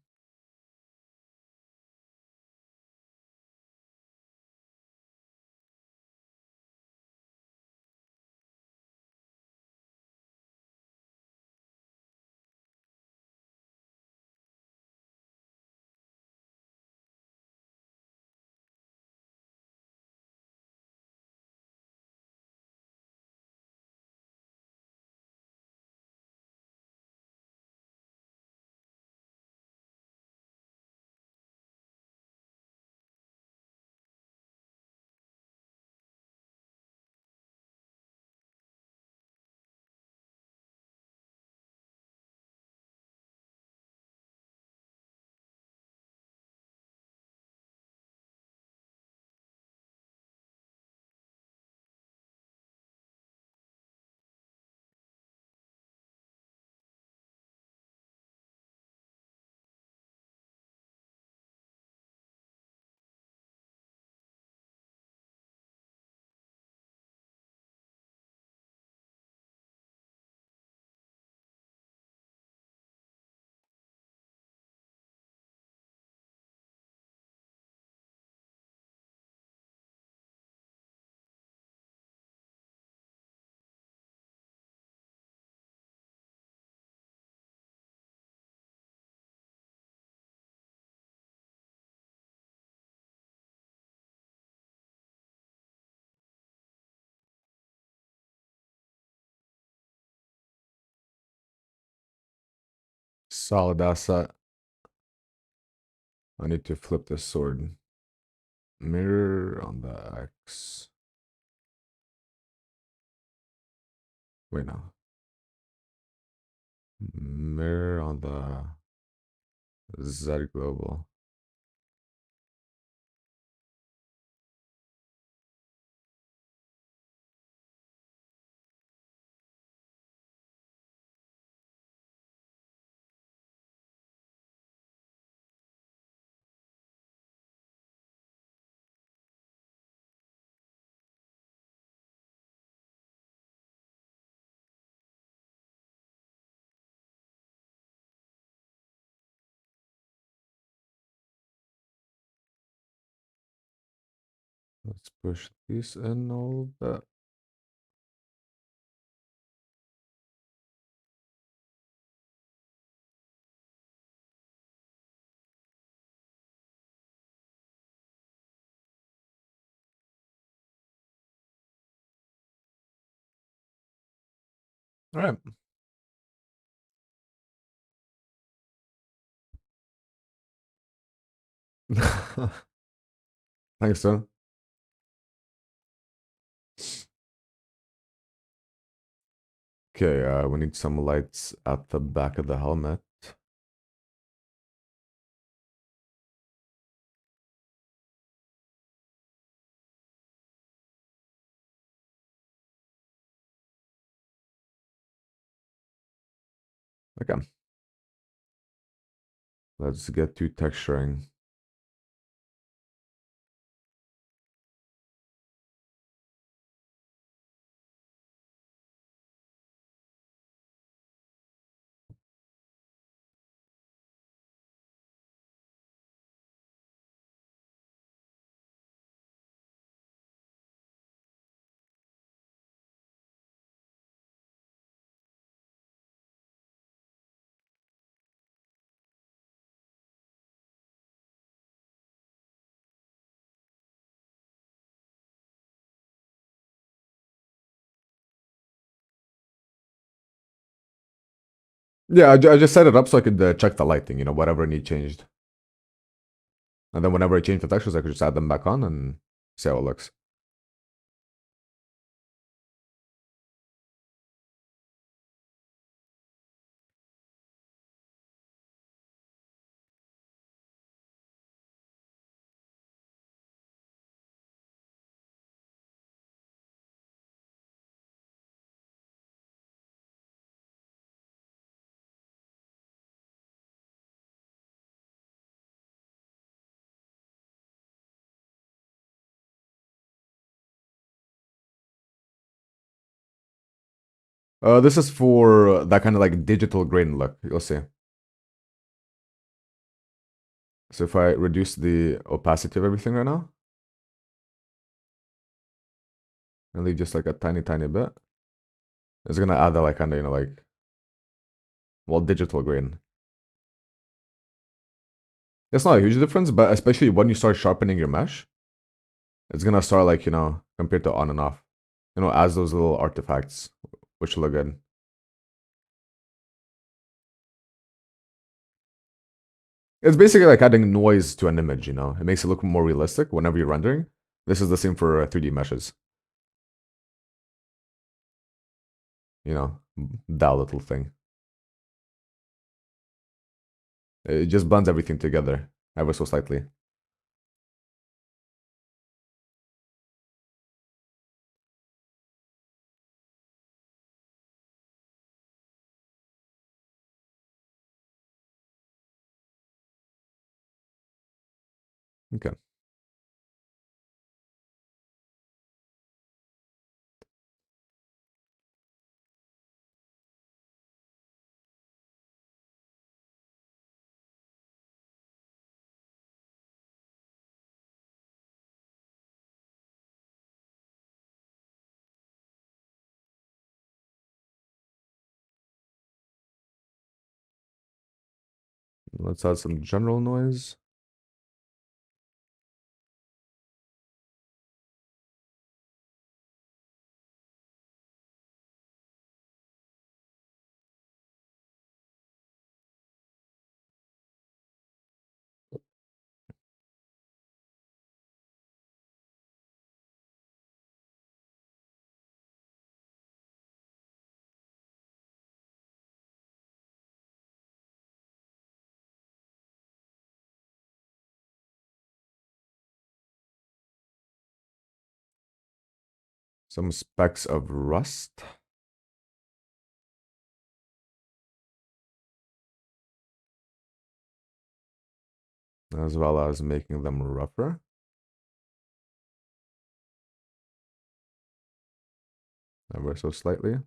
Solid asset. I need to flip this sword. Mirror on the X. Wait, no. Mirror on the Z global. Let's push these in a little bit. All right. Thanks, son. Okay, we need some lights at the back of the helmet. Okay. Let's get to texturing. Yeah, I just set it up so I could check the lighting, you know, whatever need changed. And then whenever I change the textures, I could just add them back on and see how it looks. This is for that kind of like digital grain look. You'll see. So if I reduce the opacity of everything right now, and leave just like a tiny, tiny bit, it's gonna add that like kind of, you know, like, well, digital grain. It's not a huge difference, but especially when you start sharpening your mesh, it's gonna start like, you know, compared to on and off, you know, as those little artifacts, which look good. It's basically like adding noise to an image, you know? It makes it look more realistic whenever you're rendering. This is the same for 3D meshes. You know, that little thing. It just blends everything together ever so slightly. Okay. Let's add some general noise. Some specks of rust. As well as making them rougher. Ever so slightly.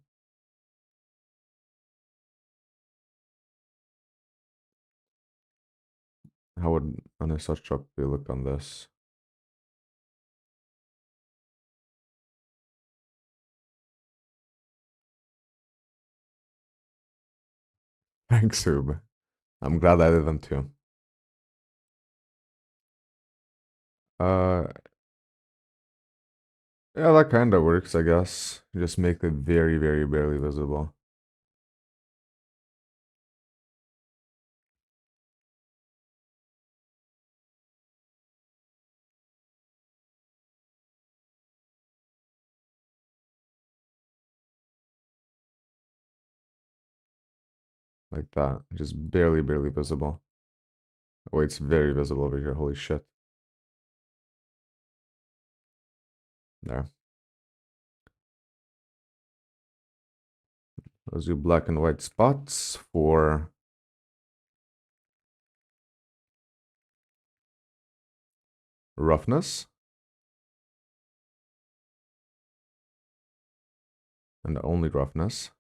How would an SR truck be look on this? Thanks, Sub. I'm glad I did them too. Uh, yeah, that kind of works, I guess. You just make it very, very barely visible. Like that. Just barely, barely visible. Oh, it's very visible over here. Holy shit. There. Let's do black and white spots for roughness. And only roughness.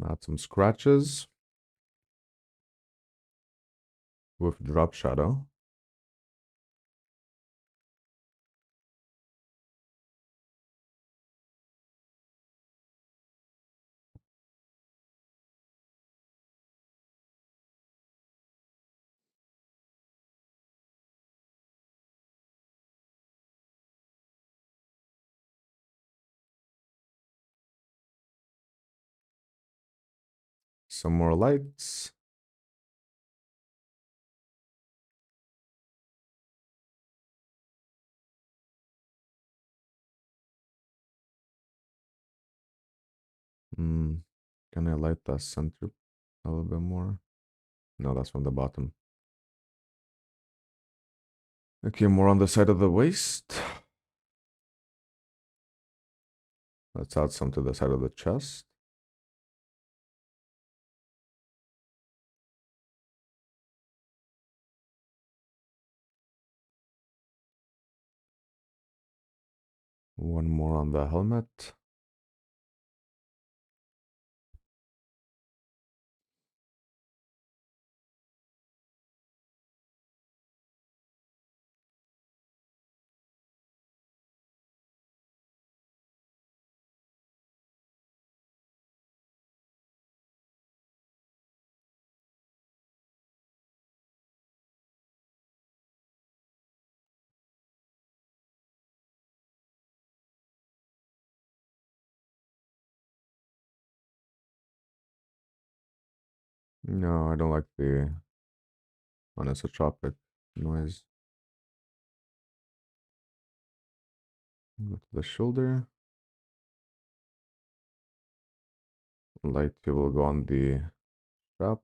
Add some scratches with drop shadow. Some more lights. Can I light the center a little bit more? No, that's from the bottom. Okay, more on the side of the waist. Let's add some to the side of the chest. One more on the helmet. No, I don't like the anisotropic noise. Go to the shoulder. Light will go on the strap.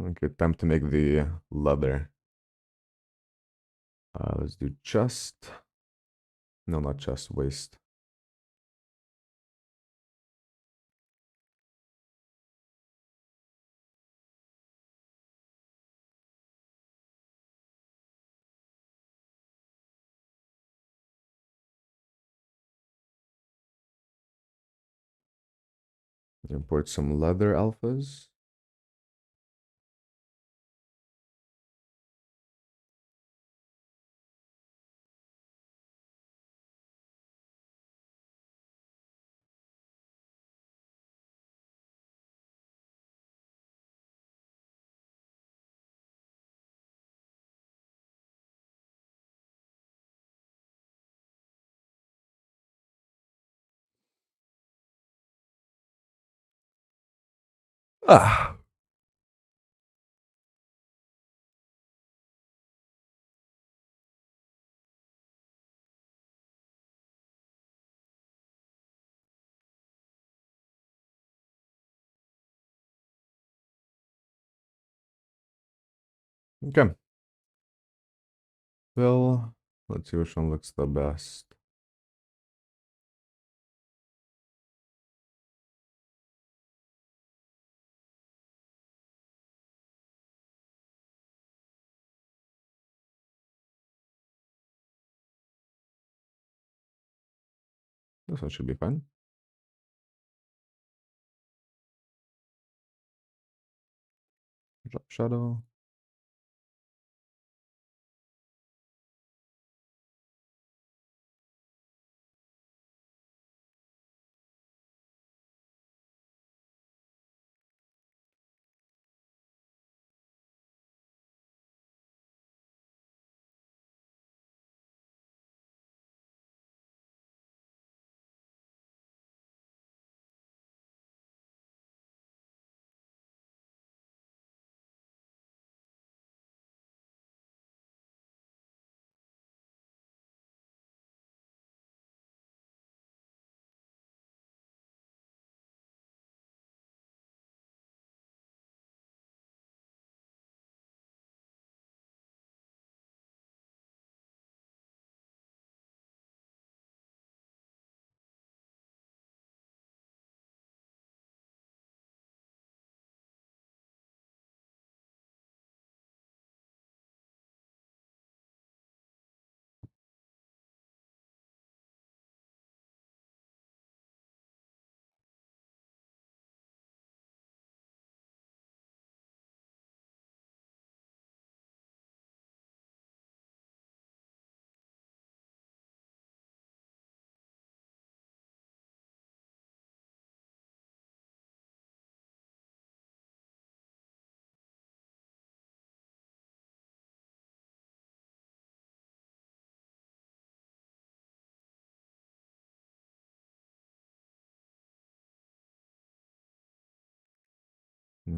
Okay, time to make the leather. Let's do chest. No, not chest, waist. Import some leather alphas. Ah, okay. Well, let's see which one looks the best. This one should be fine. Drop shadow.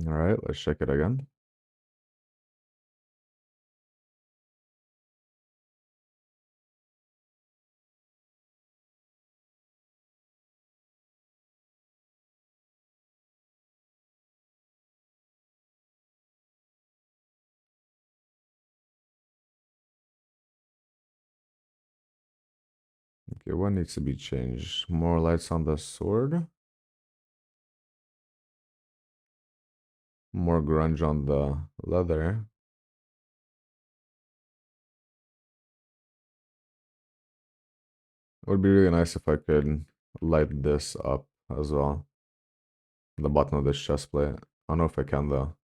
All right, let's check it again. Okay, what needs to be changed? More lights on the sword. More grunge on the leather. It would be really nice if I could light this up as well. The bottom of this chest plate. I don't know if I can though.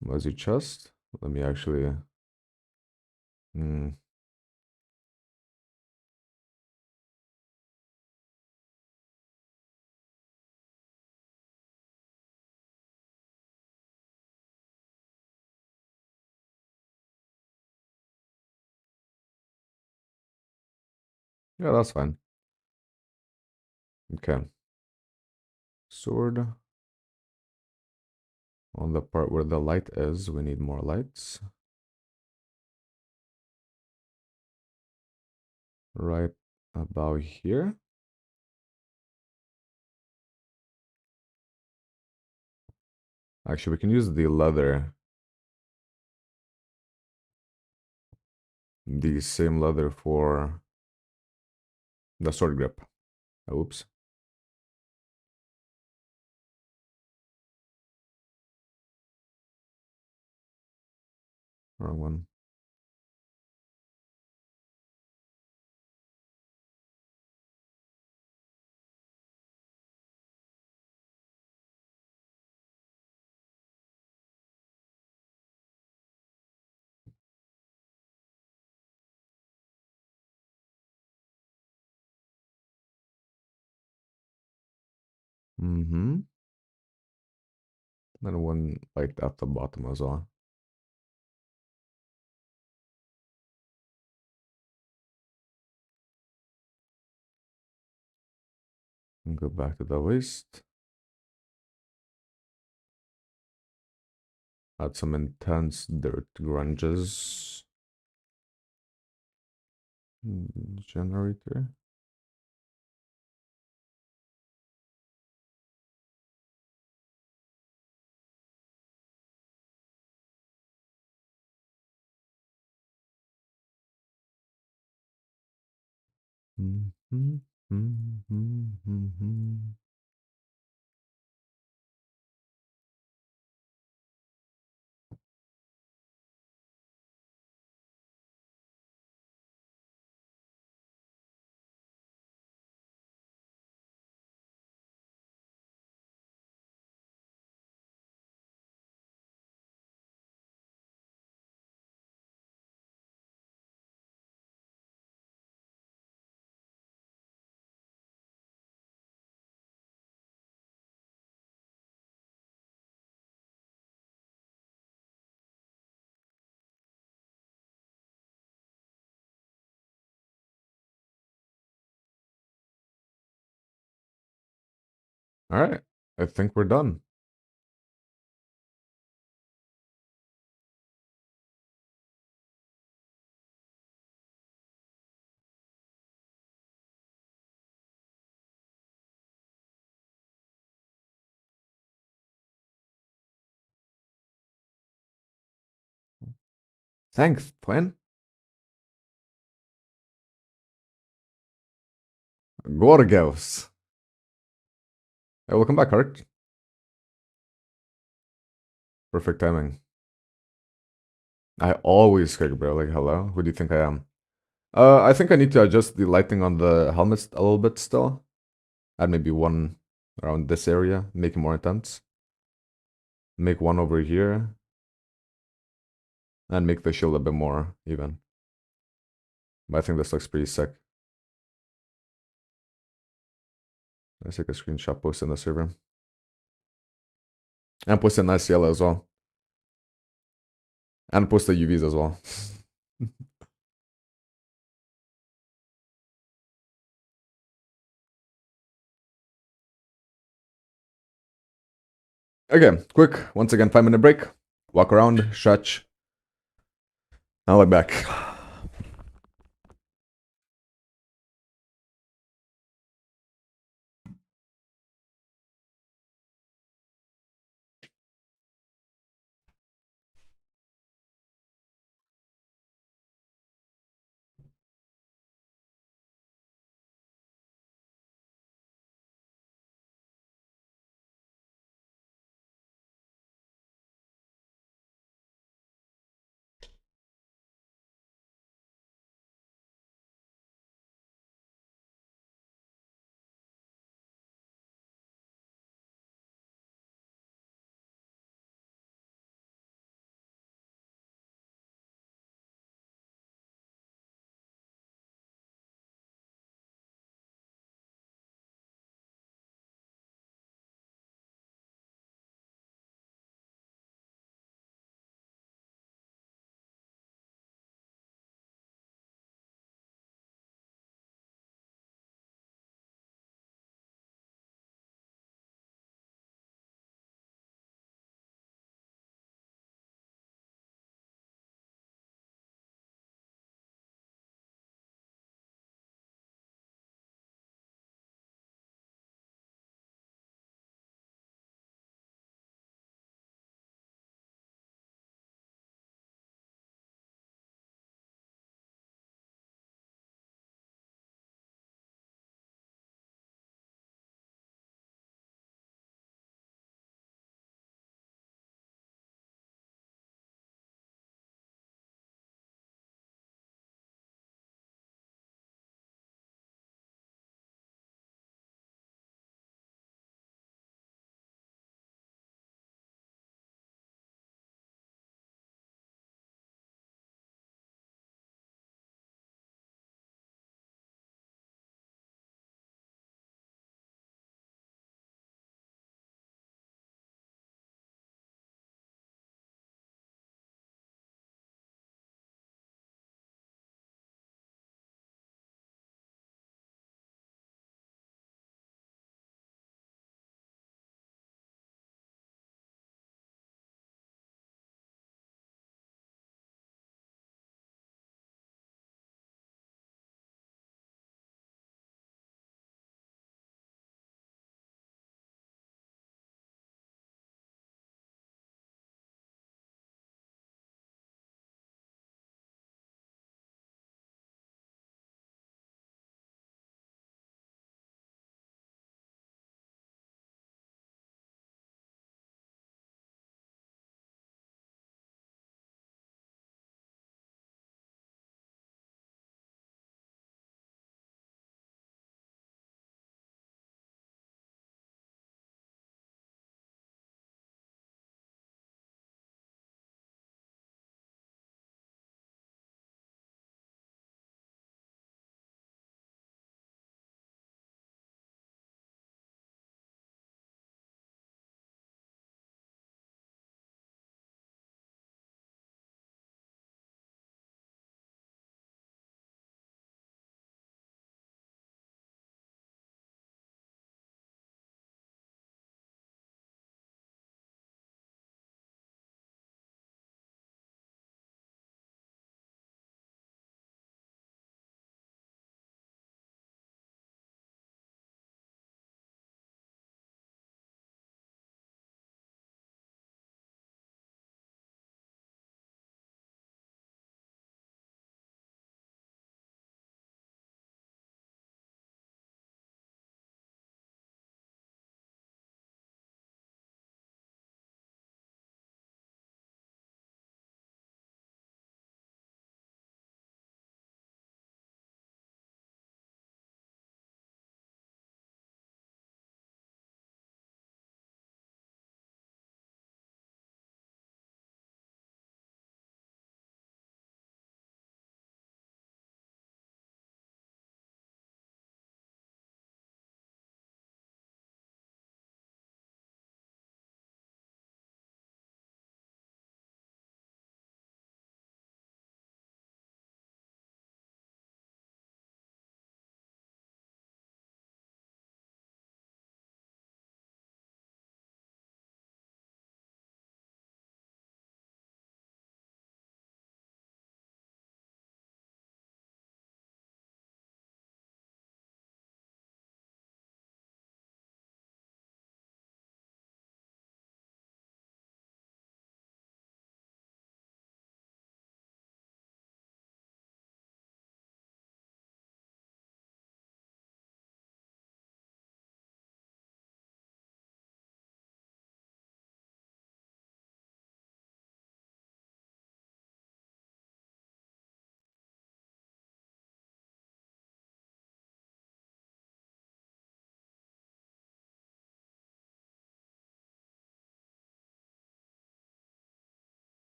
Where's your chest? Let me actually. Hmm. Yeah, that's fine. Okay. Sword. On the part where the light is, we need more lights. Right about here. Actually, we can use the leather. The same leather for the sword grip. Oops. Wrong one. Mm-hmm. Then one light at the bottom as well. And go back to the waist. Add some intense dirt grunges. Generator. Mm-hmm. Mm-hmm. Mm-hmm. All right. I think we're done. Thanks, Glenn. Gorgos. Hey, welcome back, Art. Perfect timing. I always cook, bro. Like, hello? Who do you think I am? I think I need to adjust the lighting on the helmets a little bit still. Add maybe one around this area, make it more intense. Make one over here. And make the shield a bit more even. But I think this looks pretty sick. Let's take a screenshot, post in the server. And post a nice yellow as well. And post the UVs as well. Okay, quick, once again, 5-minute break. Walk around, stretch. Now look back.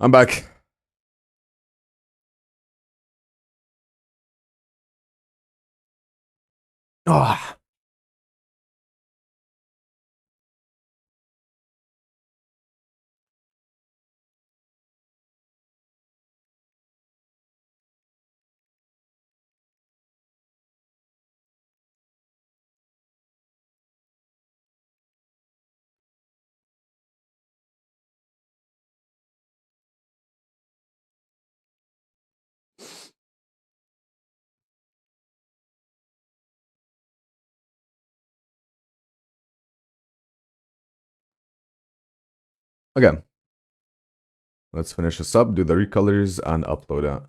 I'm back. Ah. Okay. Let's finish this up, do the recolors, and upload it.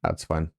That's fine.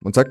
One sec.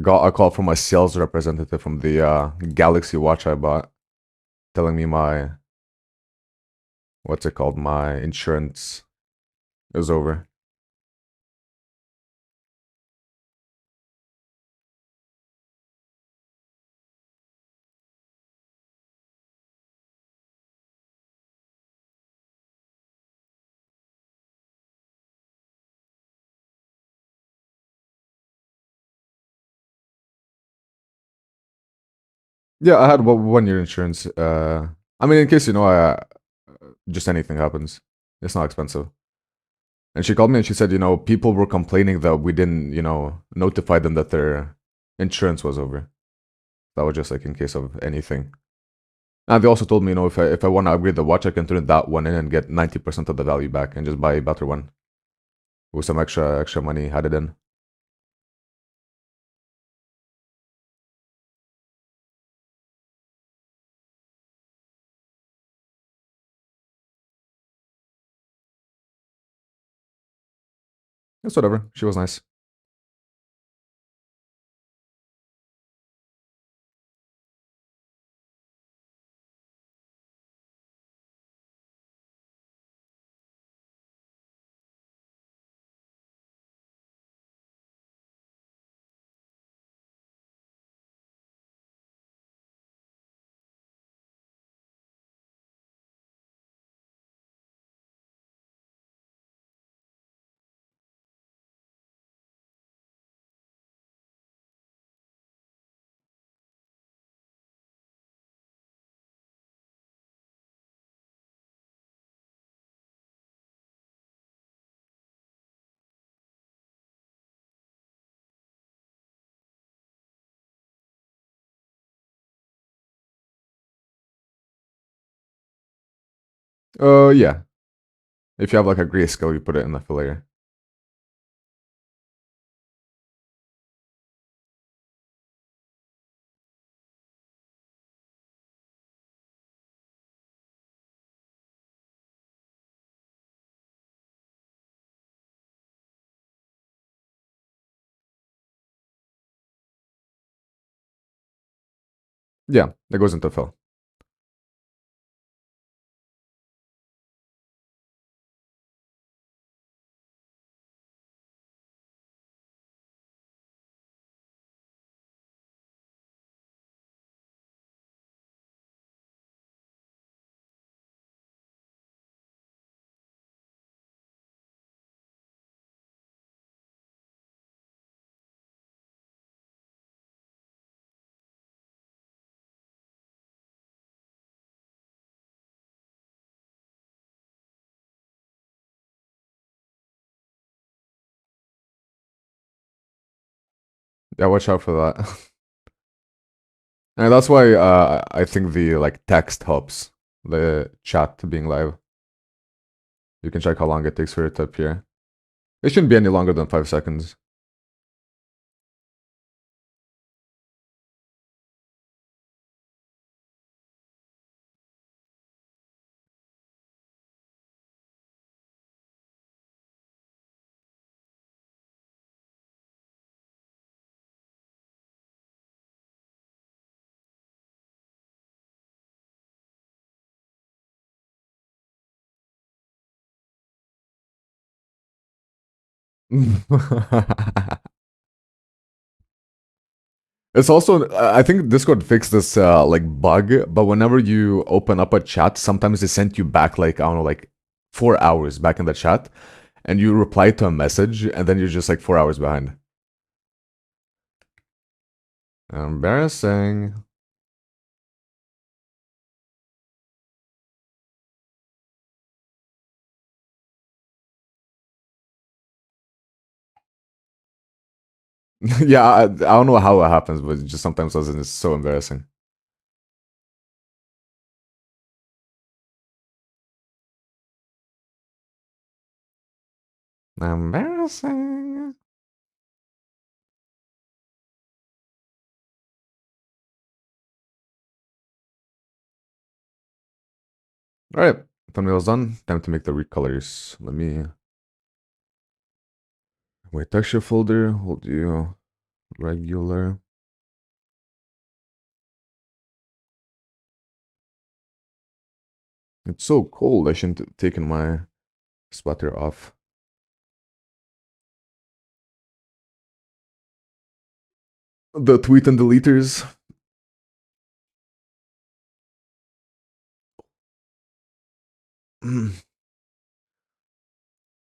got a call from a sales representative from the Galaxy watch I bought, telling me my what's it called? My insurance is over. Yeah, I had 1 year insurance. I mean, in case just anything happens, it's not expensive. And she called me and she said, people were complaining that we didn't, notify them that their insurance was over. That was just like in case of anything. And they also told me, if I want to upgrade the watch, I can turn that one in and get 90% of the value back and just buy a better one with some extra money added in. It's whatever. She was nice. Yeah. If you have like a grayscale, you put it in the fill layer. Yeah, that goes into fill. Yeah, watch out for that. And that's why I think the like text helps the chat being live. You can check how long it takes for it to appear. It shouldn't be any longer than 5 seconds. It's also I think Discord fixed this like bug, but whenever you open up a chat, sometimes they send you back like I don't know, like 4 hours back in the chat, and you reply to a message, and then you're just like 4 hours behind. Embarrassing. Yeah, I don't know how it happens, but it just sometimes does, and it's so embarrassing. Embarrassing. All right, thumbnail's done. Time to make the recolors. Let me wait. Texture folder. Hold you. regular. It's so cold. I shouldn't have taken my sweater off. The tweet and deleters.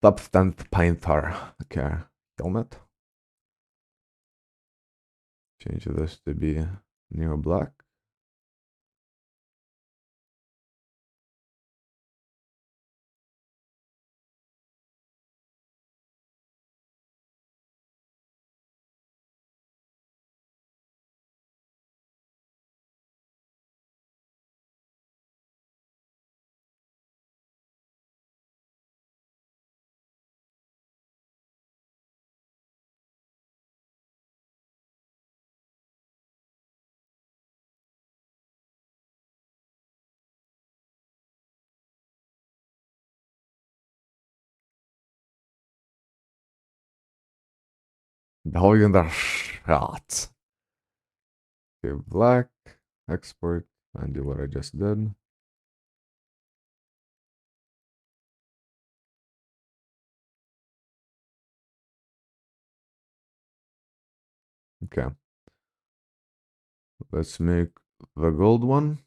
Top 10th Panther. Okay. Helmet. Change this to be near black. Beholdender shot. Okay, black. Export. And do what I just did. Okay. Let's make the gold one.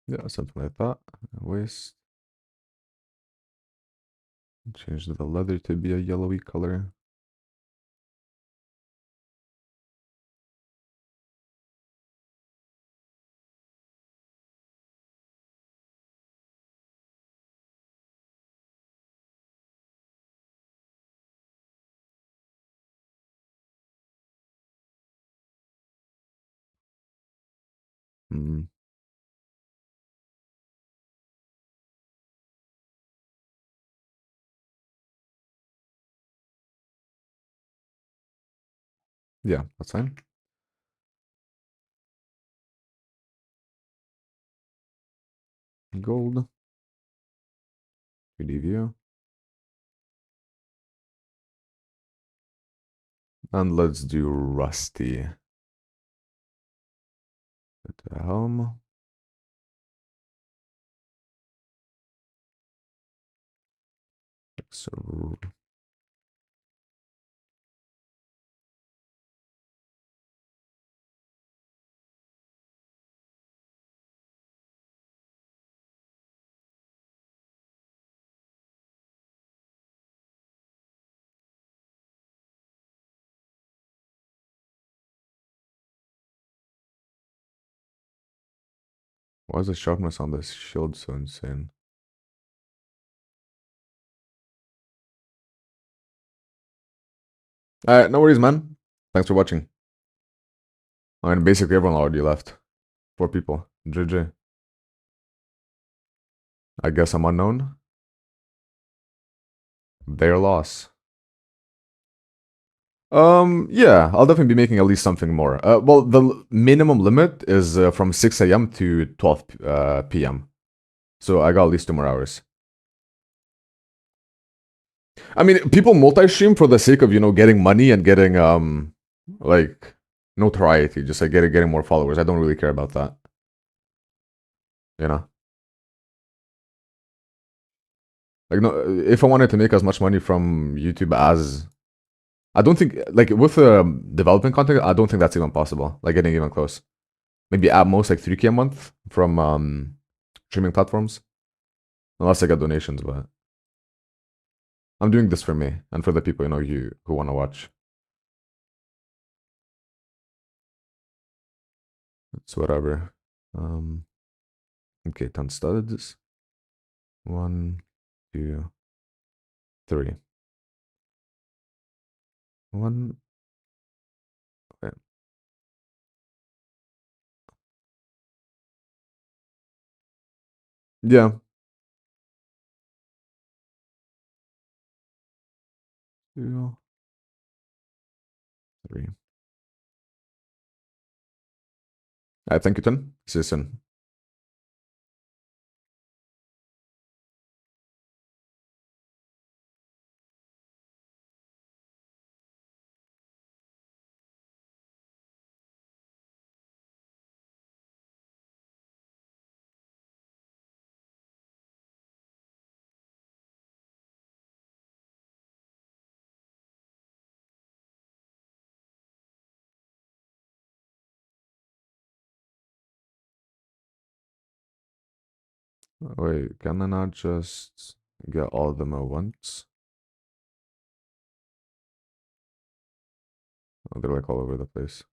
Yeah, something like that. Waist. Change the leather to be a yellowy color. Hmm. Yeah, that's fine. Gold. 3D view. And let's do rusty. At the helm. So why is the sharpness on this shield so insane? Alright, no worries, man. Thanks for watching. I mean, basically everyone already left. 4 people. JJ. I guess I'm unknown. Their loss. Yeah, I'll definitely be making at least something more. Well, the minimum limit is from 6 a.m. to 12 p.m. So I got at least 2 more hours. I mean, people multi-stream for the sake of, getting money and getting, like, notoriety. Just like getting more followers. I don't really care about that. You know? Like, no, if I wanted to make as much money from YouTube as... I don't think, like, with development content, I don't think that's even possible. Like, getting even close. Maybe at most, like, 3K a month from streaming platforms. Unless I get donations, but... I'm doing this for me and for the people, who want to watch. It's whatever. Okay, 10 studs. 1, 2, 3. 1. Okay. Yeah. 2. 3. Thank you, Tim. See you soon. Wait, can I not just get all of them at once? Oh, they're like all over the place.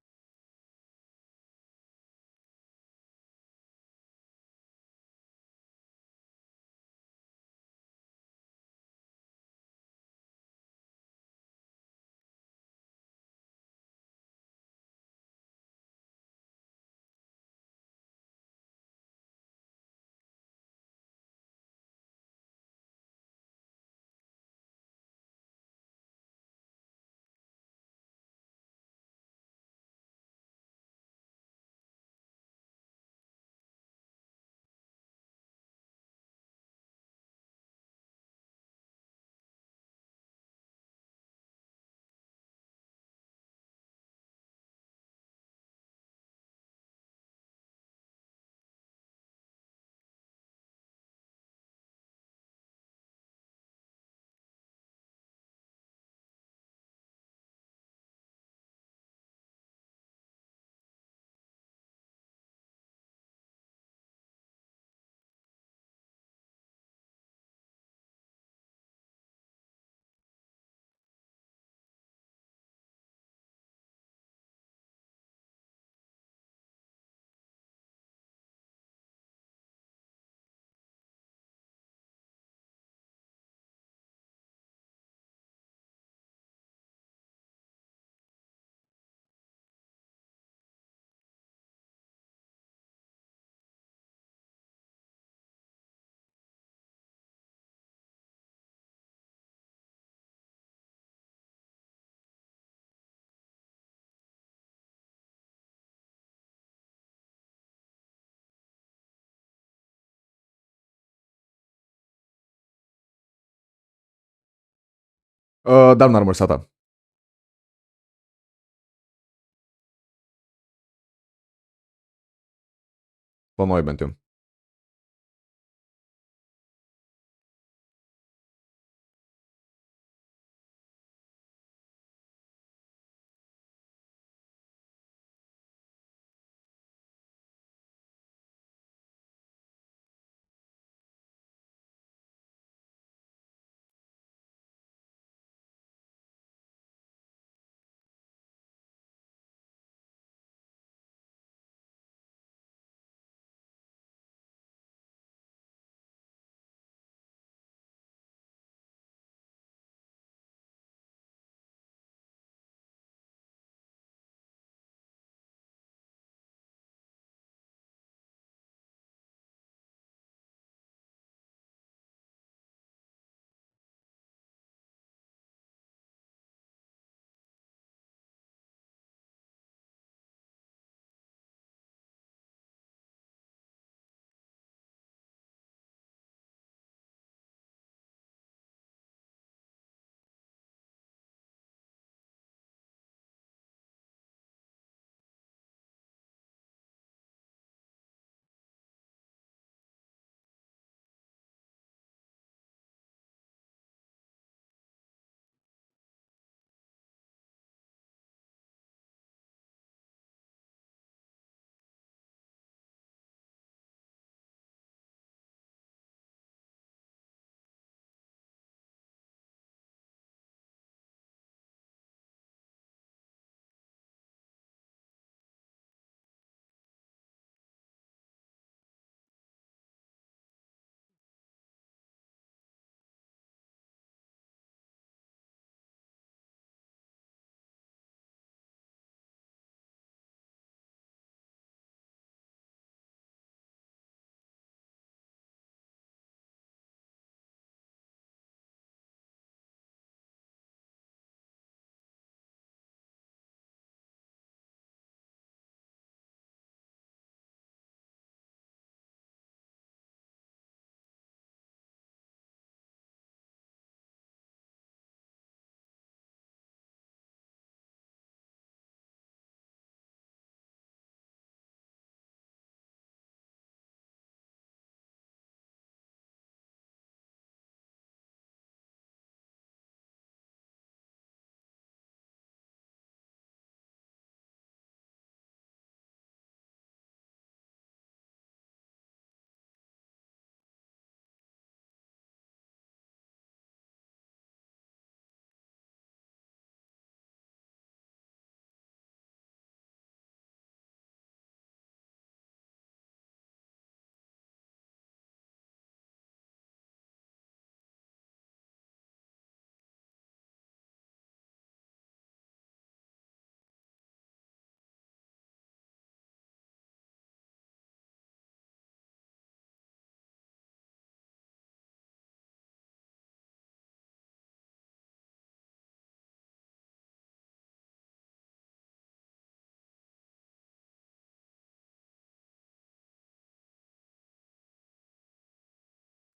Dar n-ar ta. Po mojej będzie.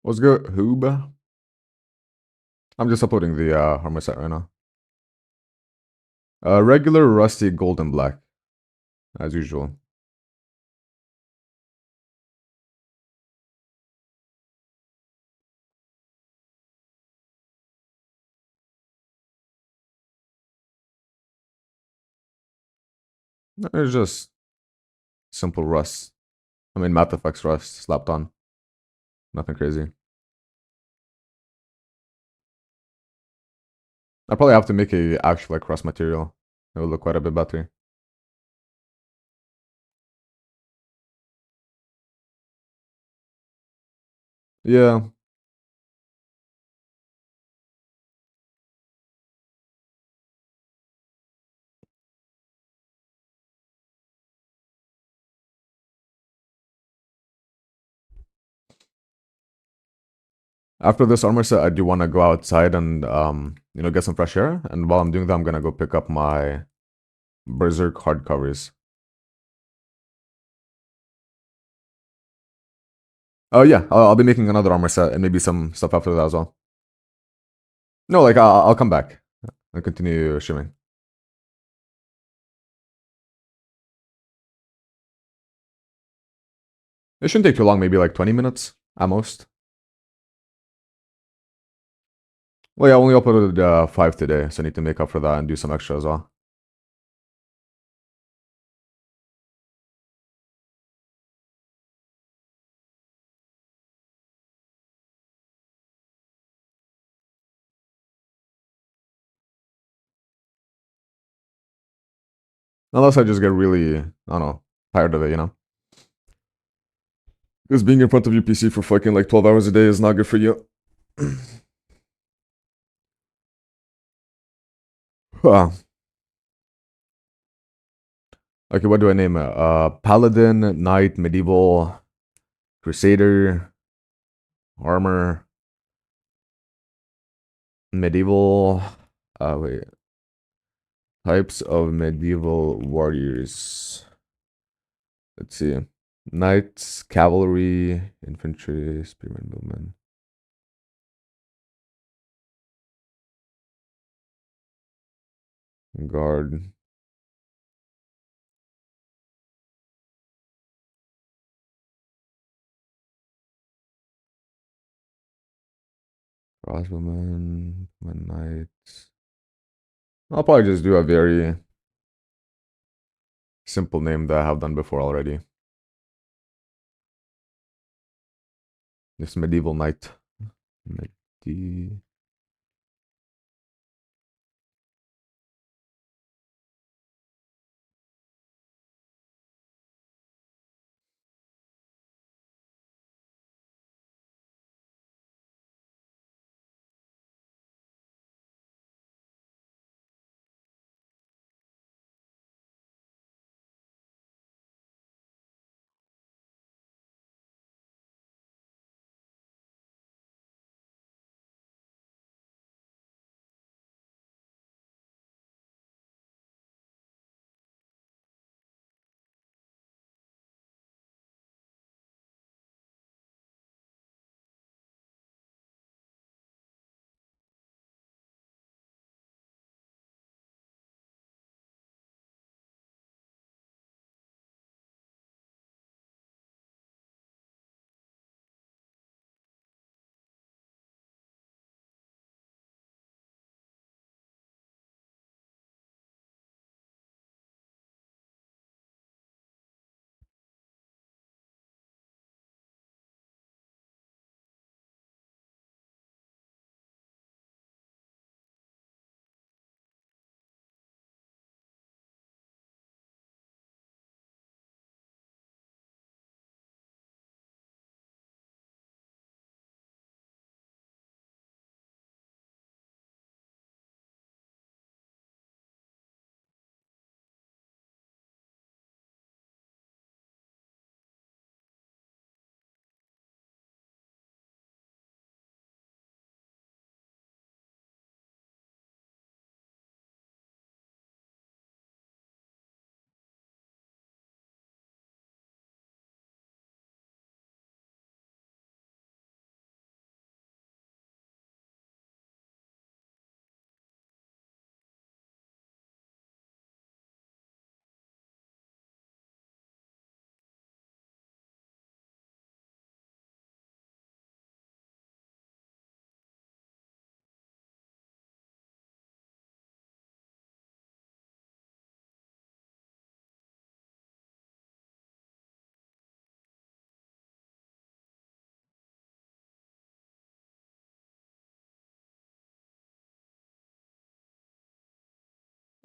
What's good, Hoob? I'm just uploading the armor set right now. Regular, rusty, gold, and black, as usual. It's just simple rust. I mean, Math Effects rust slapped on. Nothing crazy. I probably have to make a actual like rust material. It will look quite a bit better. Yeah. After this armor set, I do want to go outside and get some fresh air. And while I'm doing that, I'm gonna go pick up my Berserk hardcovers. Oh yeah, I'll be making another armor set and maybe some stuff after that as well. No, like I'll come back and continue shimming. It shouldn't take too long, maybe like 20 minutes at most. Well, yeah, I only uploaded 5 today, so I need to make up for that and do some extra as well. Unless I just get really, I don't know, tired of it. Because being in front of your PC for fucking like 12 hours a day is not good for you. Ah. Okay, what do I name it? Paladin, Knight, Medieval, Crusader, Armor, Medieval. Wait. Types of medieval warriors. Let's see. Knights, cavalry, infantry, spearmen, bowmen. Guard. Crossbowmen, knights. I'll probably just do a very simple name that I have done before already. This medieval knight. Medi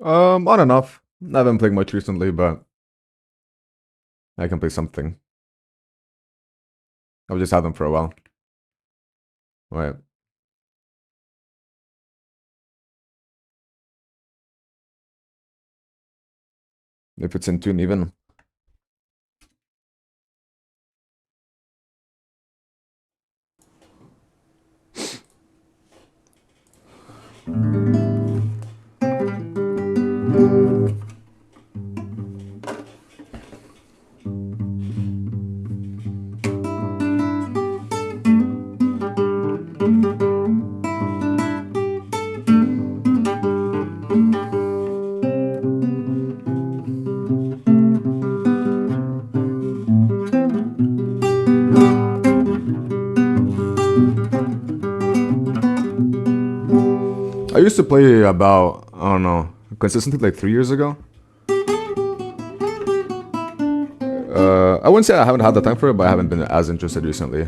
On and off. I haven't played much recently, but I can play something. I've just had them for a while. Right. If it's in tune even. I used to play about, I don't know, consistently like 3 years ago. I wouldn't say I haven't had the time for it, but I haven't been as interested recently.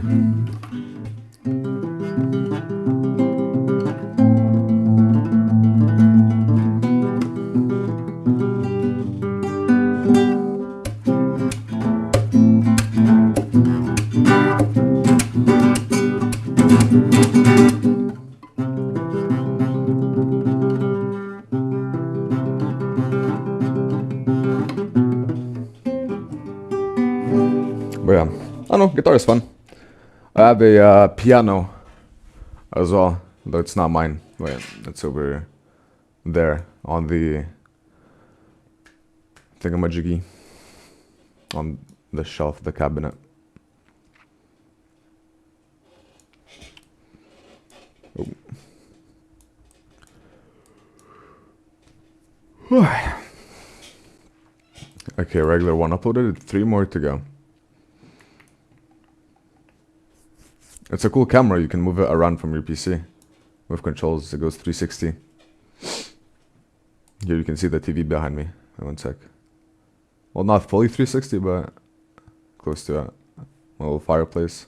But yeah, I don't know, guitar is fun. I have a piano as well, though it's not mine. Wait, it's over there on the thingamajiggy on the shelf of the cabinet. Oh. Okay, regular one uploaded, 3 more to go. It's a cool camera, you can move it around from your PC with controls. It goes 360. Here you can see the TV behind me. One sec. Well, not fully 360, but close to it. A little fireplace.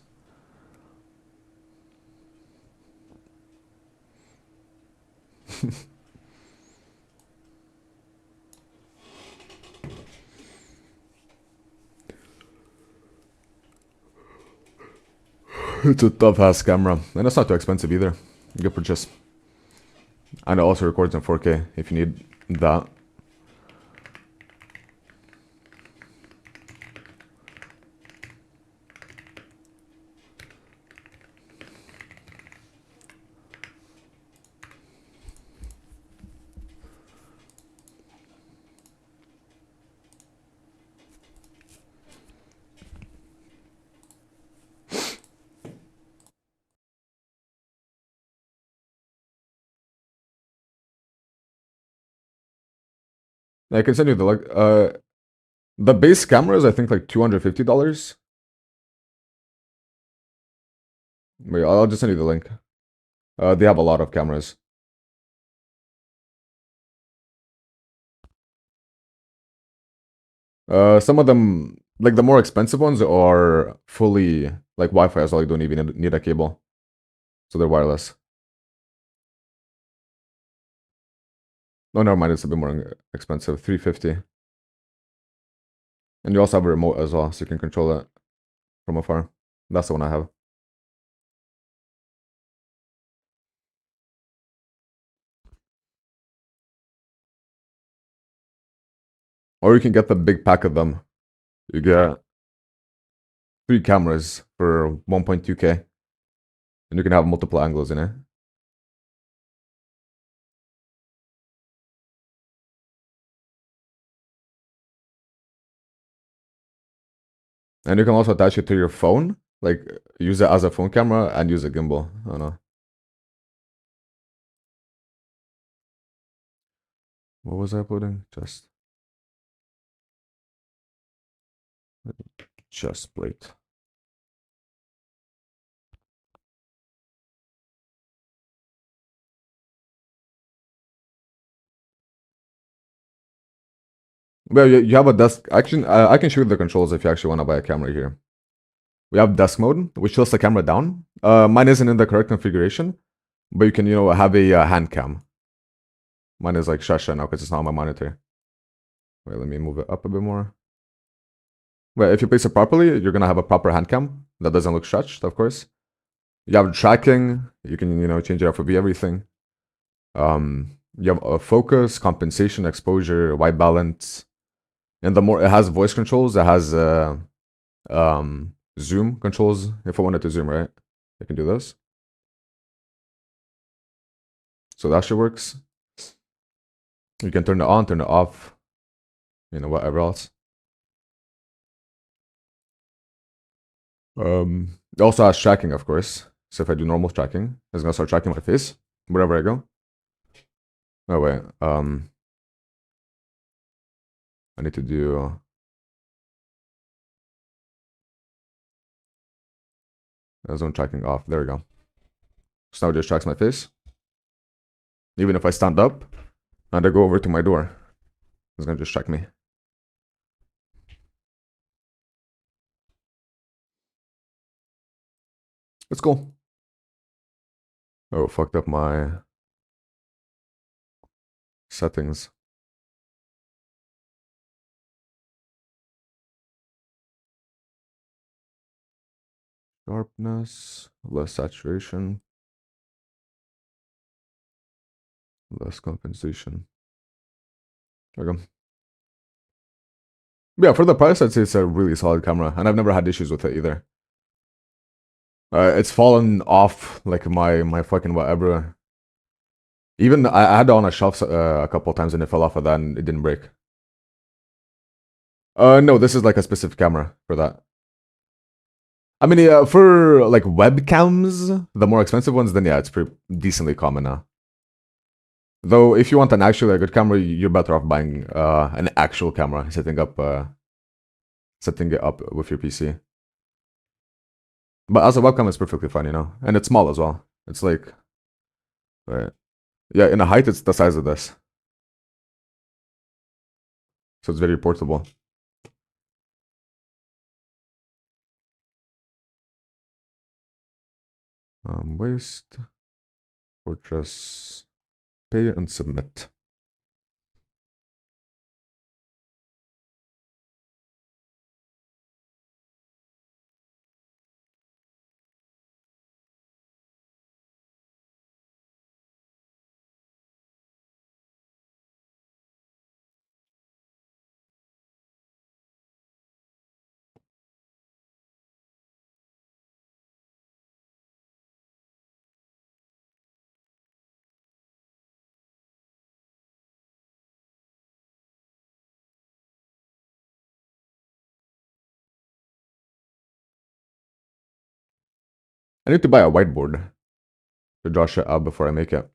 It's a tough ass camera, and it's not too expensive either. Good purchase. And it also records in 4K if you need that. I can send you the like. The base camera is I think like $250. Wait, I'll just send you the link. They have a lot of cameras. Some of them, like the more expensive ones, are fully like Wi-Fi as well. You don't even need a cable, so they're wireless. No, never mind. It's a bit more expensive. $350. And you also have a remote as well, so you can control it from afar. That's the one I have. Or you can get the big pack of them. You get 3 cameras for 1.2K. And you can have multiple angles in it. And you can also attach it to your phone. Like, use it as a phone camera and use a gimbal. I don't know. What was I uploading? Chest plate. Well, you have a desk. Actually, I can show you the controls if you actually want to buy a camera here. We have desk mode, which tilts the camera down. Mine isn't in the correct configuration, but you can, have a hand cam. Mine is like shush now because it's not on my monitor. Wait, let me move it up a bit more. Wait, if you place it properly, you're gonna have a proper hand cam that doesn't look stretched, of course. You have tracking. You can, change it FOV, everything. You have a focus, compensation, exposure, white balance. And the more it has voice controls, it has zoom controls. If I wanted to zoom, right? I can do this. So that shit works. You can turn it on, turn it off, whatever else. It also has tracking, of course. So if I do normal tracking, it's gonna start tracking my face wherever I go. Oh wait, I need to do zone tracking off. There we go. So now it just tracks my face. Even if I stand up and I go over to my door, it's gonna just track me. It's cool. Oh, fucked up my settings. Sharpness, less saturation, less compensation. There we go. Yeah, for the price, I'd say it's a really solid camera, and I've never had issues with it either. It's fallen off like my fucking whatever. Even I had it on a shelf a couple of times and it fell off of that and it didn't break. No, this is like a specific camera for that. I mean, for like webcams, the more expensive ones, then yeah, it's pretty decently common now. Though, if you want an actually a good camera, you're better off buying an actual camera, setting it up with your PC. But as a webcam, it's perfectly fine, and it's small as well. It's like, right, yeah, in a height, it's the size of this, so it's very portable. Waste, fortress, pay and submit. I need to buy a whiteboard to draw shit out before I make it.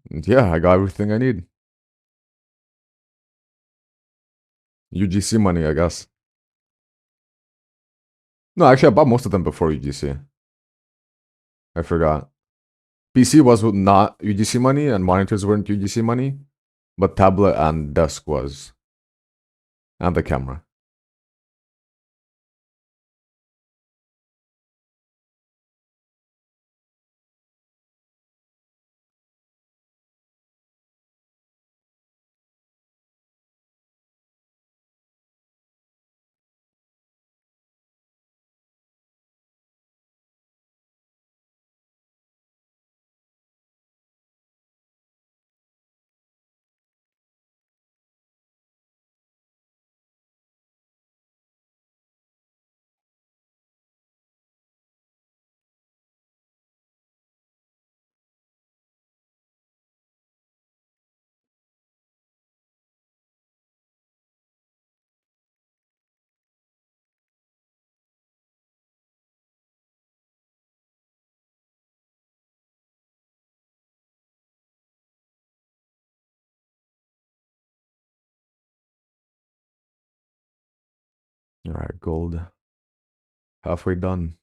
Yeah, I got everything I need. UGC money, I guess. No, actually, I bought most of them before UGC. I forgot. PC was not UGC money, and monitors weren't UGC money, but tablet and desk was, and the camera. All right, gold. Halfway done.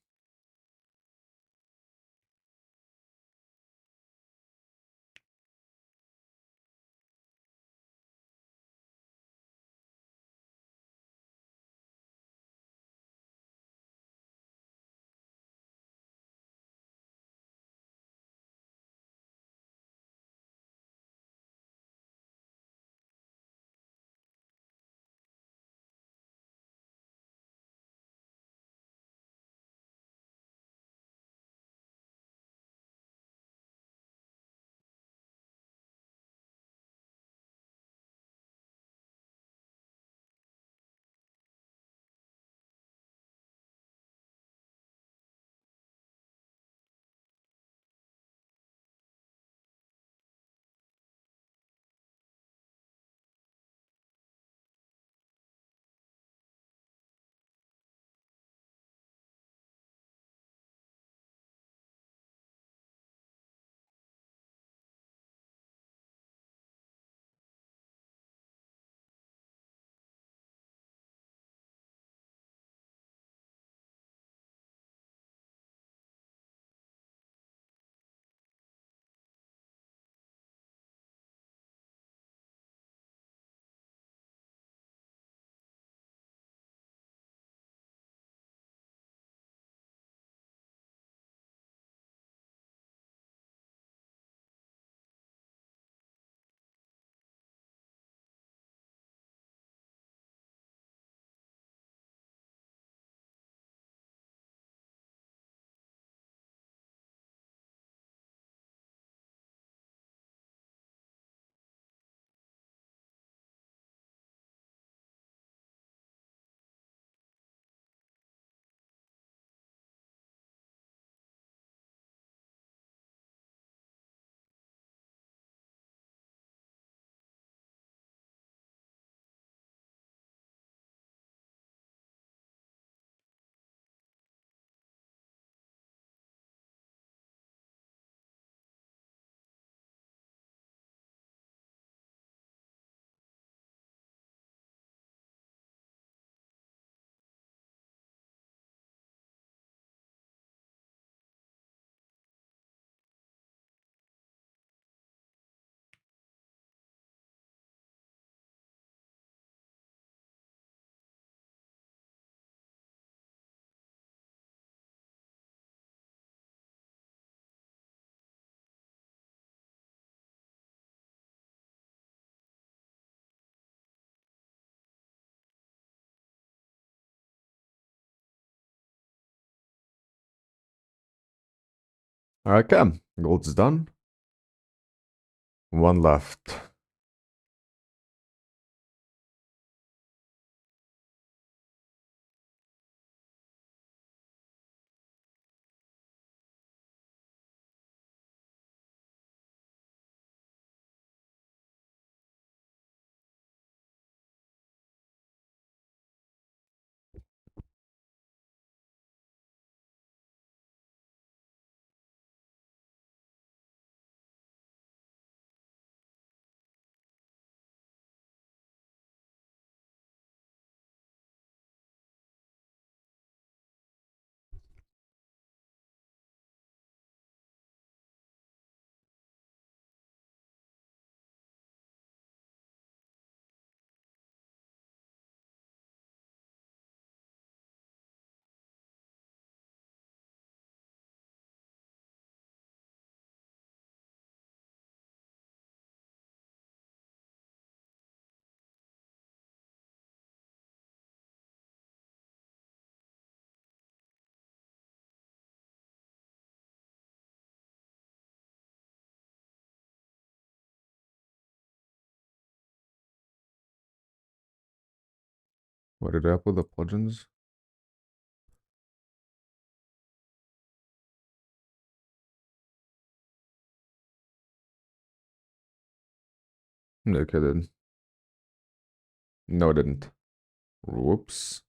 All right, Cam. Gold's done. One left. What did I upload the plugins? Okay, then. No, it didn't. Whoops.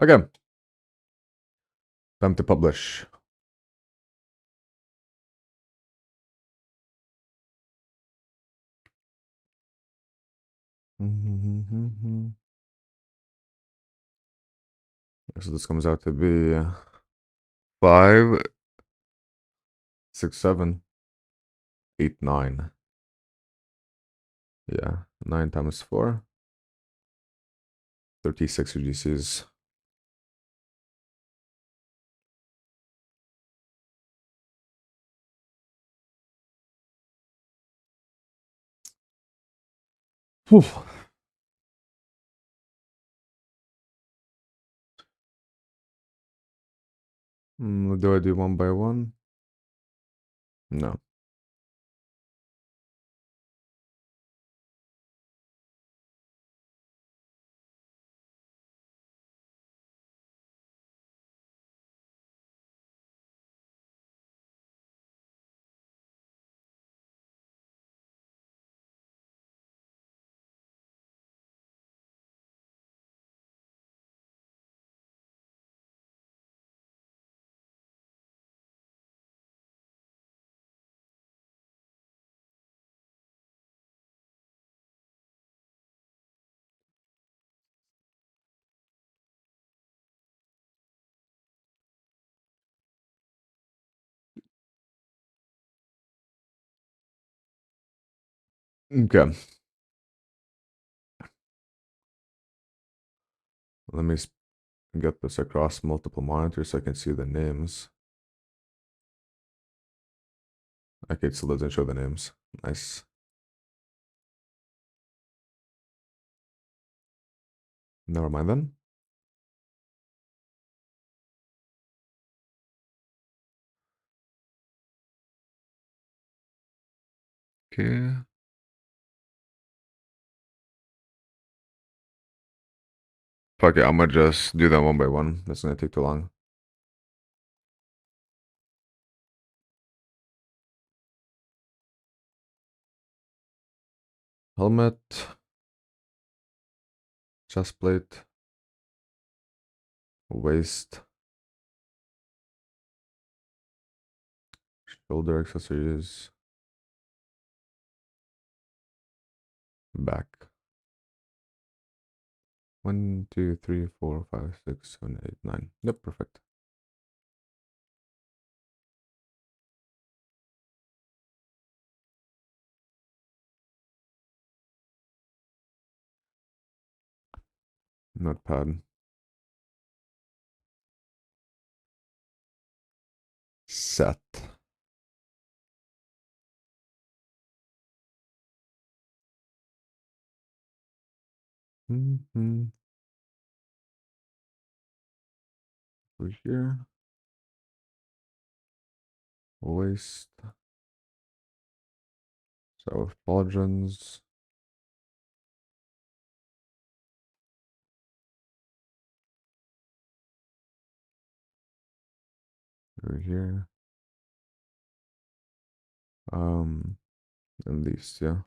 Okay. Time to publish. So this comes out to be 5, 6, 7, 8, 9. Yeah, 9 times 4. 36 UGCs. Whew. Do I do one by one? No. Okay. Let me get this across multiple monitors so I can see the names. Okay, it still doesn't show the names. Nice. Never mind then. Okay. Fuck it, I'm gonna just do them one by one. That's gonna take too long. Helmet. Chest plate. Waist. Shoulder accessories. Back. 1, 2, 3, 4, 5, 6, 7, 8, 9. Yep, perfect. Notepad. Set. Over here. Waist. So with pauldrons. Over here. And these, yeah.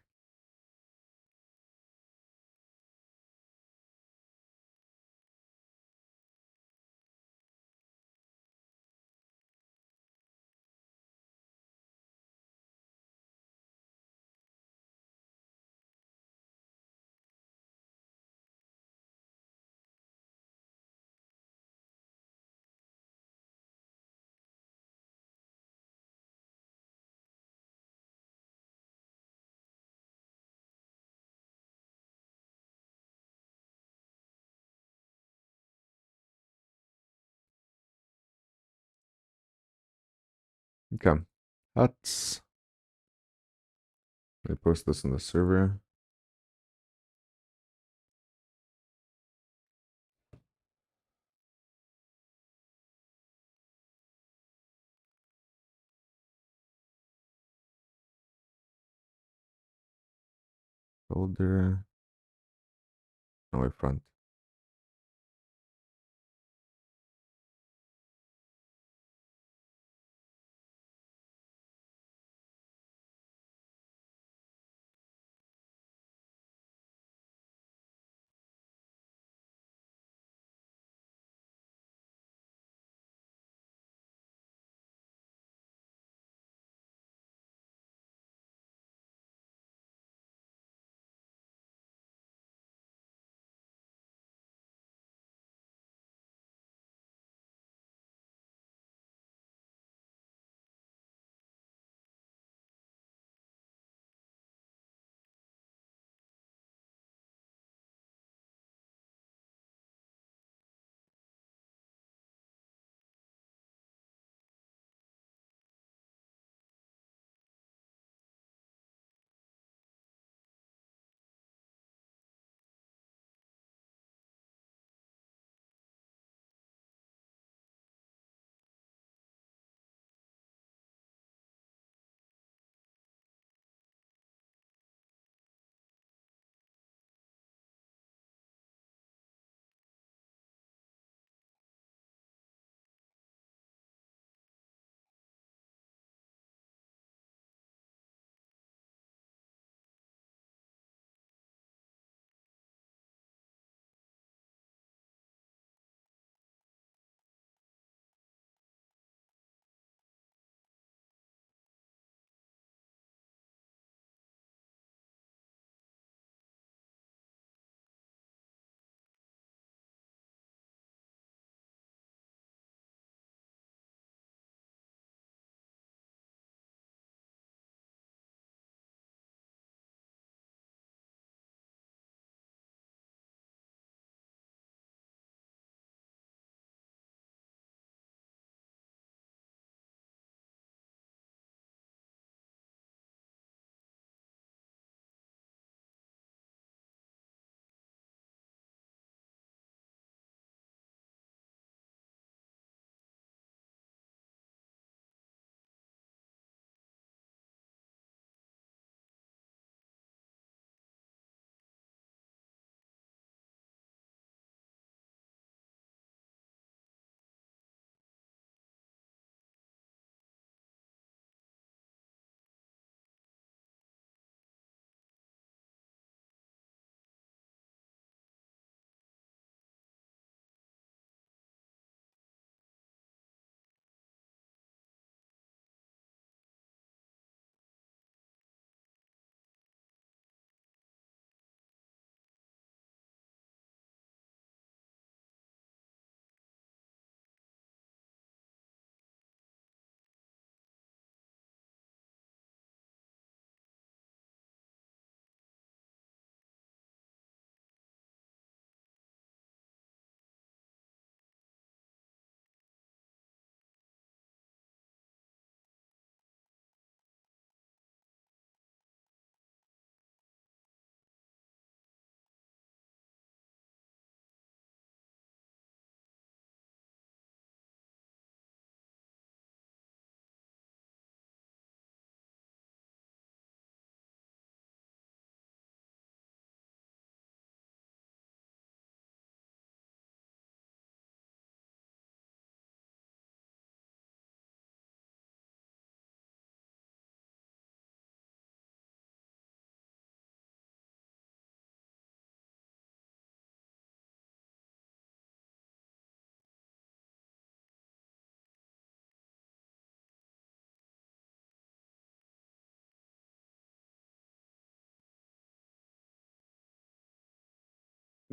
Okay. Hats. Let me post this in the server. Shoulder. No, wait, front.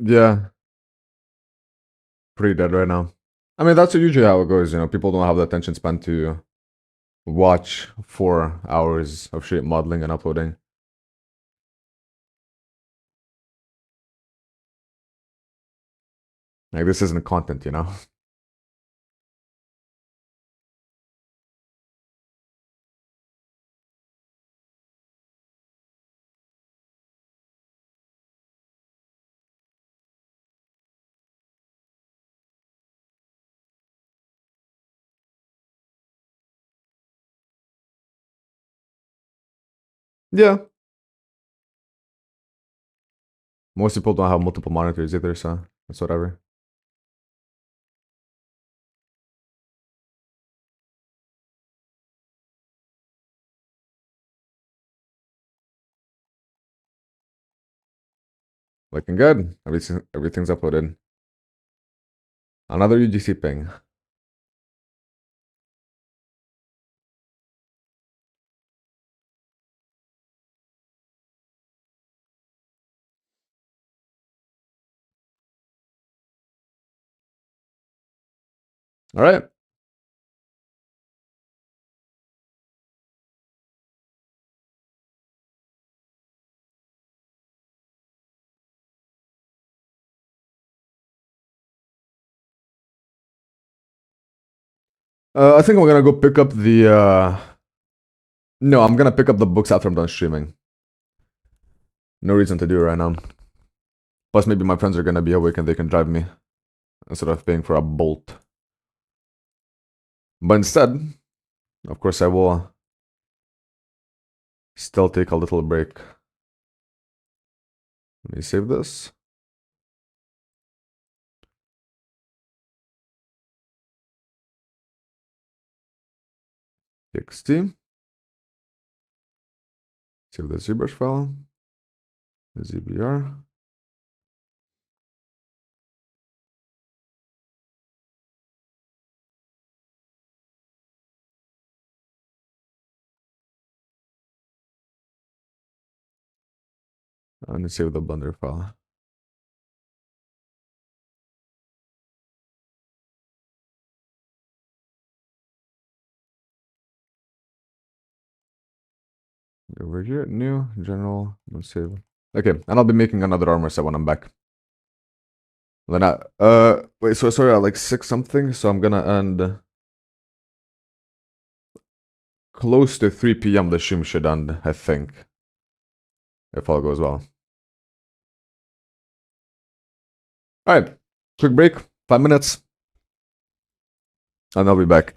Yeah, pretty dead right now. I mean, that's usually how it goes. You know, people don't have the attention span to watch 4 hours of shape modeling and uploading. Like, this isn't content, you know? Yeah. Most people don't have multiple monitors either, so it's whatever. Looking good. Everything's uploaded. Another UGC ping. All right. I think I'm gonna go pick up the. No, I'm gonna pick up the books after I'm done streaming. No reason to do it right now. Plus, maybe my friends are gonna be awake and they can drive me instead of paying for a bolt. But instead, of course, I will still take a little break. Let me save this. TXT. Save the ZBrush file. The ZBR. And save the Blender file. Over here, new, general, no save. Okay, and I'll be making another armor set when I'm back. Then wait, so sorry, like 6 something, so I'm gonna end close to 3 p.m. the stream should end, I think. If all goes well. Alright, quick break, 5 minutes, and I'll be back.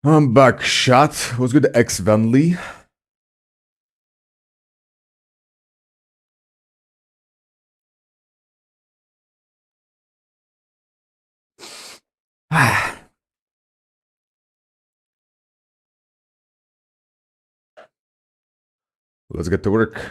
I'm back, chat. What's good, X Venly? Let's get to work.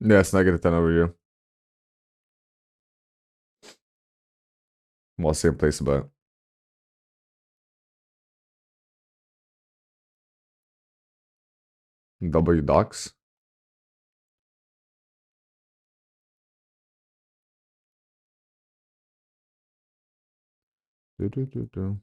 Yes, -10 over here. Well, same place, but W docs. Do, do, do, do.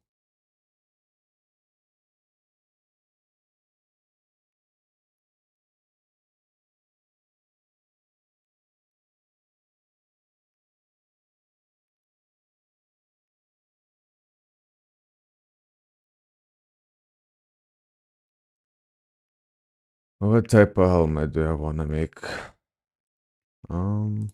What type of helmet do I want to make? Um,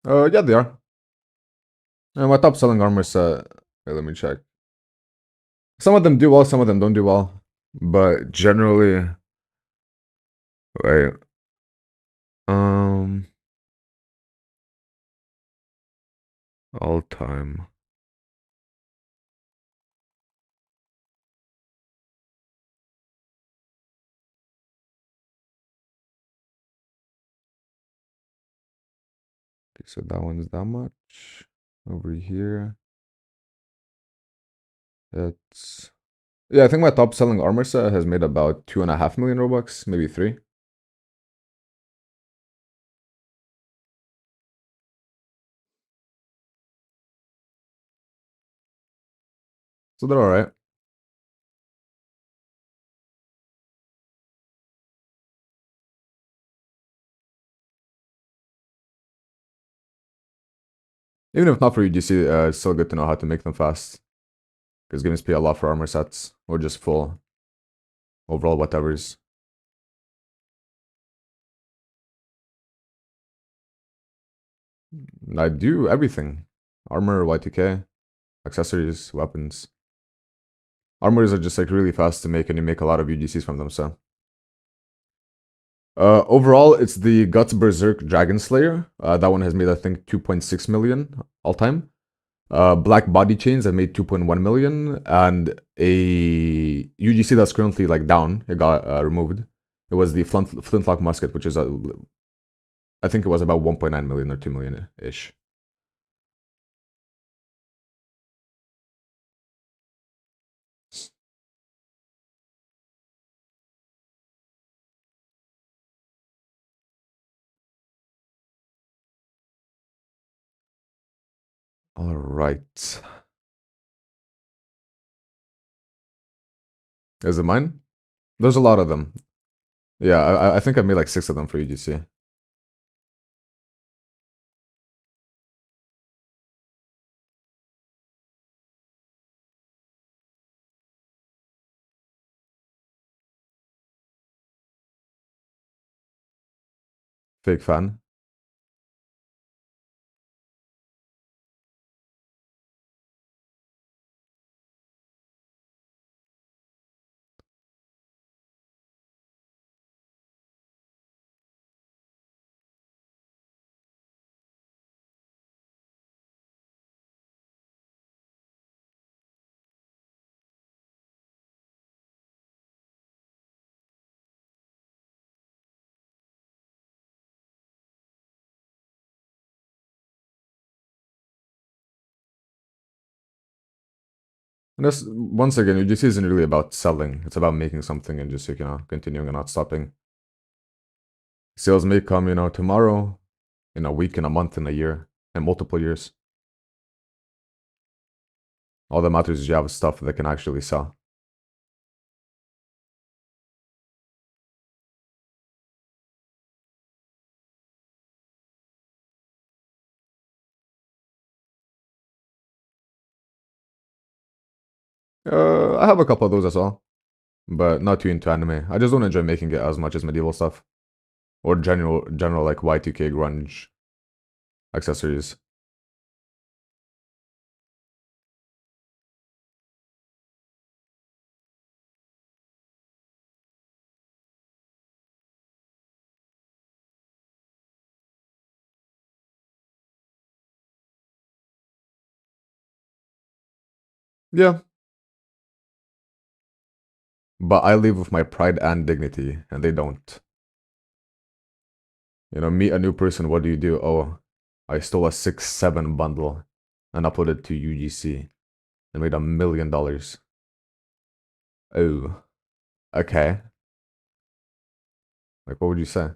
yeah, they are. My top selling armor set. Wait, let me check. Some of them do well, some of them don't do well, but generally, wait. Um, all time. Okay, so that one's that much. Over here, that's yeah. I think my top selling armor set has made about 2.5 million Robux, maybe 3. So they're all right. Even if not for UGC, it's still good to know how to make them fast. Because games pay a lot for armor sets, or just full overall whatevers. I do everything. Armor, Y2K, accessories, weapons. Armors are just like really fast to make, and you make a lot of UGCs from them, so. Overall, it's the Guts Berserk Dragon Slayer. That one has made, I think, 2.6 million all time. Black Body Chains have made 2.1 million, and a UGC that's currently like down. It got removed. It was the Flintlock Musket, which is I think it was about 1.9 million or 2 million ish. All right. Is it mine? There's a lot of them. Yeah, I think I made like 6 of them for UGC. Fake fan. And this, once again, UGC isn't really about selling. It's about making something and just, continuing and not stopping. Sales may come, tomorrow, in a week, in a month, in a year, in multiple years. All that matters is you have stuff that can actually sell. I have a couple of those as well, but not too into anime. I just don't enjoy making it as much as medieval stuff or general like Y2K grunge accessories. Yeah. But I live with my pride and dignity, and they don't. You know, meet a new person, what do? Oh, I stole a 6-7 bundle and uploaded to UGC and made $1 million. Oh, okay. Like, what would you say?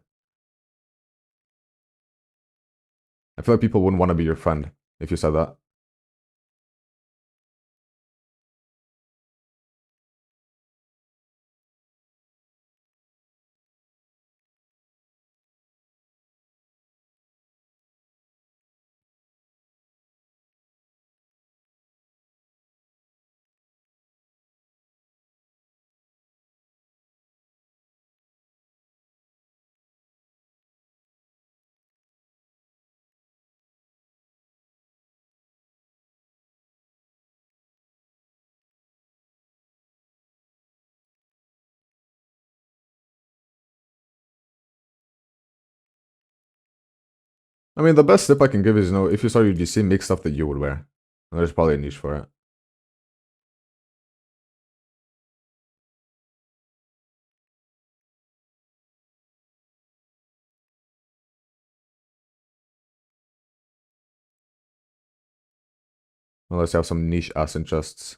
I feel like people wouldn't want to be your friend if you said that. I mean, the best tip I can give is, if you start UGC, make stuff that you would wear. And there's probably a niche for it. Unless you have some niche ass interests.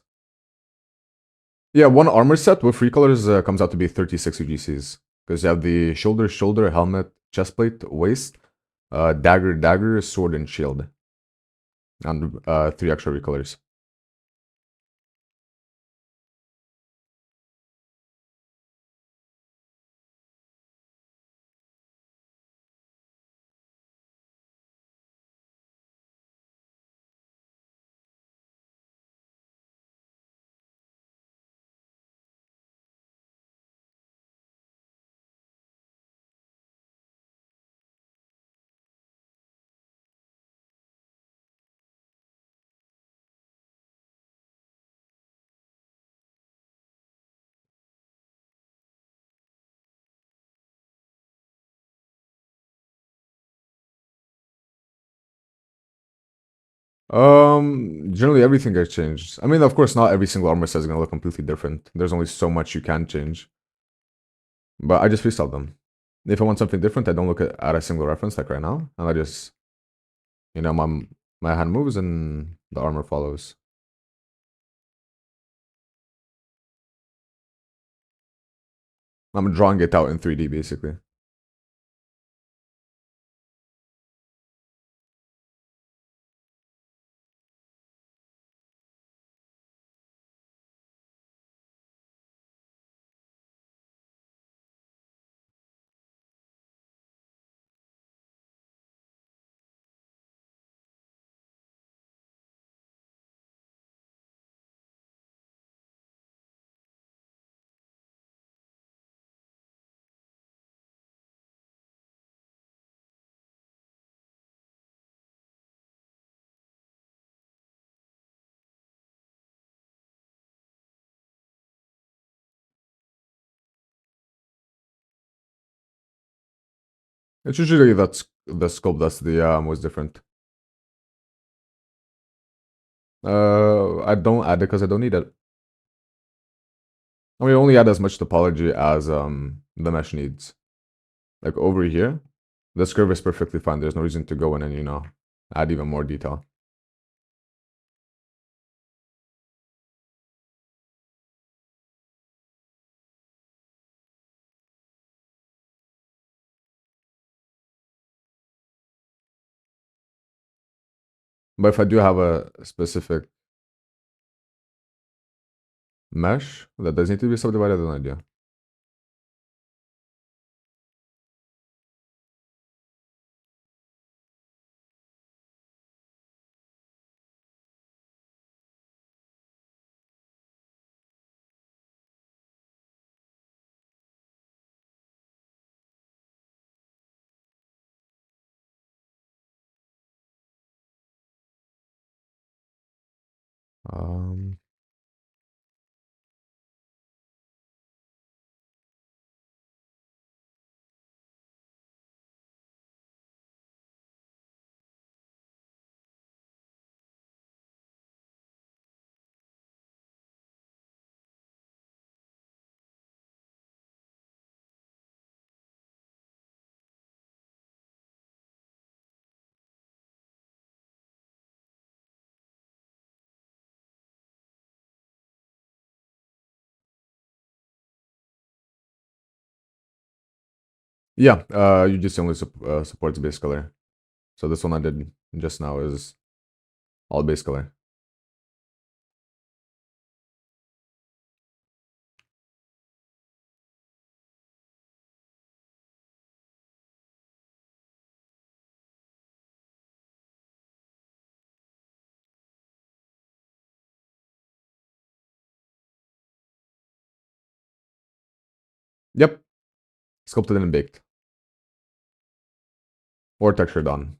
Yeah, one armor set with 3 colors comes out to be 36 UGCs. Because you have the shoulder, helmet, chestplate, waist, dagger, sword, and shield. And 3 extra recolors. Generally everything gets changed. I mean, of course, not every single armor set is gonna look completely different. There's only so much you can change. But I just freestyle them. If I want something different, I don't look at a single reference like right now, and I just, my hand moves and the armor follows. I'm drawing it out in 3D basically. It's usually that's the scope that's the most different. I don't add it because I don't need it. I mean, I only add as much topology as the mesh needs. Like over here, this curve is perfectly fine. There's no reason to go in and add even more detail. But if I do have a specific mesh that does need to be subdivided, then I do. Um, Yeah, UGC only supports base color. So this one I did just now is all base color. Yep, sculpted and baked. Or textured on.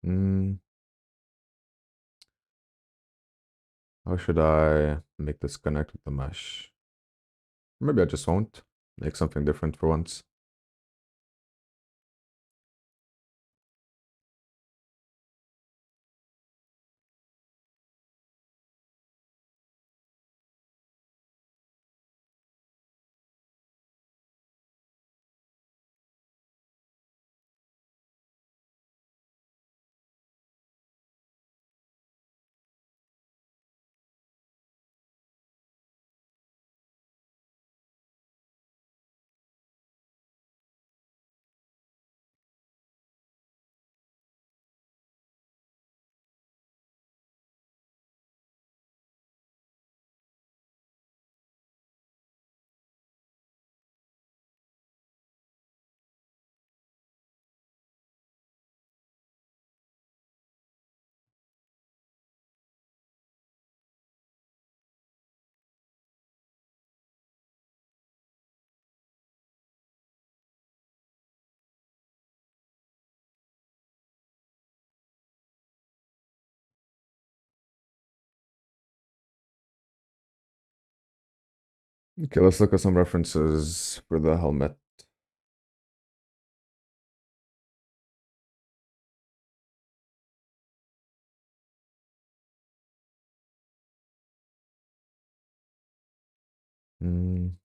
Mm, how should I make this connect with the mesh? Maybe I just won't. Make something different for once. Okay, let's look at some references for the helmet. Mm,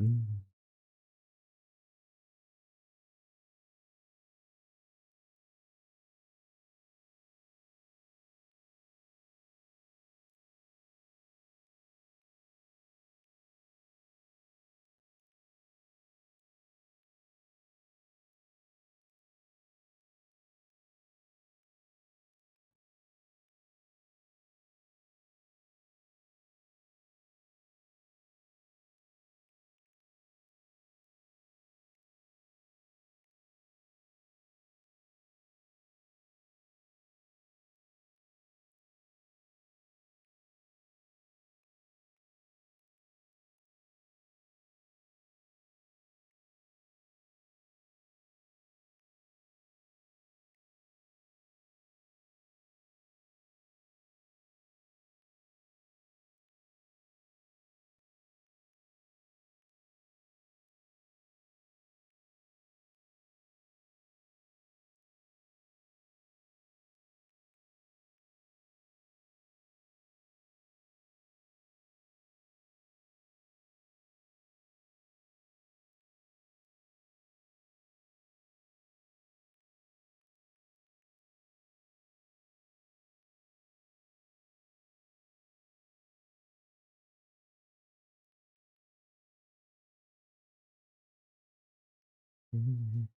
mm. Mhm.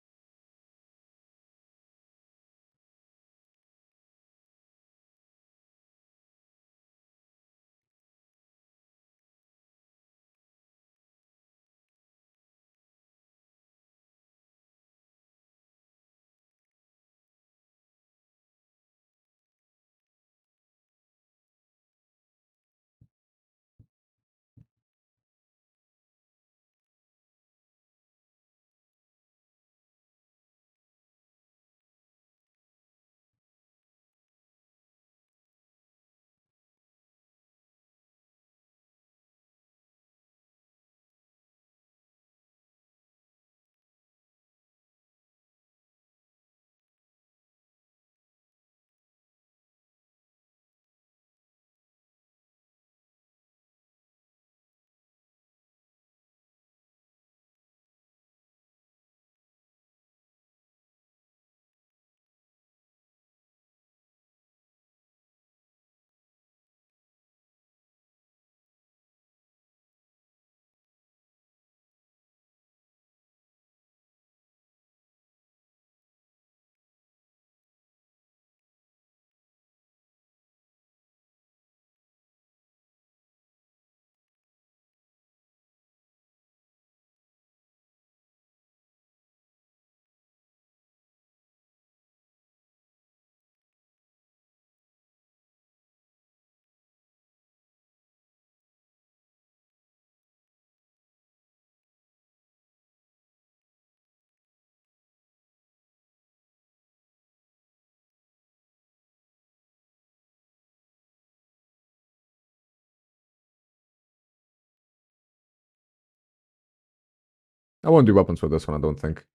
I won't do weapons for this one, I don't think.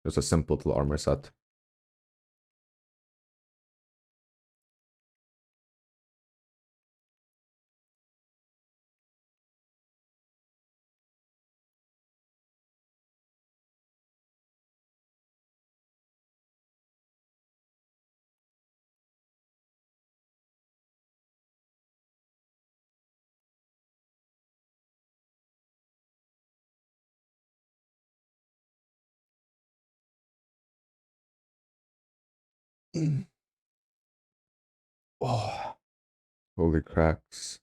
Just a simple little armor set. Oh, holy cracks.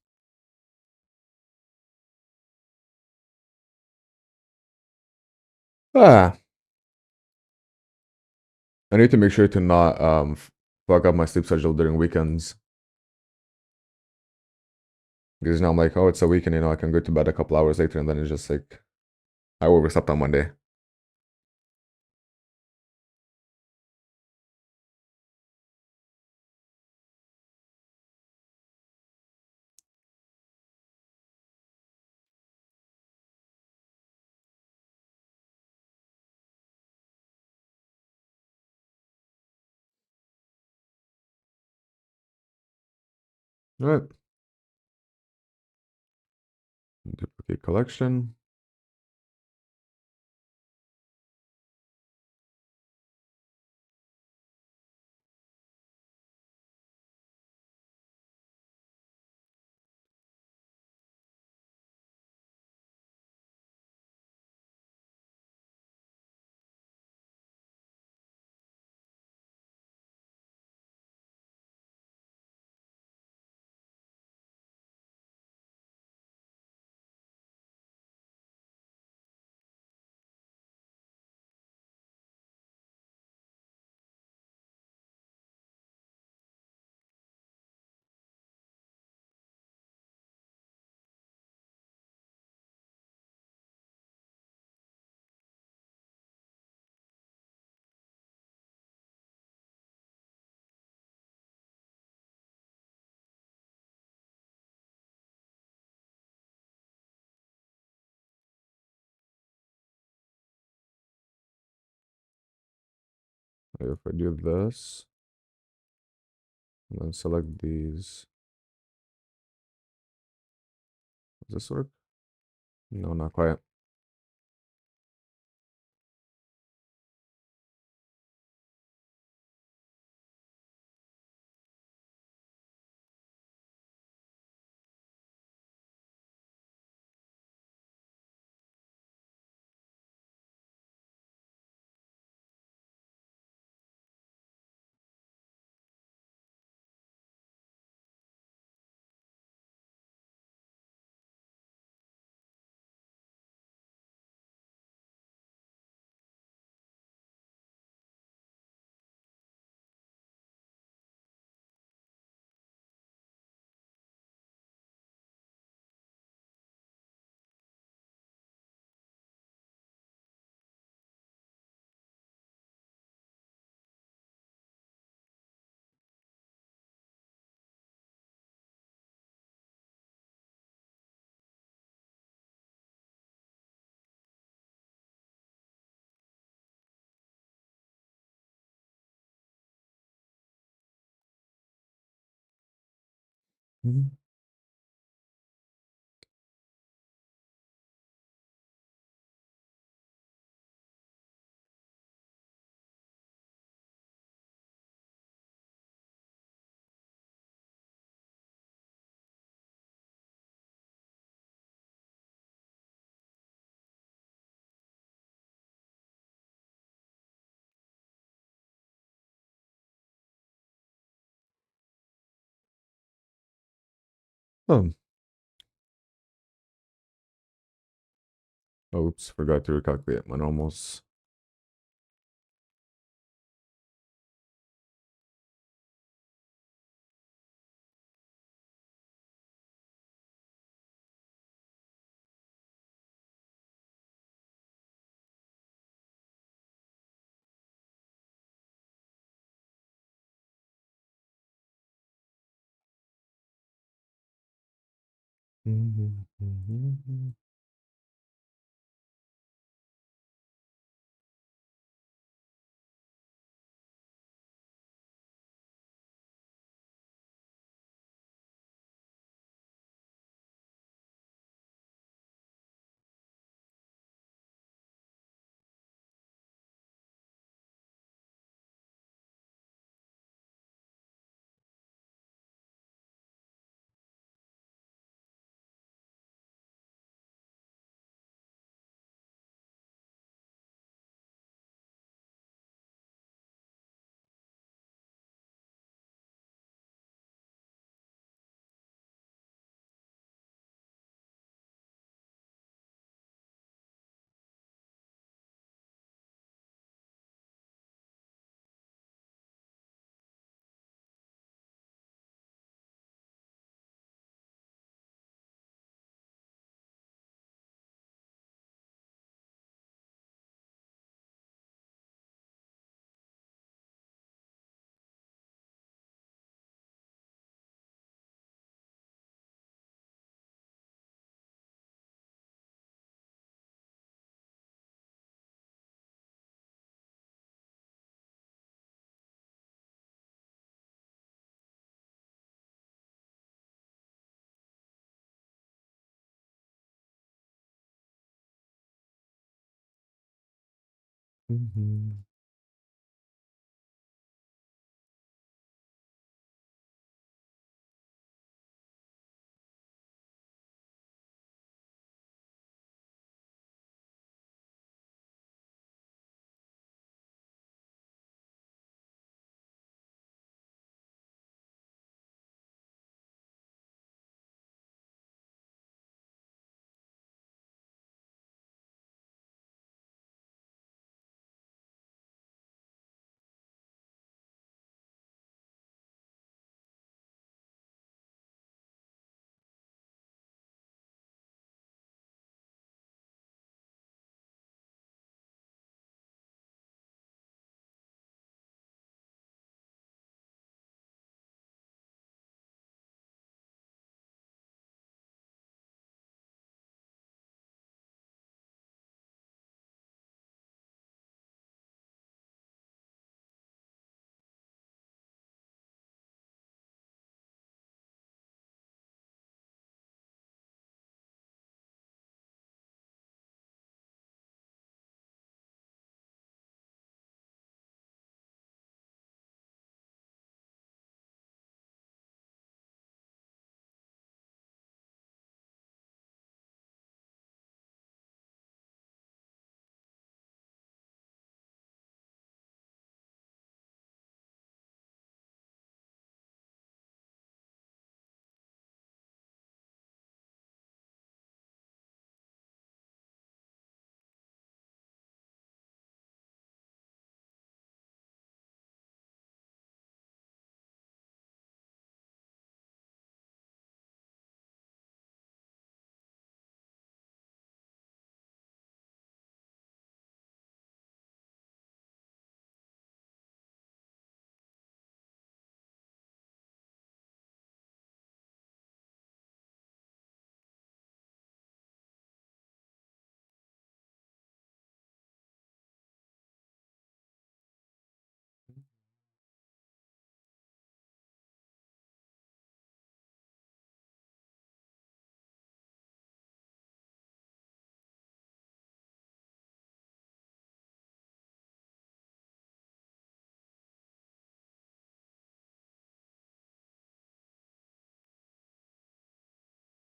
Ah, I need to make sure to not fuck up my sleep schedule during weekends. Because now I'm like, oh, it's a weekend, I can go to bed a couple hours later, and then it's just like I overslept on Monday. All right. Duplicate collection. If I do this, and then select these. Does this work? No, not quite. Mhm. Oh, oops, forgot to recalculate my normals. Mhm.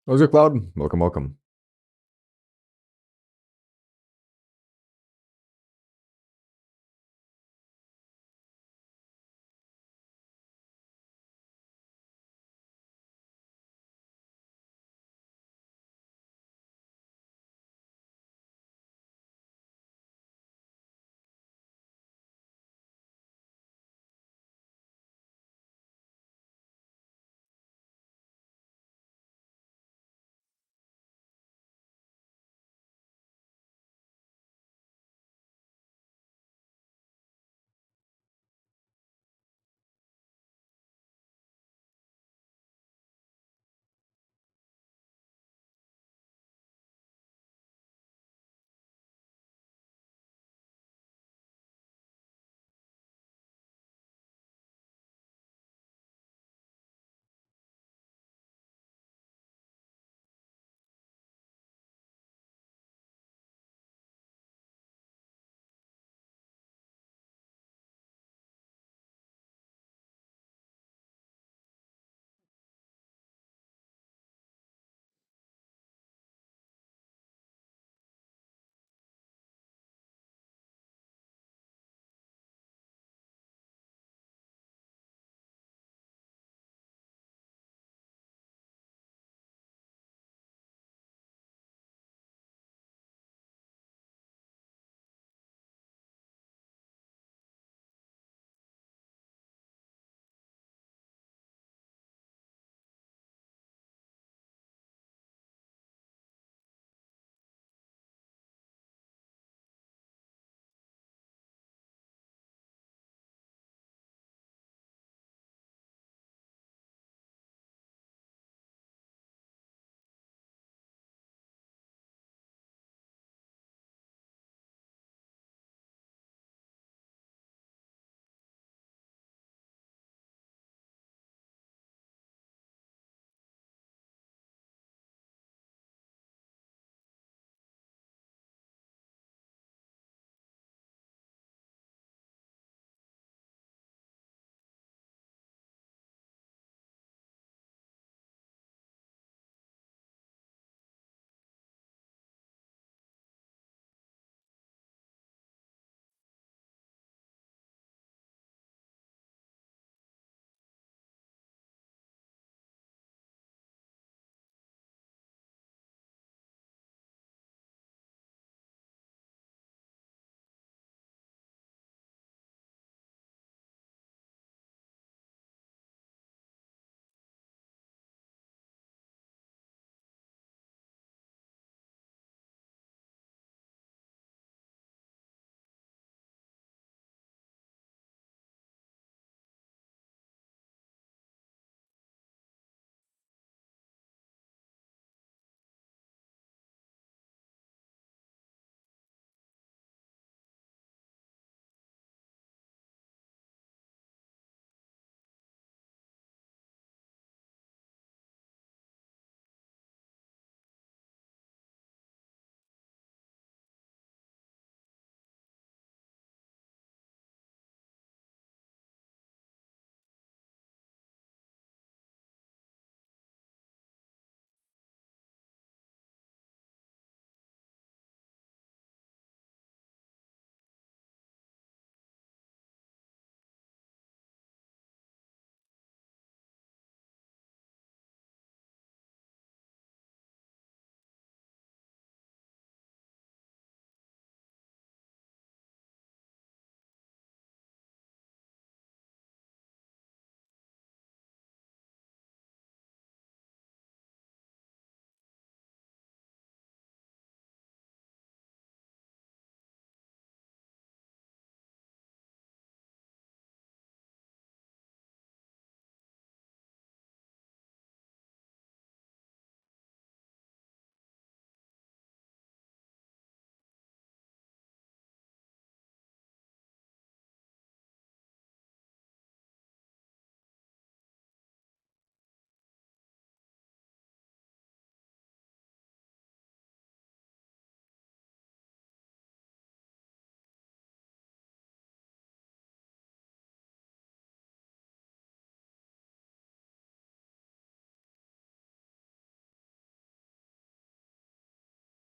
How's your cloud? Welcome, welcome.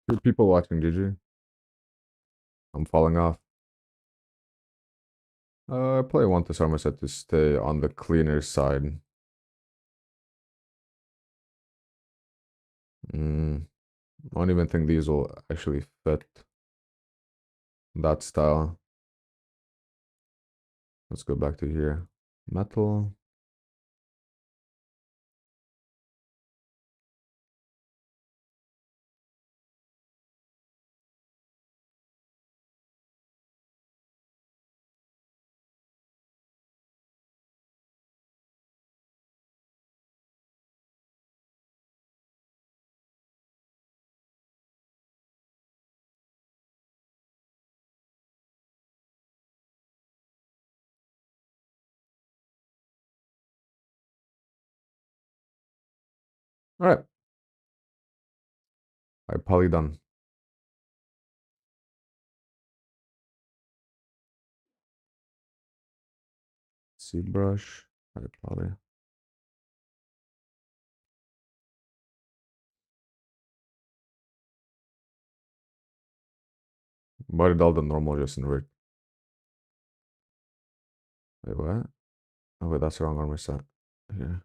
Good people watching, GG. I'm falling off. I probably want this armor set to stay on the cleaner side. I don't even think these will actually fit that style. Let's go back to here. Metal. All right. I'm probably done. Seed brush. I probably. Why did all the normal just invert? Wait, what? Oh, wait, that's the wrong armor set. Yeah.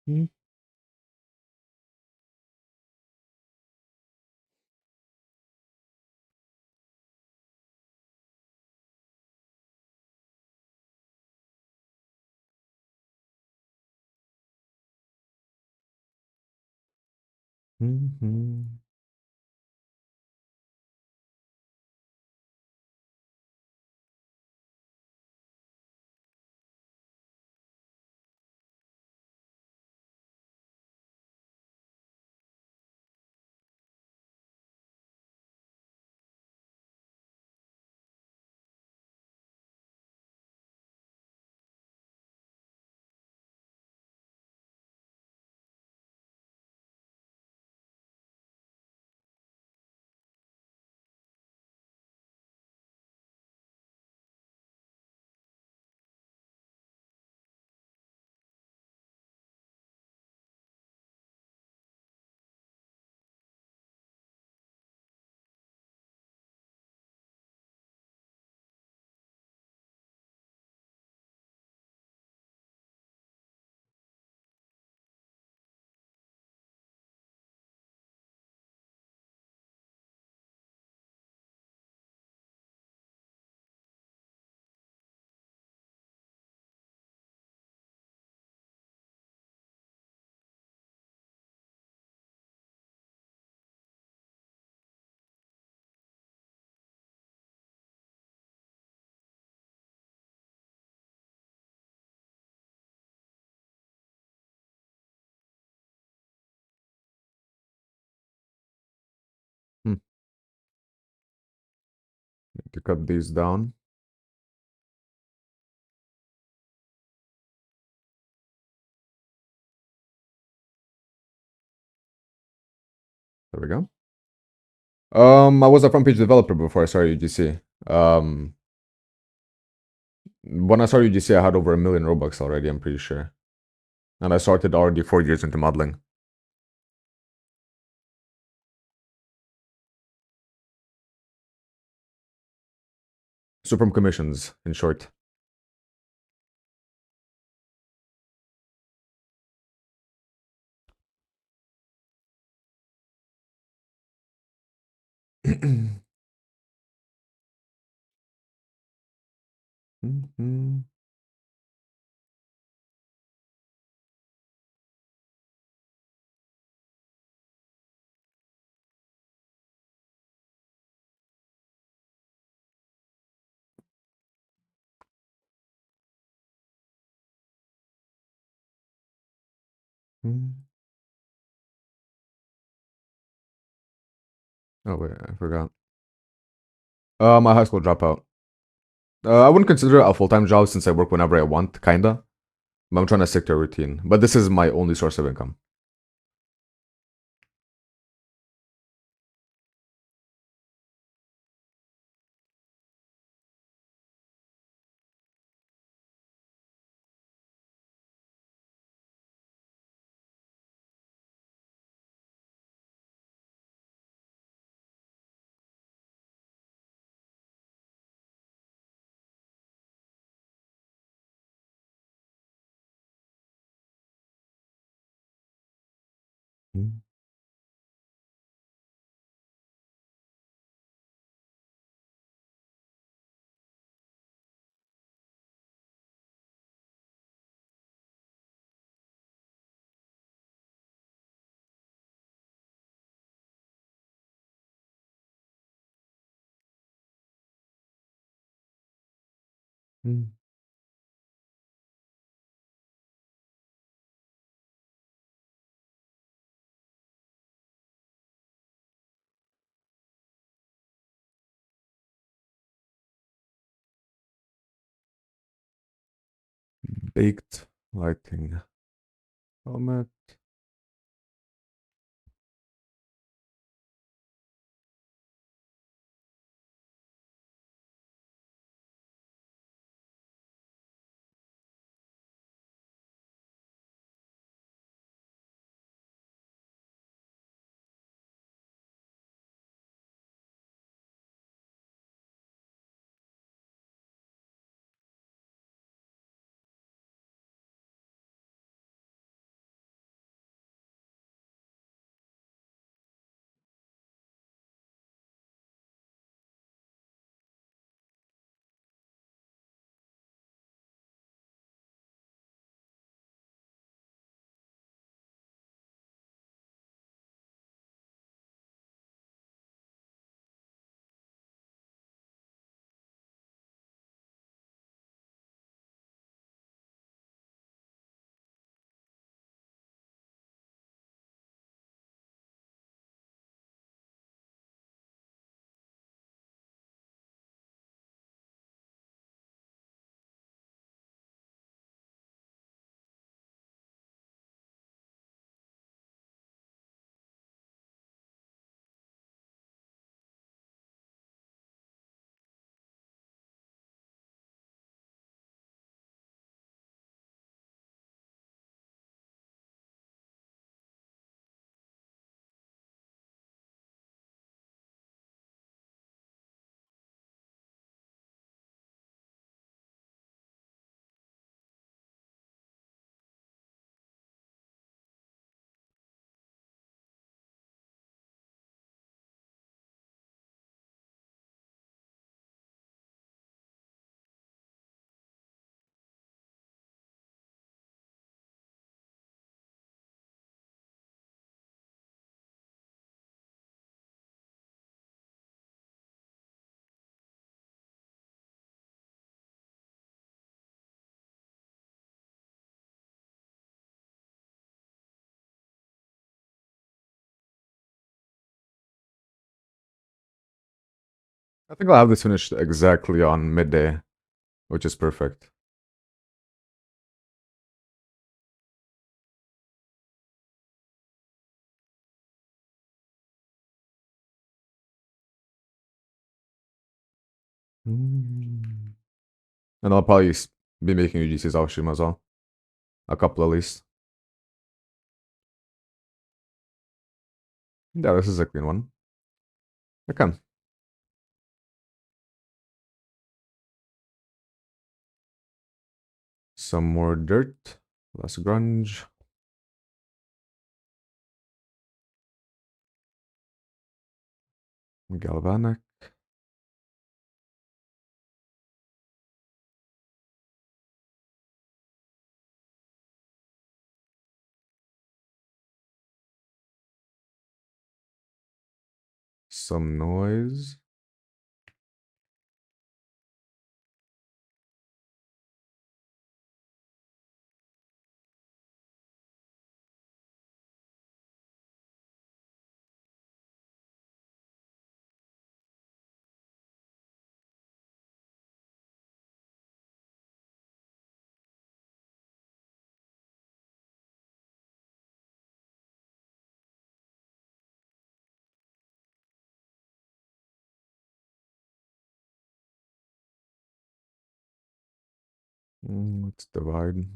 Hmm. Mm-hmm. Hmm. Need to cut these down. There we go. I was a front page developer before I started UGC. When I started UGC, I had over 1 million Robux already, I'm pretty sure. And I started already 4 years into modeling. So from commissions, in short. Mhm. Oh wait, I forgot. My high school dropout. I wouldn't consider it a full-time job since I work whenever I want, kinda. But I'm trying to stick to a routine. But this is my only source of income. Mm. Mm. Baked lighting helmet. I think I'll have this finished exactly on midday, which is perfect. Mm. And I'll probably be making UGC's off stream as well. A couple at least. Yeah, this is a clean one. Okay. Some more dirt. Less grunge. Galvanic. Some noise. Let's divide.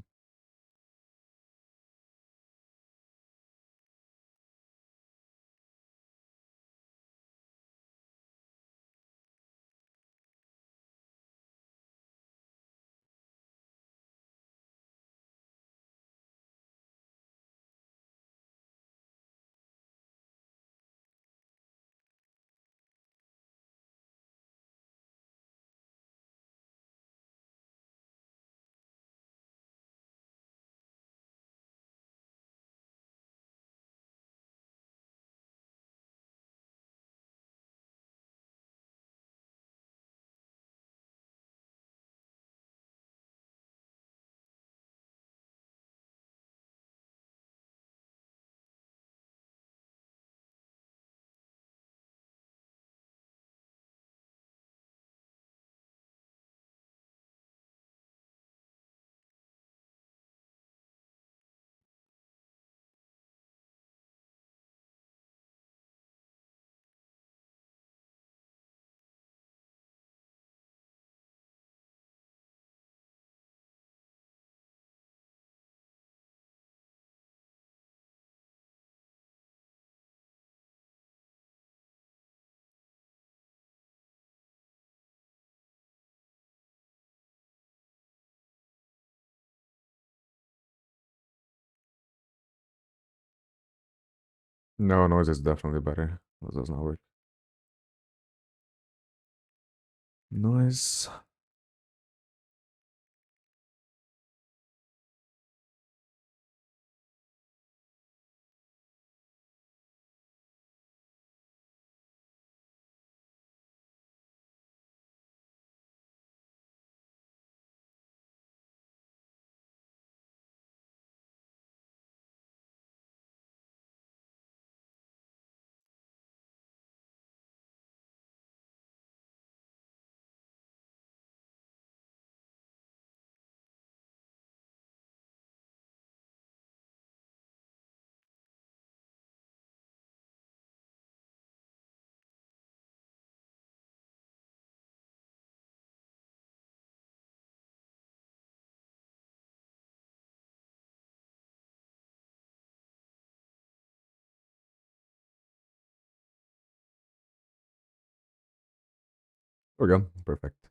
No, noise is definitely better. Noise does not work. Noise. There we go. Perfect.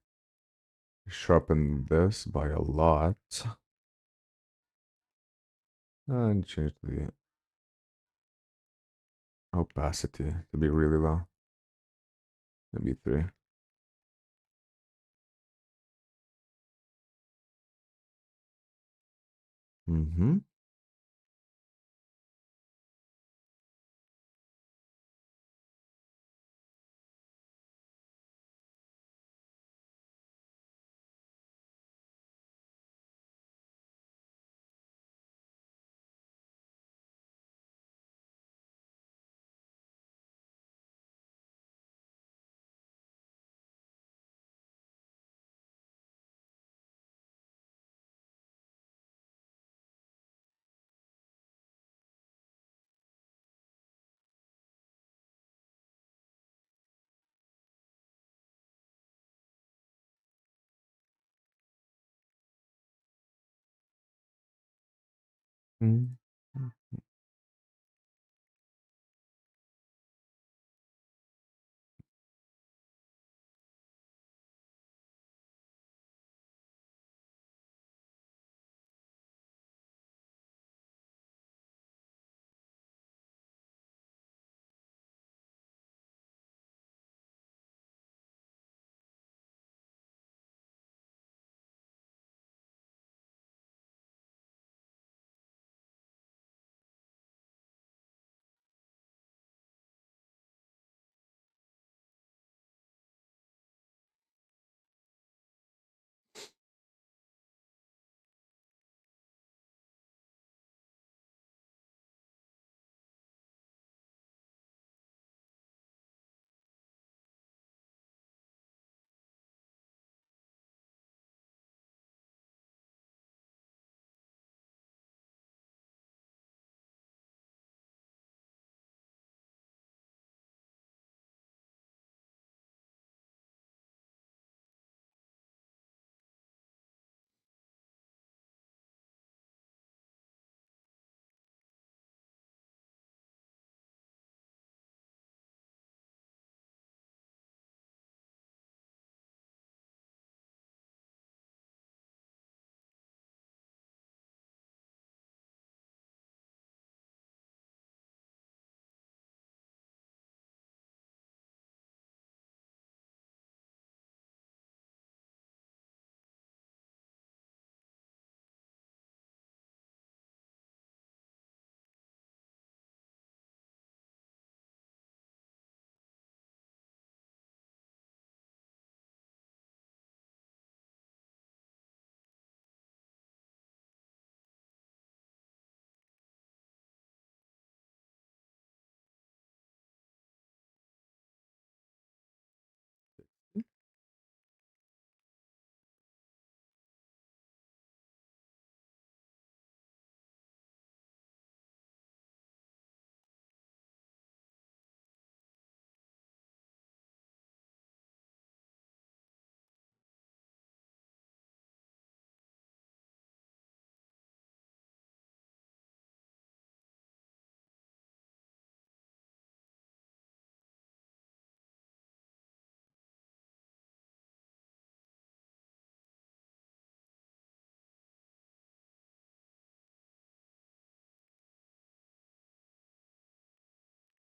Sharpen this by a lot. And change the opacity to be really low. Maybe 3. Mm-hmm. Mm-hmm.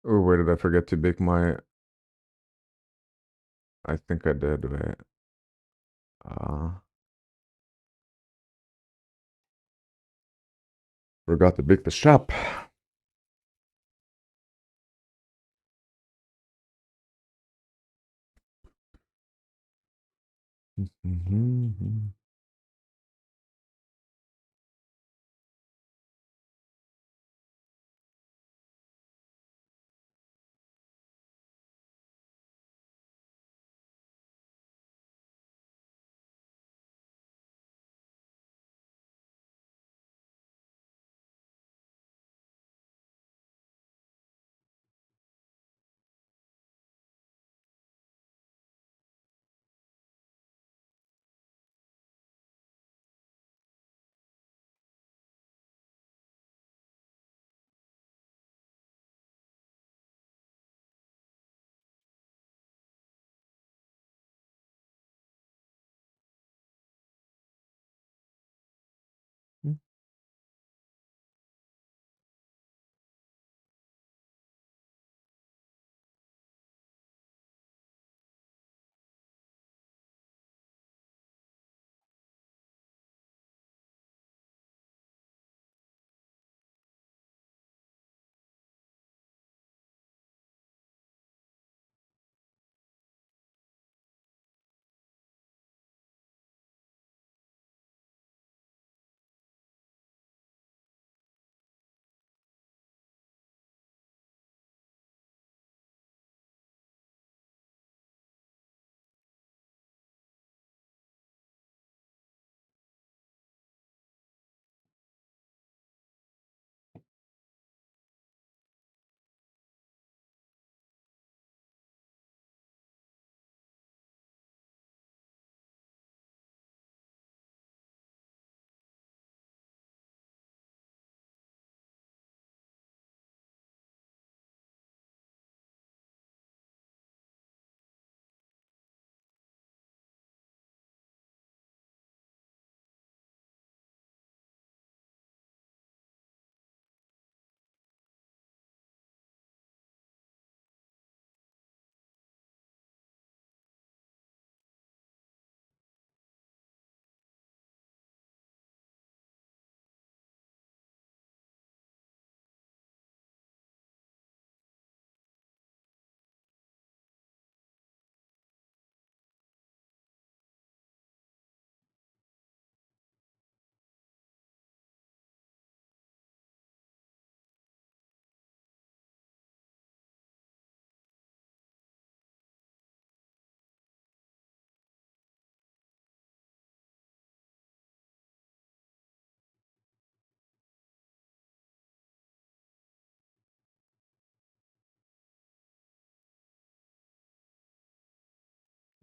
Oh, where did I forget to bake my... I think I did, wait. Forgot to bake the shop.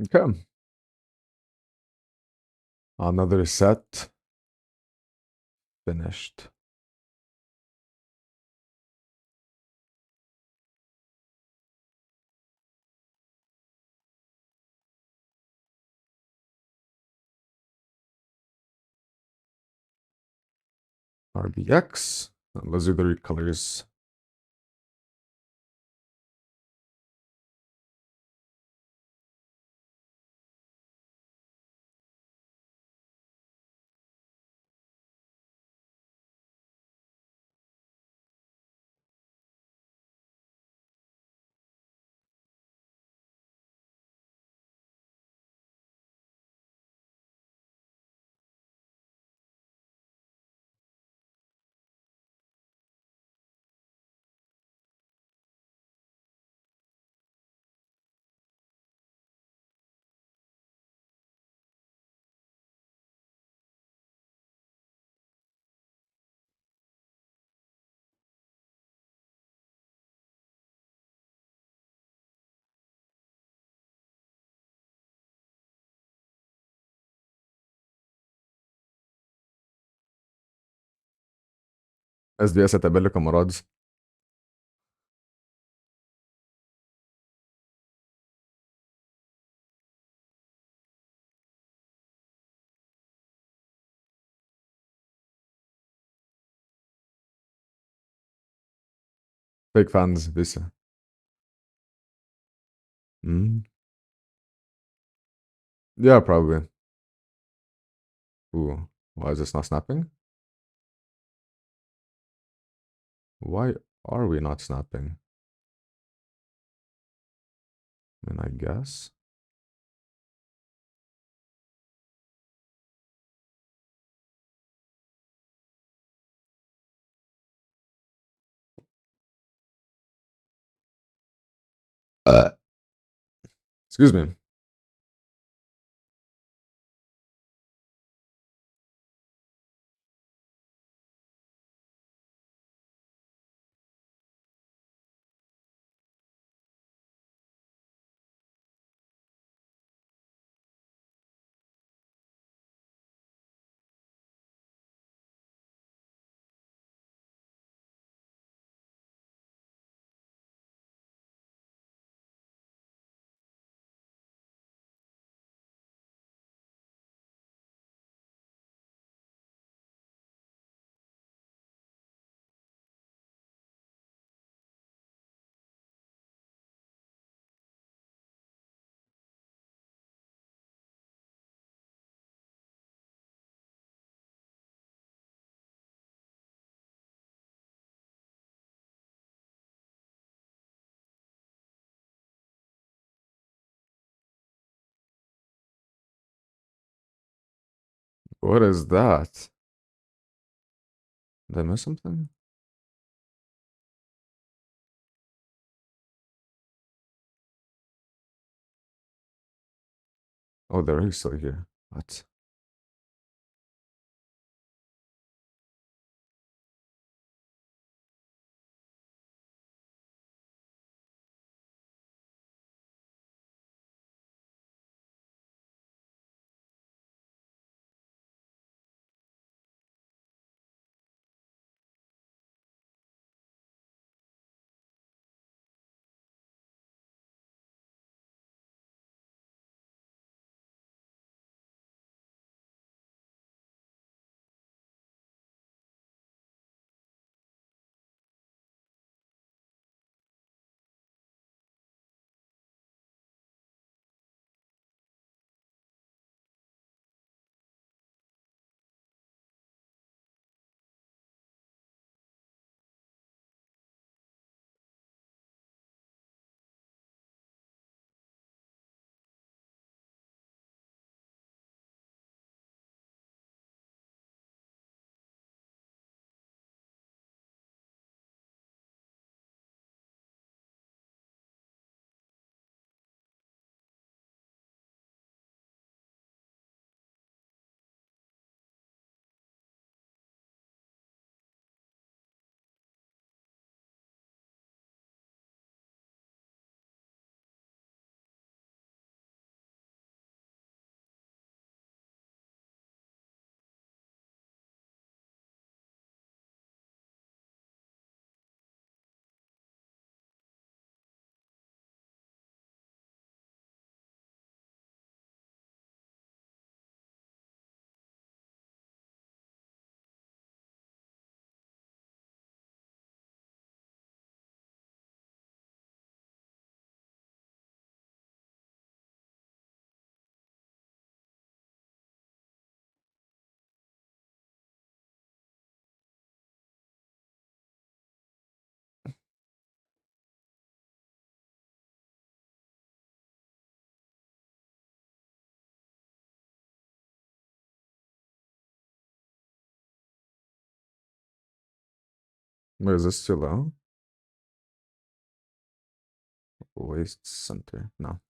Okay. Another set finished. RBX. Let's do the recolors. SDS اتقابل لك المرة دي. Fake fans لسه. Mm. Yeah, probably. Ooh, why is this not snapping? Why are we not snapping? I mean, I guess. Excuse me. What is that? Did I miss something? Oh, there is still here. What? Wait, is this too low? Waste center. No.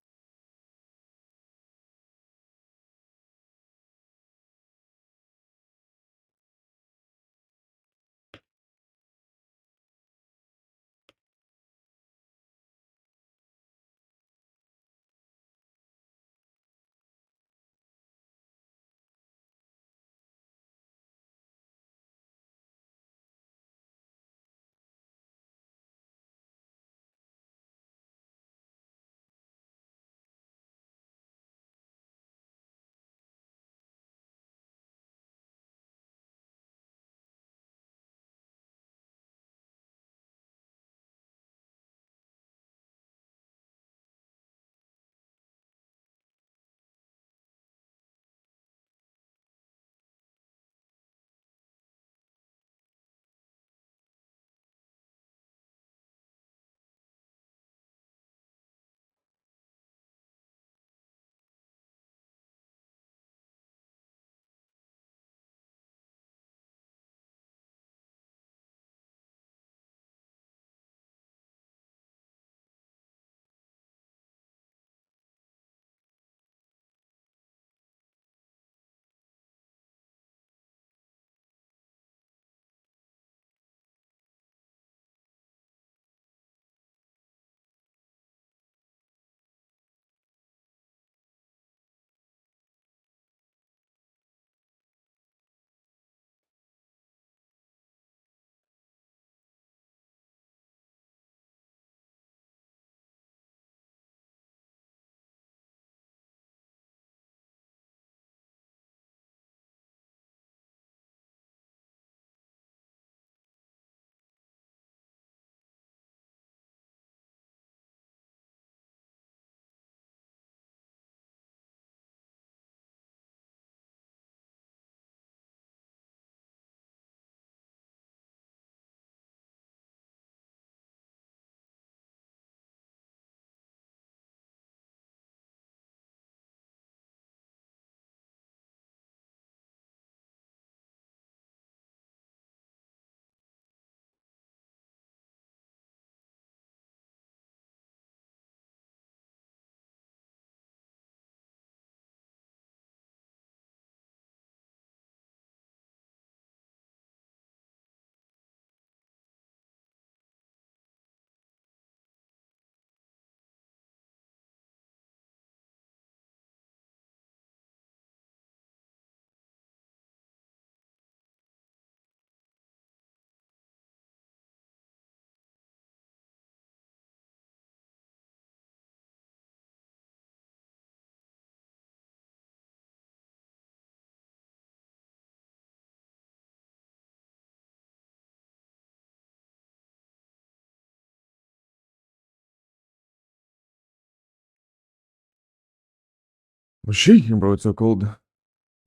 I'm shaking, bro. It's so cold.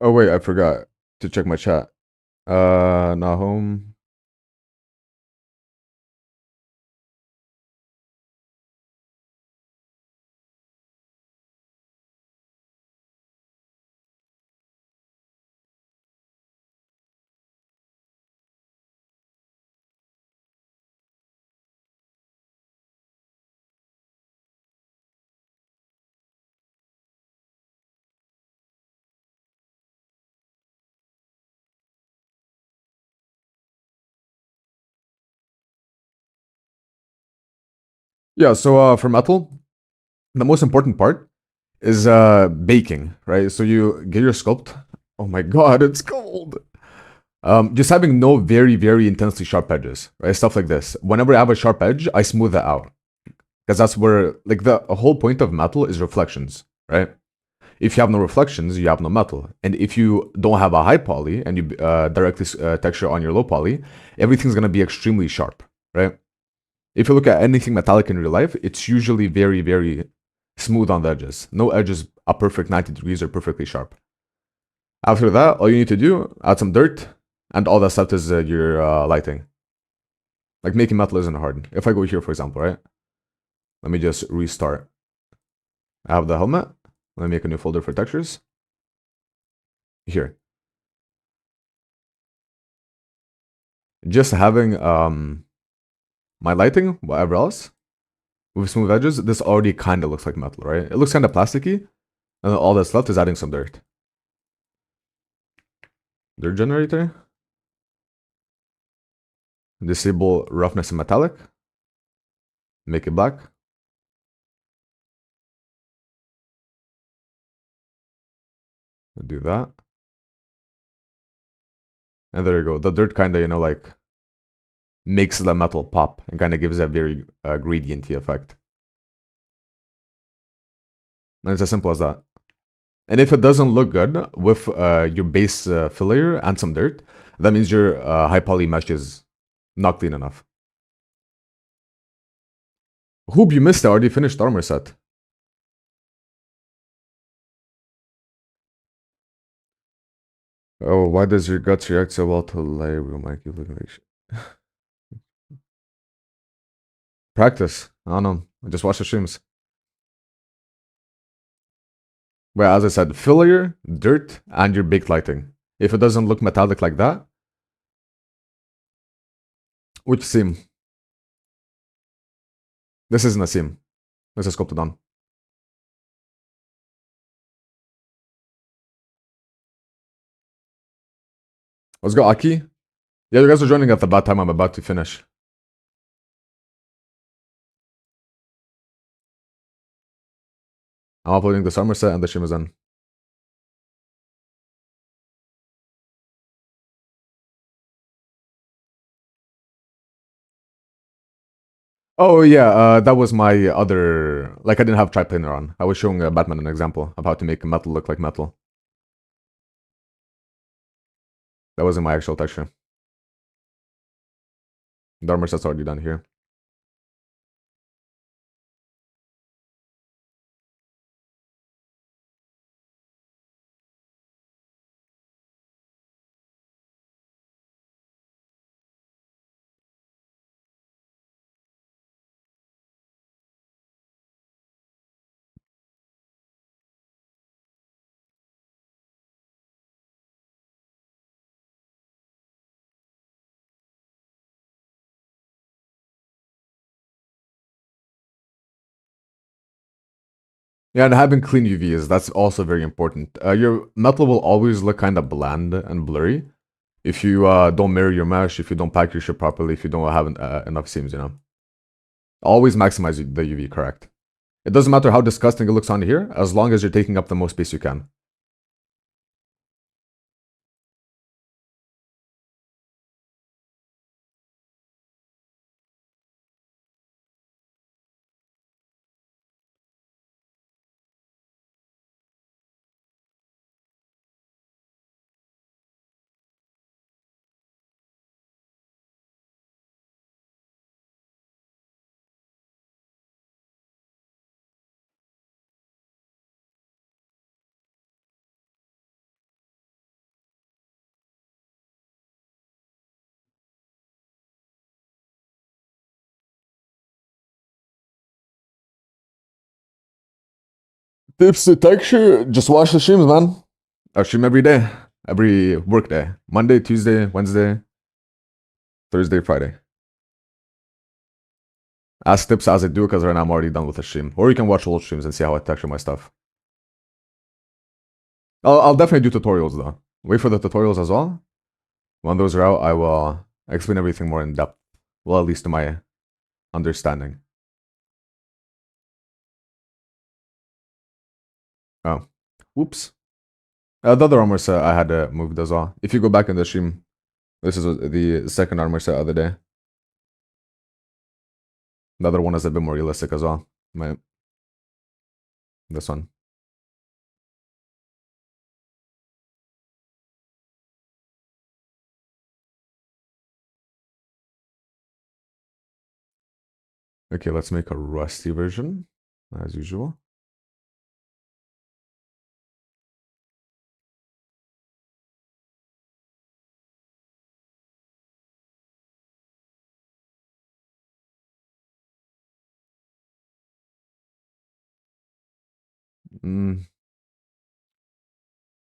Oh wait, I forgot to check my chat. Not home. Yeah, so for metal, the most important part is baking, right? So you get your sculpt. Oh my god, it's cold. Just having no very, very intensely sharp edges, right? Stuff like this. Whenever I have a sharp edge, I smooth it out. Because that's where, like, the whole point of metal is reflections, right? If you have no reflections, you have no metal. And if you don't have a high poly and you directly texture on your low poly, everything's going to be extremely sharp, right? If you look at anything metallic in real life, it's usually very, very smooth on the edges. No edges a perfect 90 degrees or perfectly sharp. After that, all you need to do, add some dirt, and all that's left is your lighting. Like making metal isn't hard. If I go here, for example, right? Let me just restart. I have the helmet. Let me make a new folder for textures. Here. Just having my lighting, whatever else, with smooth edges, this already kind of looks like metal, right? It looks kind of plasticky, and then all that's left is adding some dirt. Dirt generator. Disable roughness and metallic. Make it black. Do that. And there you go. The dirt kind of, like makes the metal pop and kind of gives a very gradienty effect. And it's as simple as that. And if it doesn't look good with your base fill layer and some dirt, that means your high poly mesh is not clean enough. Hoop, you missed it. I already finished armor set. Oh, why does your guts react so well to Lightroom? I keep looking like shit. Practice. I don't know. Just watch the streams. But as I said, fill layer, dirt, and your baked lighting. If it doesn't look metallic like that, which seam? This isn't a seam. This is sculpted on. Let's go, Aki. Yeah, you guys are joining at the bad time. I'm about to finish. I'm uploading this armor set and the stream is in. Oh yeah, that was my other. Like I didn't have triplanar on. I was showing Batman an example of how to make metal look like metal. That wasn't my actual texture. The armor set's already done here. Yeah, and having clean UVs, that's also very important. Your metal will always look kind of bland and blurry if you don't mirror your mesh, if you don't pack your shit properly, if you don't have enough seams, Always maximize the UV, correct. It doesn't matter how disgusting it looks on here, as long as you're taking up the most space you can. Tips to texture, just watch the streams, man. I stream every day, every work day. Monday, Tuesday, Wednesday, Thursday, Friday. Ask tips as I do, because right now I'm already done with the stream. Or you can watch old streams and see how I texture my stuff. I'll definitely do tutorials though. Wait for the tutorials as well. When those are out, I will explain everything more in depth. Well, at least to my understanding. Oh, whoops. The other armor set I had moved as well. If you go back in the stream, this is the second armor set of the day. The other one is a bit more realistic as well. This one. Okay, let's make a rusty version, as usual.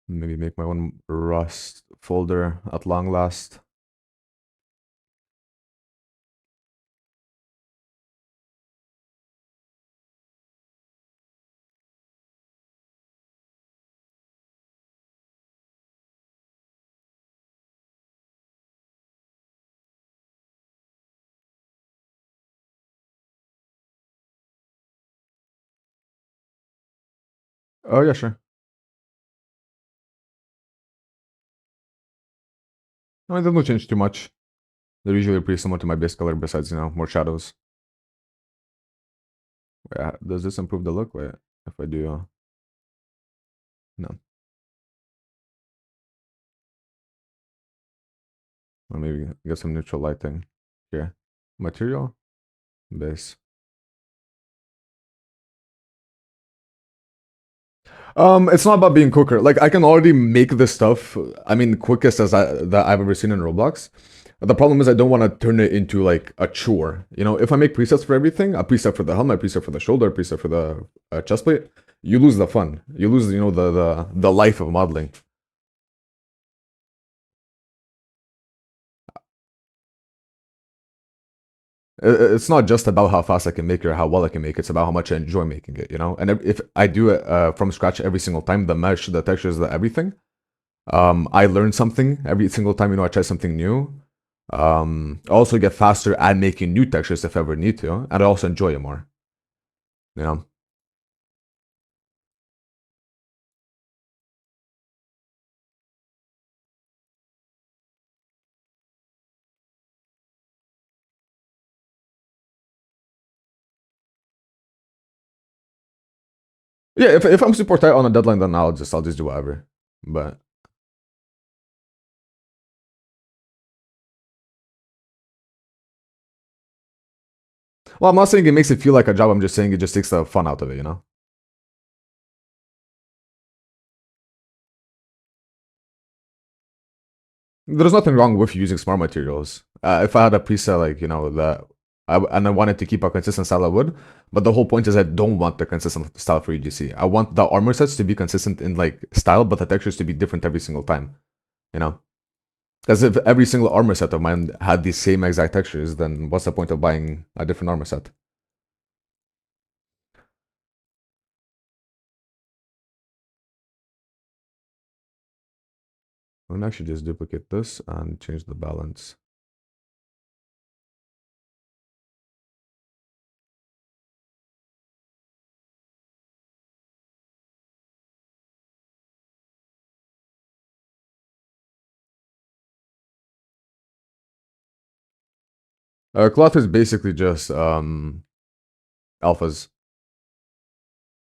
Maybe make my own Rust folder at long last. Oh, yeah, sure. I mean, they don't change too much. They're usually pretty similar to my base color, besides, more shadows. Wait, does this improve the look? Wait, if I do... no. Or maybe get some neutral lighting. Here. Material. Base. It's not about being quicker. Like, I can already make this stuff, I mean, quickest that I've ever seen in Roblox. The problem is I don't want to turn it into like a chore. If I make presets for everything, a preset for the helmet, a preset for the shoulder, a preset for the chest plate, you lose the fun. You lose, the life of modeling. It's not just about how fast I can make it or how well I can make it. It's about how much I enjoy making it, And if I do it from scratch every single time, the mesh, the textures, the everything, I learn something every single time, I try something new. I also get faster at making new textures if I ever need to, and I also enjoy it more. Yeah, if I'm super tight on a deadline, then I'll just do whatever. But well, I'm not saying it makes it feel like a job. I'm just saying it just takes the fun out of it, There's nothing wrong with using smart materials. If I had a preset like that, and I wanted to keep a consistent style, I would. But the whole point is I don't want the consistent style for UGC. I want the armor sets to be consistent in like style, but the textures to be different every single time. Because if every single armor set of mine had the same exact textures, then what's the point of buying a different armor set? I'm gonna actually just duplicate this and change the balance. Cloth is basically just alphas,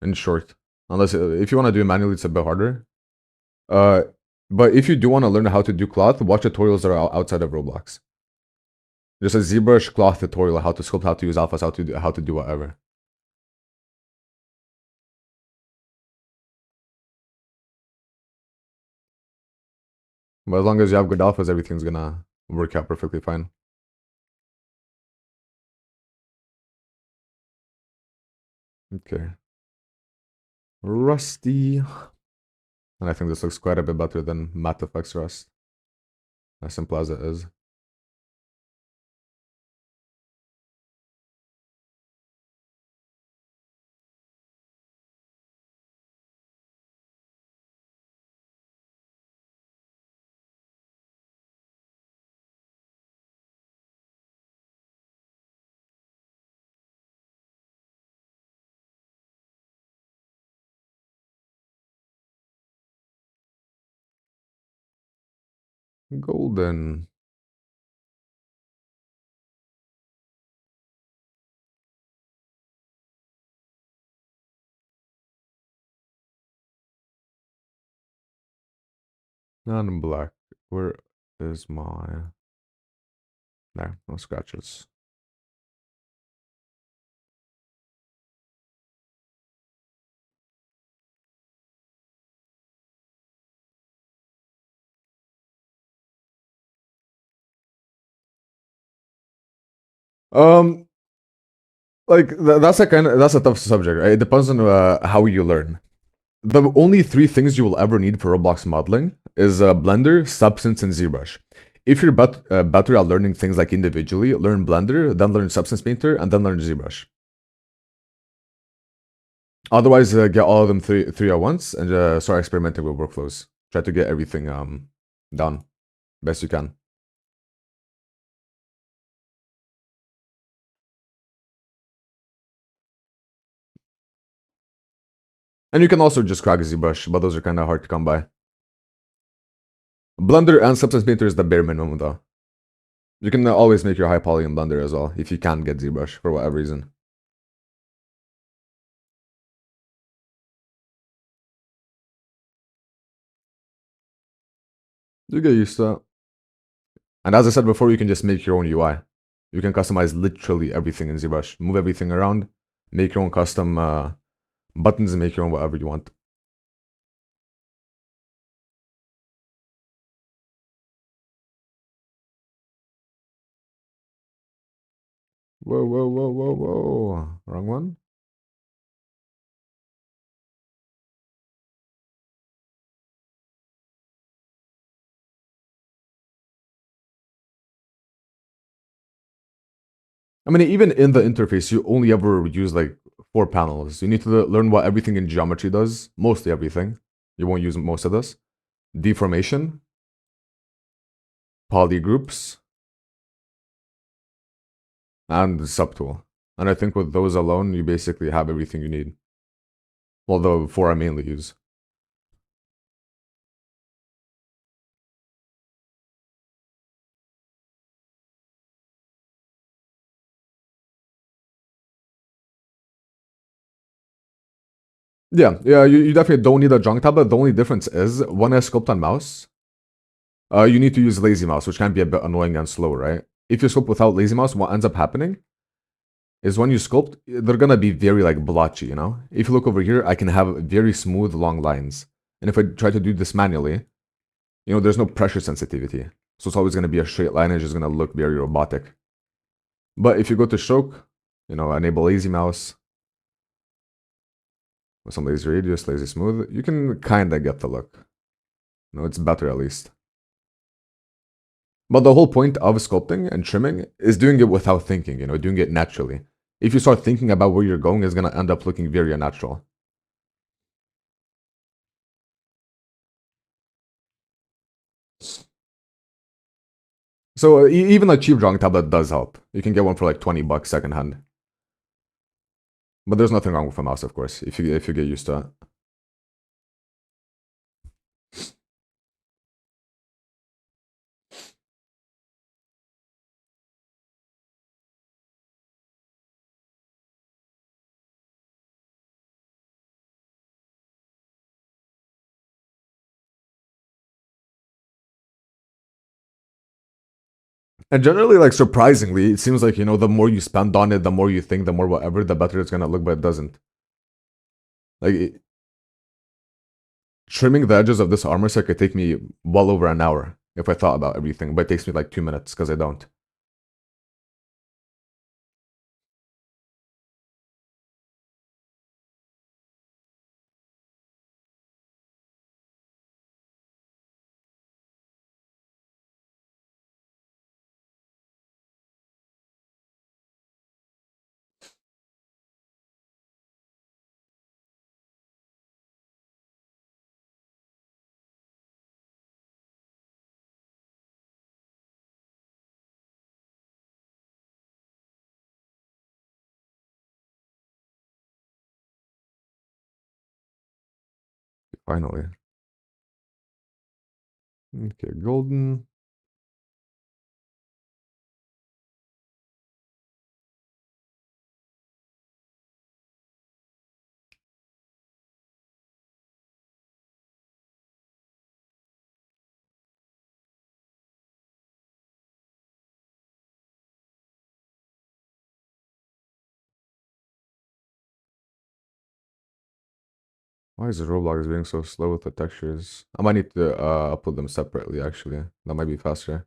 in short. Unless if you want to do it manually, it's a bit harder. But if you do want to learn how to do cloth, watch tutorials that are outside of Roblox. Just a ZBrush cloth tutorial, how to sculpt, how to use alphas, how to do whatever. But as long as you have good alphas, everything's gonna work out perfectly fine. Okay. Rusty. And I think this looks quite a bit better than Math Effects Rust. As simple as it is. Golden. Non-black. Where is my... There, no scratches. Like that's a tough subject, right? It depends on how you learn. The only three things you will ever need for Roblox modeling is Blender, Substance, and ZBrush. If you're better at learning things like individually, learn Blender, then learn Substance Painter, and then learn ZBrush. Otherwise, get all of them three at once and start experimenting with workflows. Try to get everything done best you can. And you can also just crack ZBrush, but those are kind of hard to come by. Blender and Substance Painter is the bare minimum, though. You can always make your high poly in Blender as well, if you can get ZBrush for whatever reason. You get used to it. And as I said before, you can just make your own UI. You can customize literally everything in ZBrush. Move everything around, make your own custom buttons, and make your own whatever you want. Whoa, whoa, whoa, whoa, whoa. Wrong one? I mean, even in the interface, you only ever use like 4 panels. You need to learn what everything in geometry does, mostly everything. You won't use most of this. Deformation, poly groups, and subtool. And I think with those alone, you basically have everything you need. Well, the 4 I mainly use. Yeah, you definitely don't need a junk tablet. The only difference is when I sculpt on mouse, you need to use lazy mouse, which can be a bit annoying and slow, right? If you sculpt without lazy mouse, what ends up happening is when you sculpt, they're gonna be very like blotchy, you know? If you look over here, I can have very smooth, long lines. And if I try to do this manually, you know, there's no pressure sensitivity. So it's always gonna be a straight line and it's just gonna look very robotic. But if you go to stroke, you know, enable lazy mouse, with some lazy radius, lazy smooth, you can kinda get the look. You know, it's better at least. But the whole point of sculpting and trimming is doing it without thinking, you know, doing it naturally. If you start thinking about where you're going, it's going to end up looking very unnatural. So even a cheap drawing tablet does help. You can get one for like 20 bucks secondhand. But there's nothing wrong with a mouse, of course, if you get used to it. And generally, like surprisingly, it seems like, you know, the more you spend on it, the more you think, the more whatever, the better it's gonna look, but it doesn't. Like trimming the edges of this armor set could take me well over an hour if I thought about everything, but it takes me like 2 minutes because I don't. Finally. Okay, golden. Why is Roblox being so slow with the textures? I might need to upload them separately, actually. That might be faster.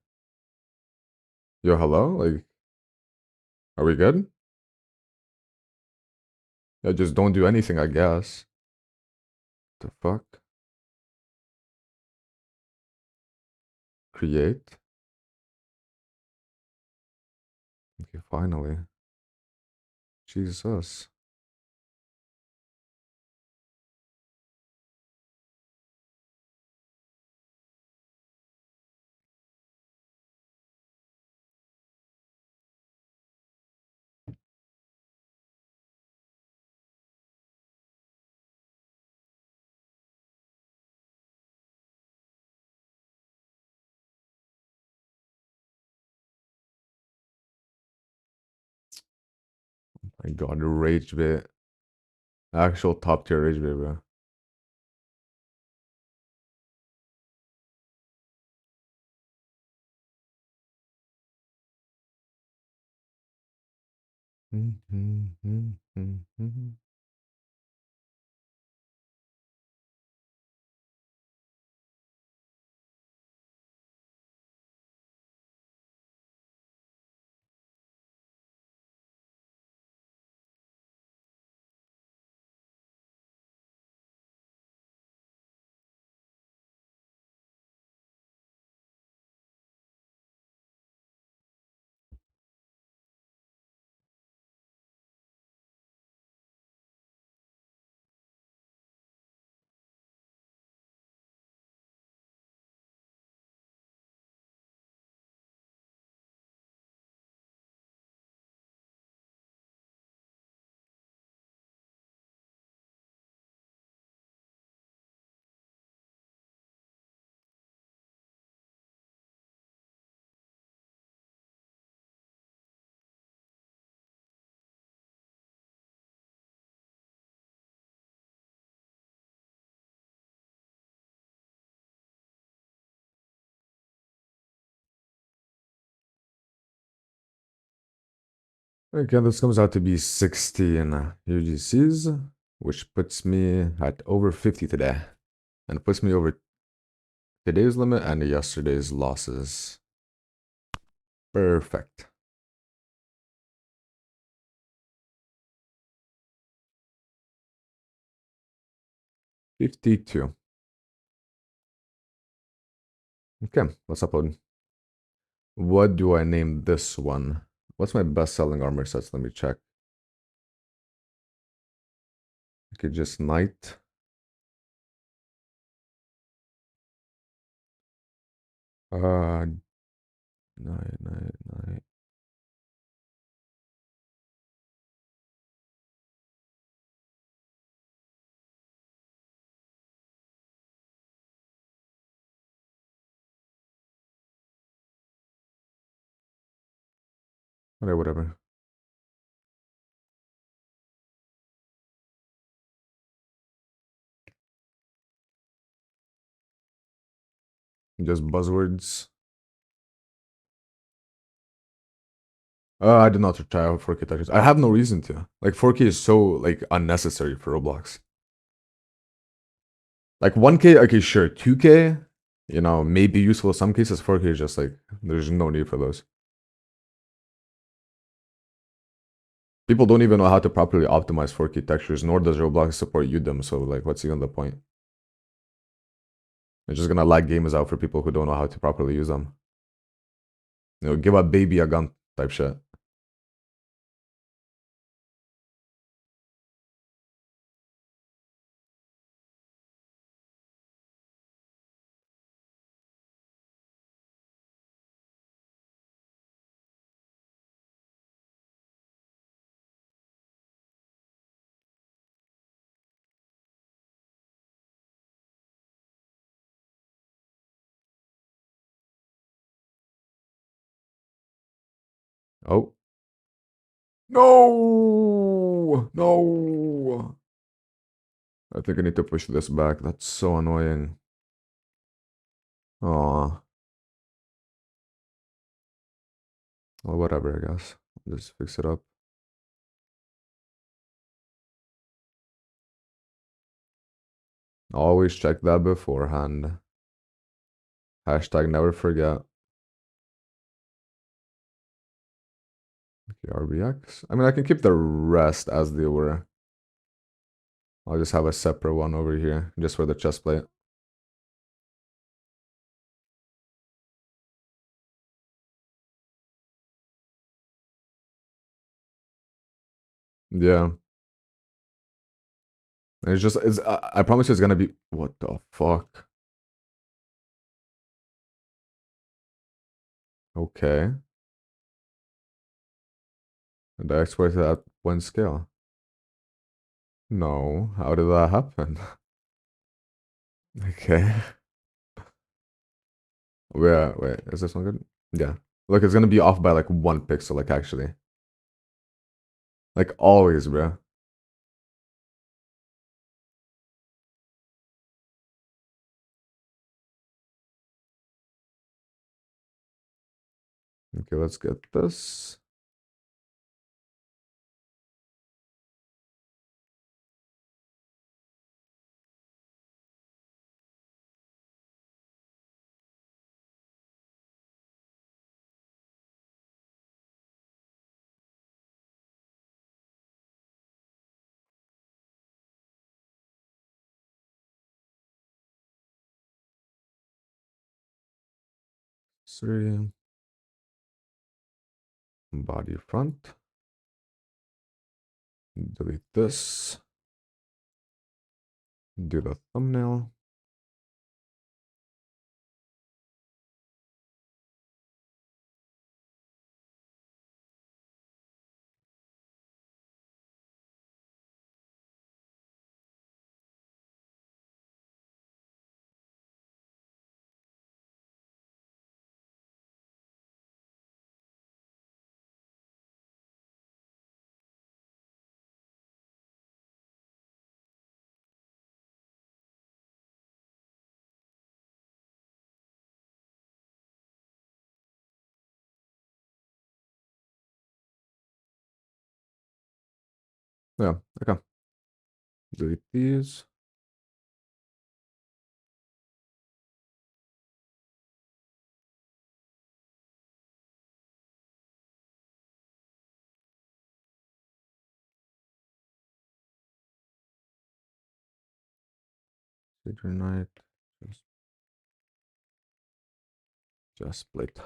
Yo, hello? Like, are we good? Yeah, just don't do anything, I guess. The fuck? Create? Okay, finally. Jesus. My god, rage bit. Actual top tier rage bit, bro. Okay, this comes out to be 16 UGCs, which puts me at over 50 today. And puts me over today's limit and yesterday's losses. Perfect. 52. Okay, let's upload. What do I name this one? What's my best-selling armor sets? Let me check. Okay, just knight. Knight. Okay, whatever. Just buzzwords. I did not try out 4K textures. I have no reason to. Like 4K is so like unnecessary for Roblox. Like 1K, okay, sure. 2K, you know, may be useful in some cases. 4K is just like there's no need for those. People don't even know how to properly optimize 4K textures, nor does Roblox support Udemy. So like, what's even the point? It's just gonna lag games out for people who don't know how to properly use them. You know, give a baby a gun type shit. Oh. No! No! I think I need to push this back. That's so annoying. Aw. Well, whatever, I guess. Just fix it up. Always check that beforehand. Hashtag never forget. Okay, RBX. I mean, I can keep the rest as they were. I'll just have a separate one over here, just for the chest plate. Yeah. It's just, I promise you it's gonna be, what the fuck? Okay. And I exploited at one scale. No, how did that happen? Okay. Wait, is this one good? Yeah. Look, it's gonna be off by like 1 pixel, like actually. Like always, bro. Okay, let's get this. Three. Body front. Delete this. Do the thumbnail. Yeah, okay. Delete these. Figure night. Just split.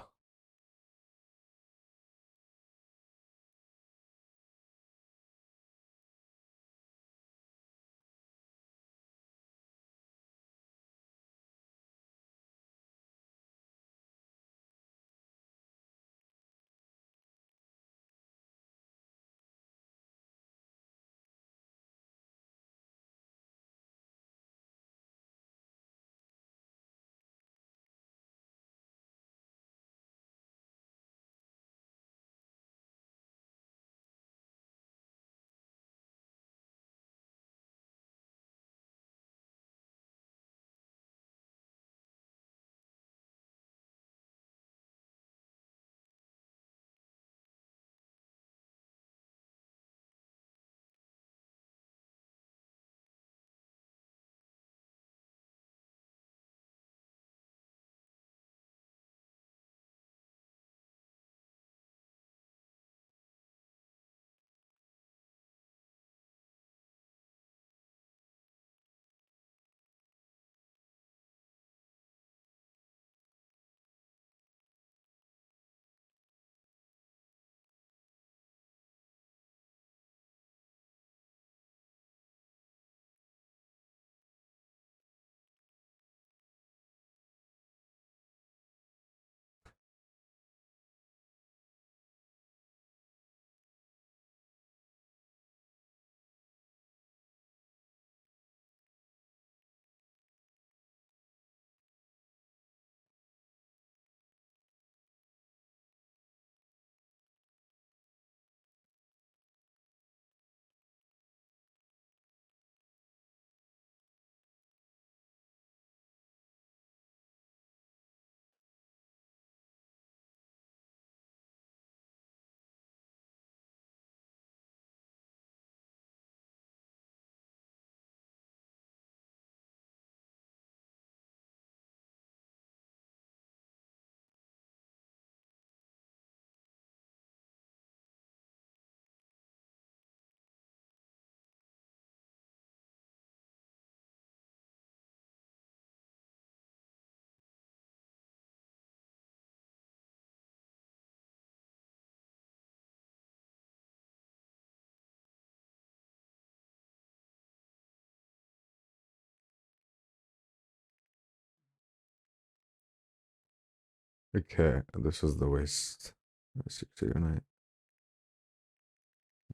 Okay, this is the waist. Let's see, so unite.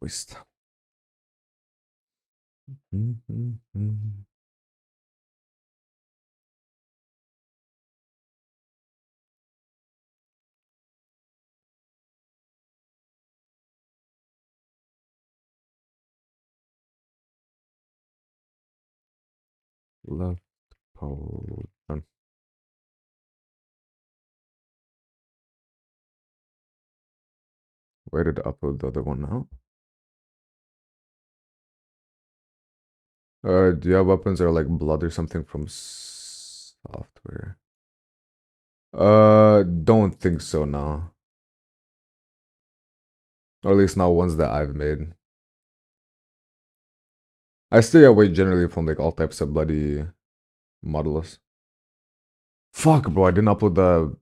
Waist. Left pole. Done. Waited to upload the other one now. Do you have weapons that are like blood or something from software? Don't think so now. Or at least not ones that I've made. I stay away generally from like all types of bloody models. Fuck, bro, I didn't upload the.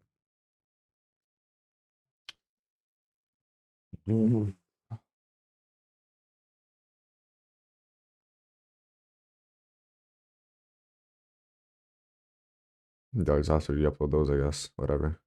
Guys, after you upload those, I guess. Whatever.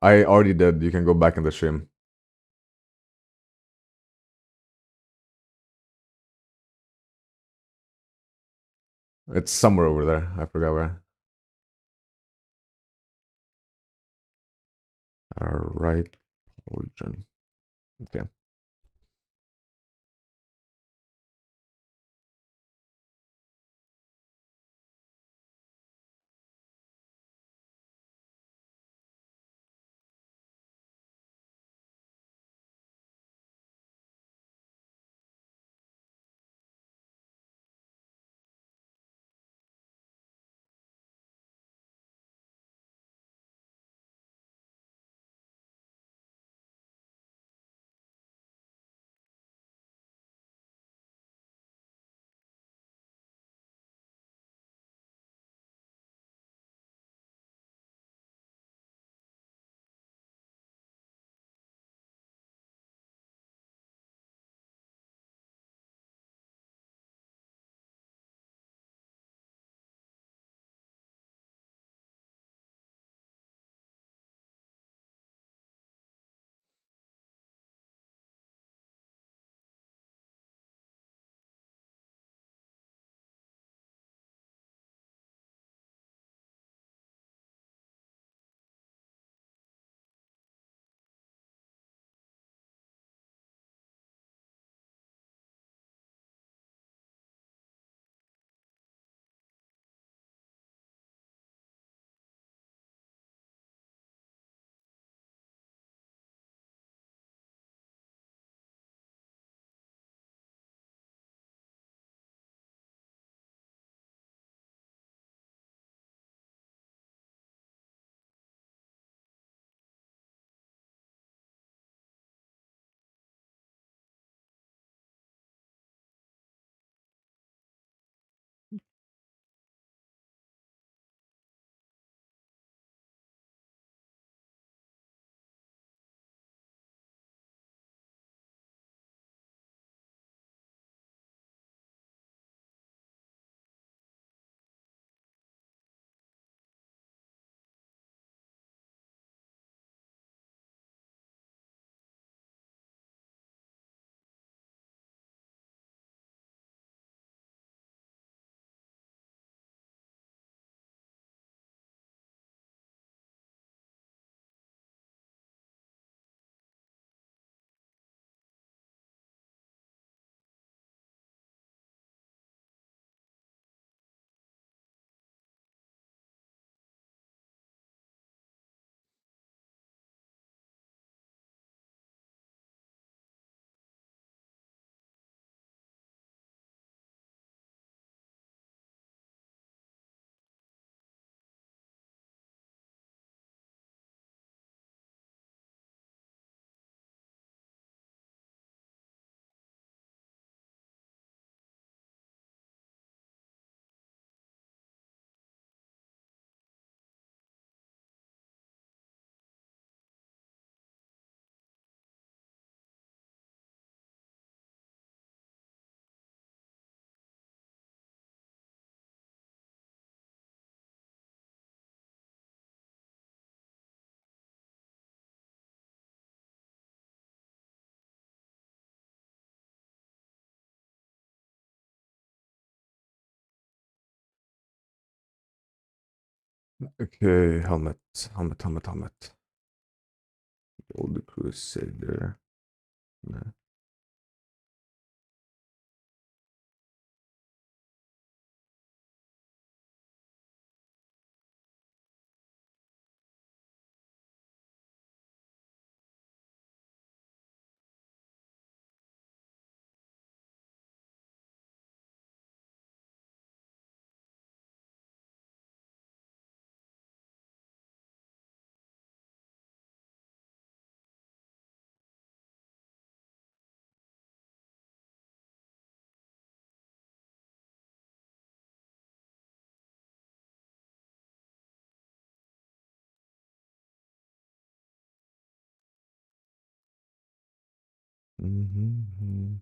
I already did. You can go back in the stream. It's somewhere over there. I forgot where. Alright. Origin. Okay. Okay, helmet. Old Crusader. Nah. Mhm.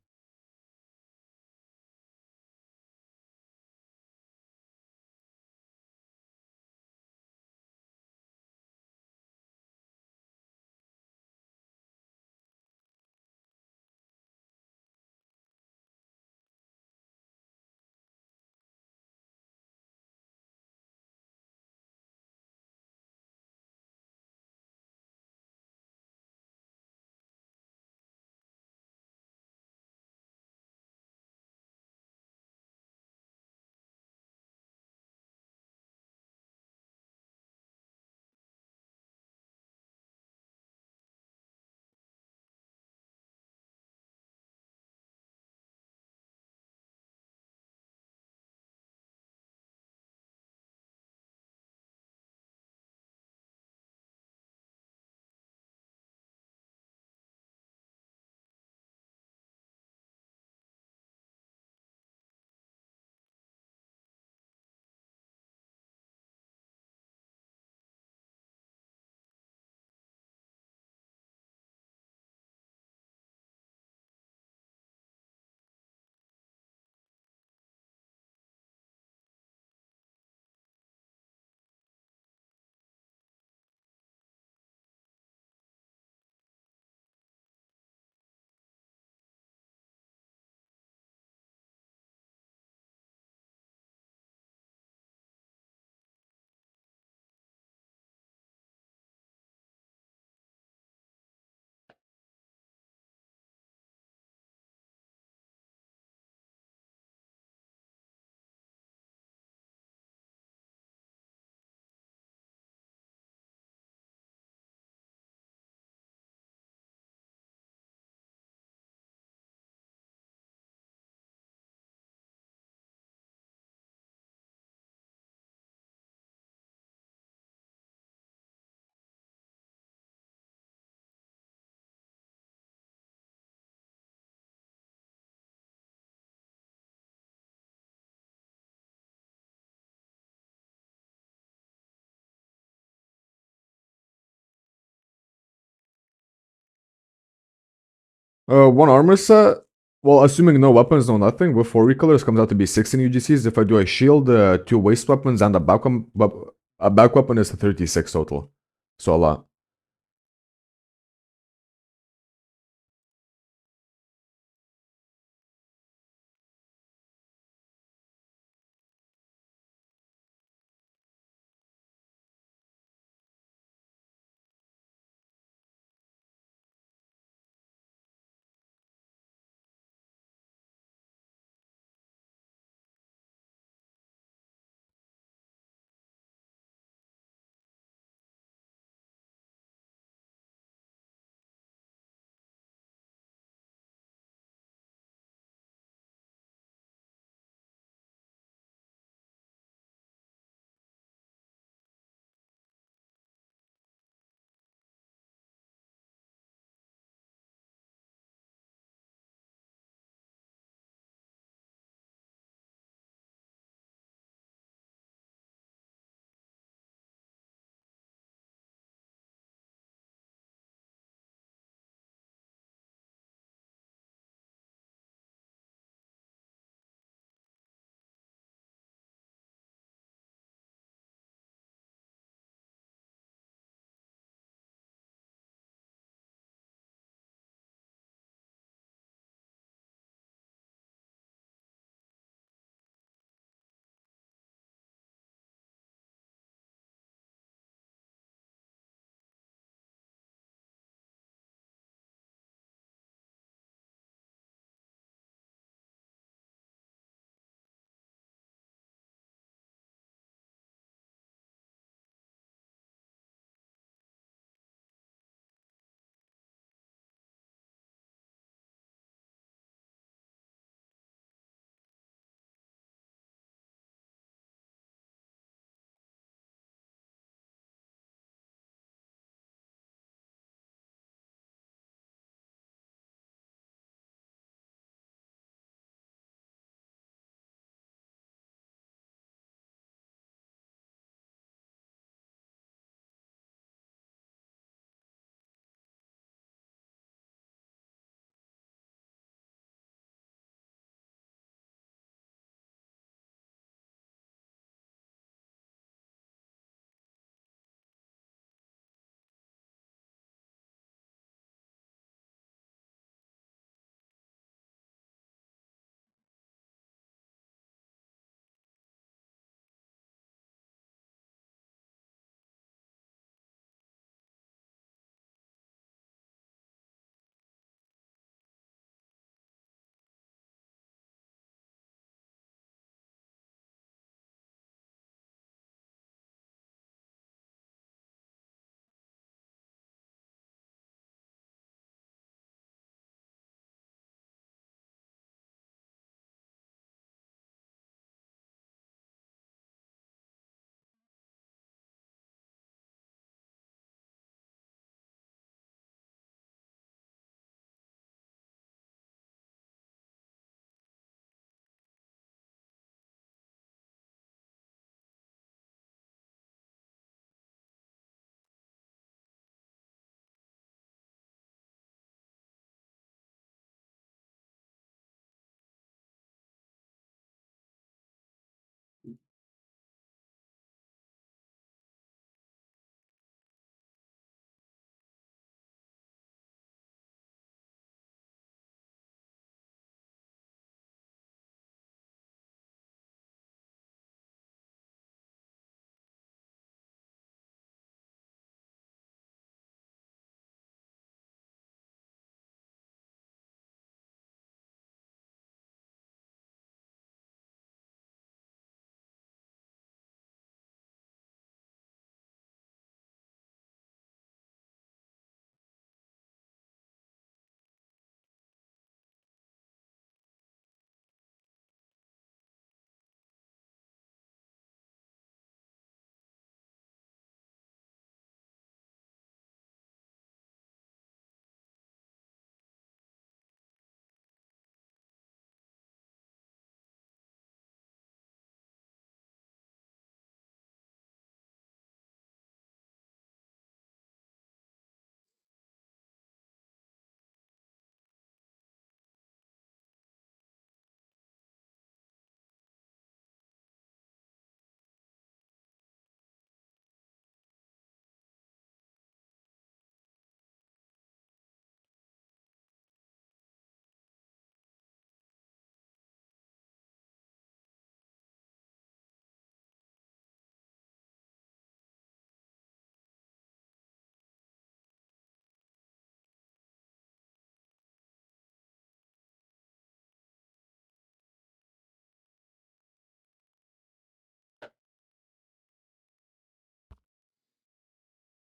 One armor set. Well, assuming no weapons, no nothing, with 4 recolors comes out to be 16 UGCs. If I do a shield, 2 waist weapons, and a back weapon is 36 total. So a lot.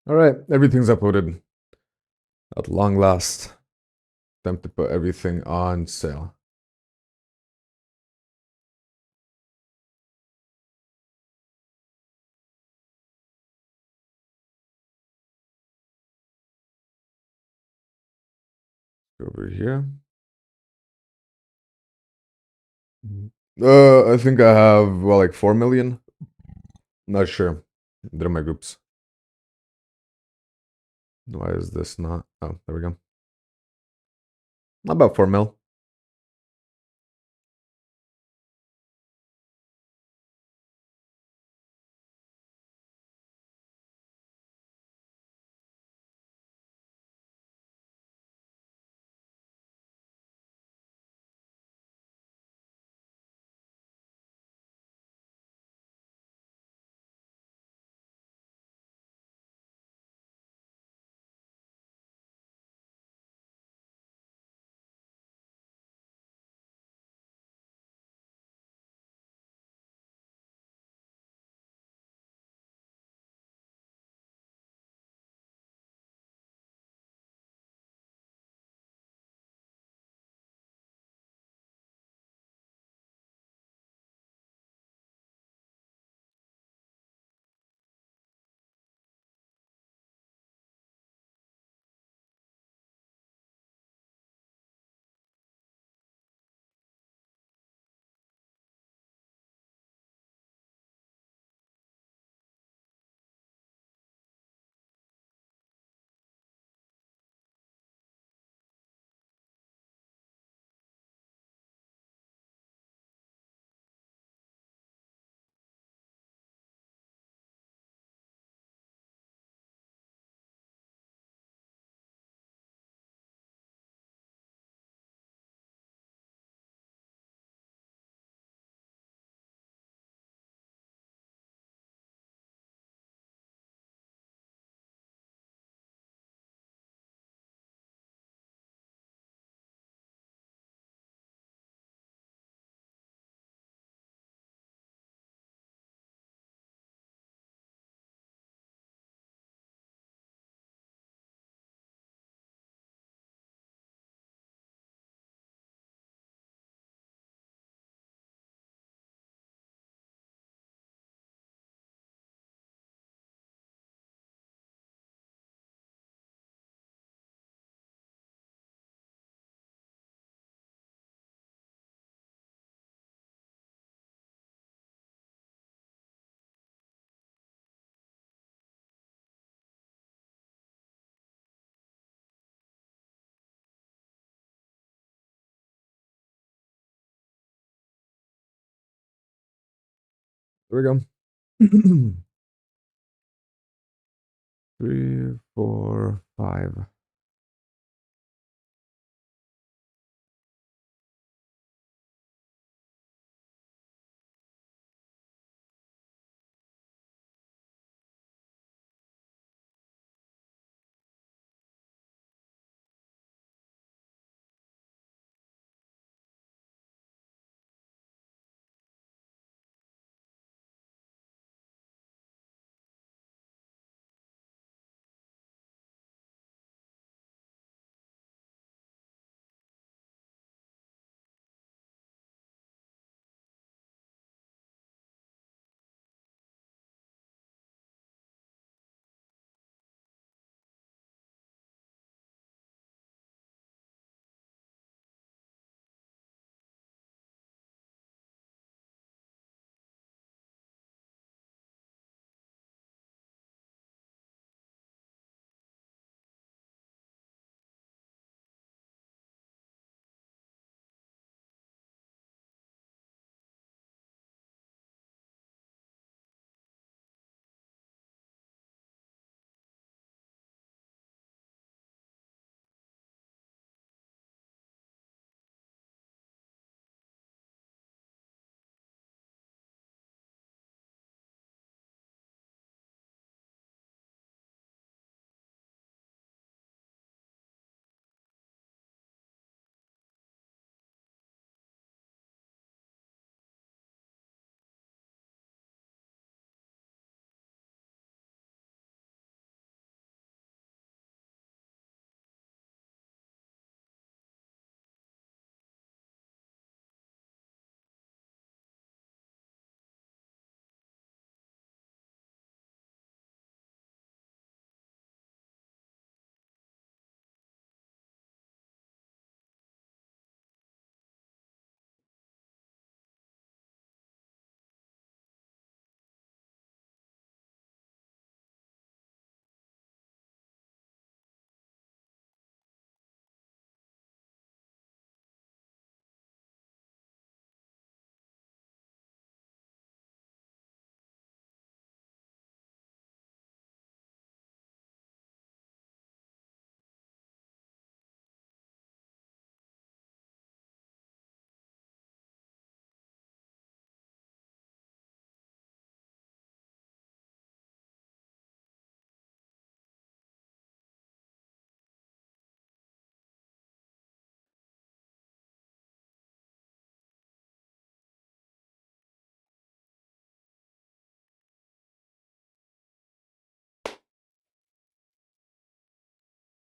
All right, everything's uploaded at long last. Time to put everything on sale. Over here. I think I have, well, like 4 million. Not sure. They're my groups. Why is this not? Oh, there we go. About 4 mil. There we go. 3, 4, 5.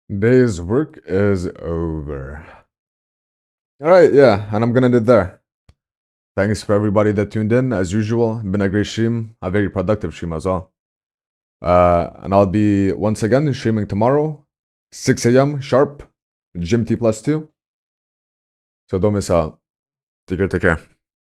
Day's work is over. All right, yeah, and I'm gonna end it there. Thanks for everybody that tuned in. As usual, been a great stream, a very productive stream as well. And I'll be once again streaming tomorrow, 6 a.m. sharp, GMT+2. So don't miss out. Take care.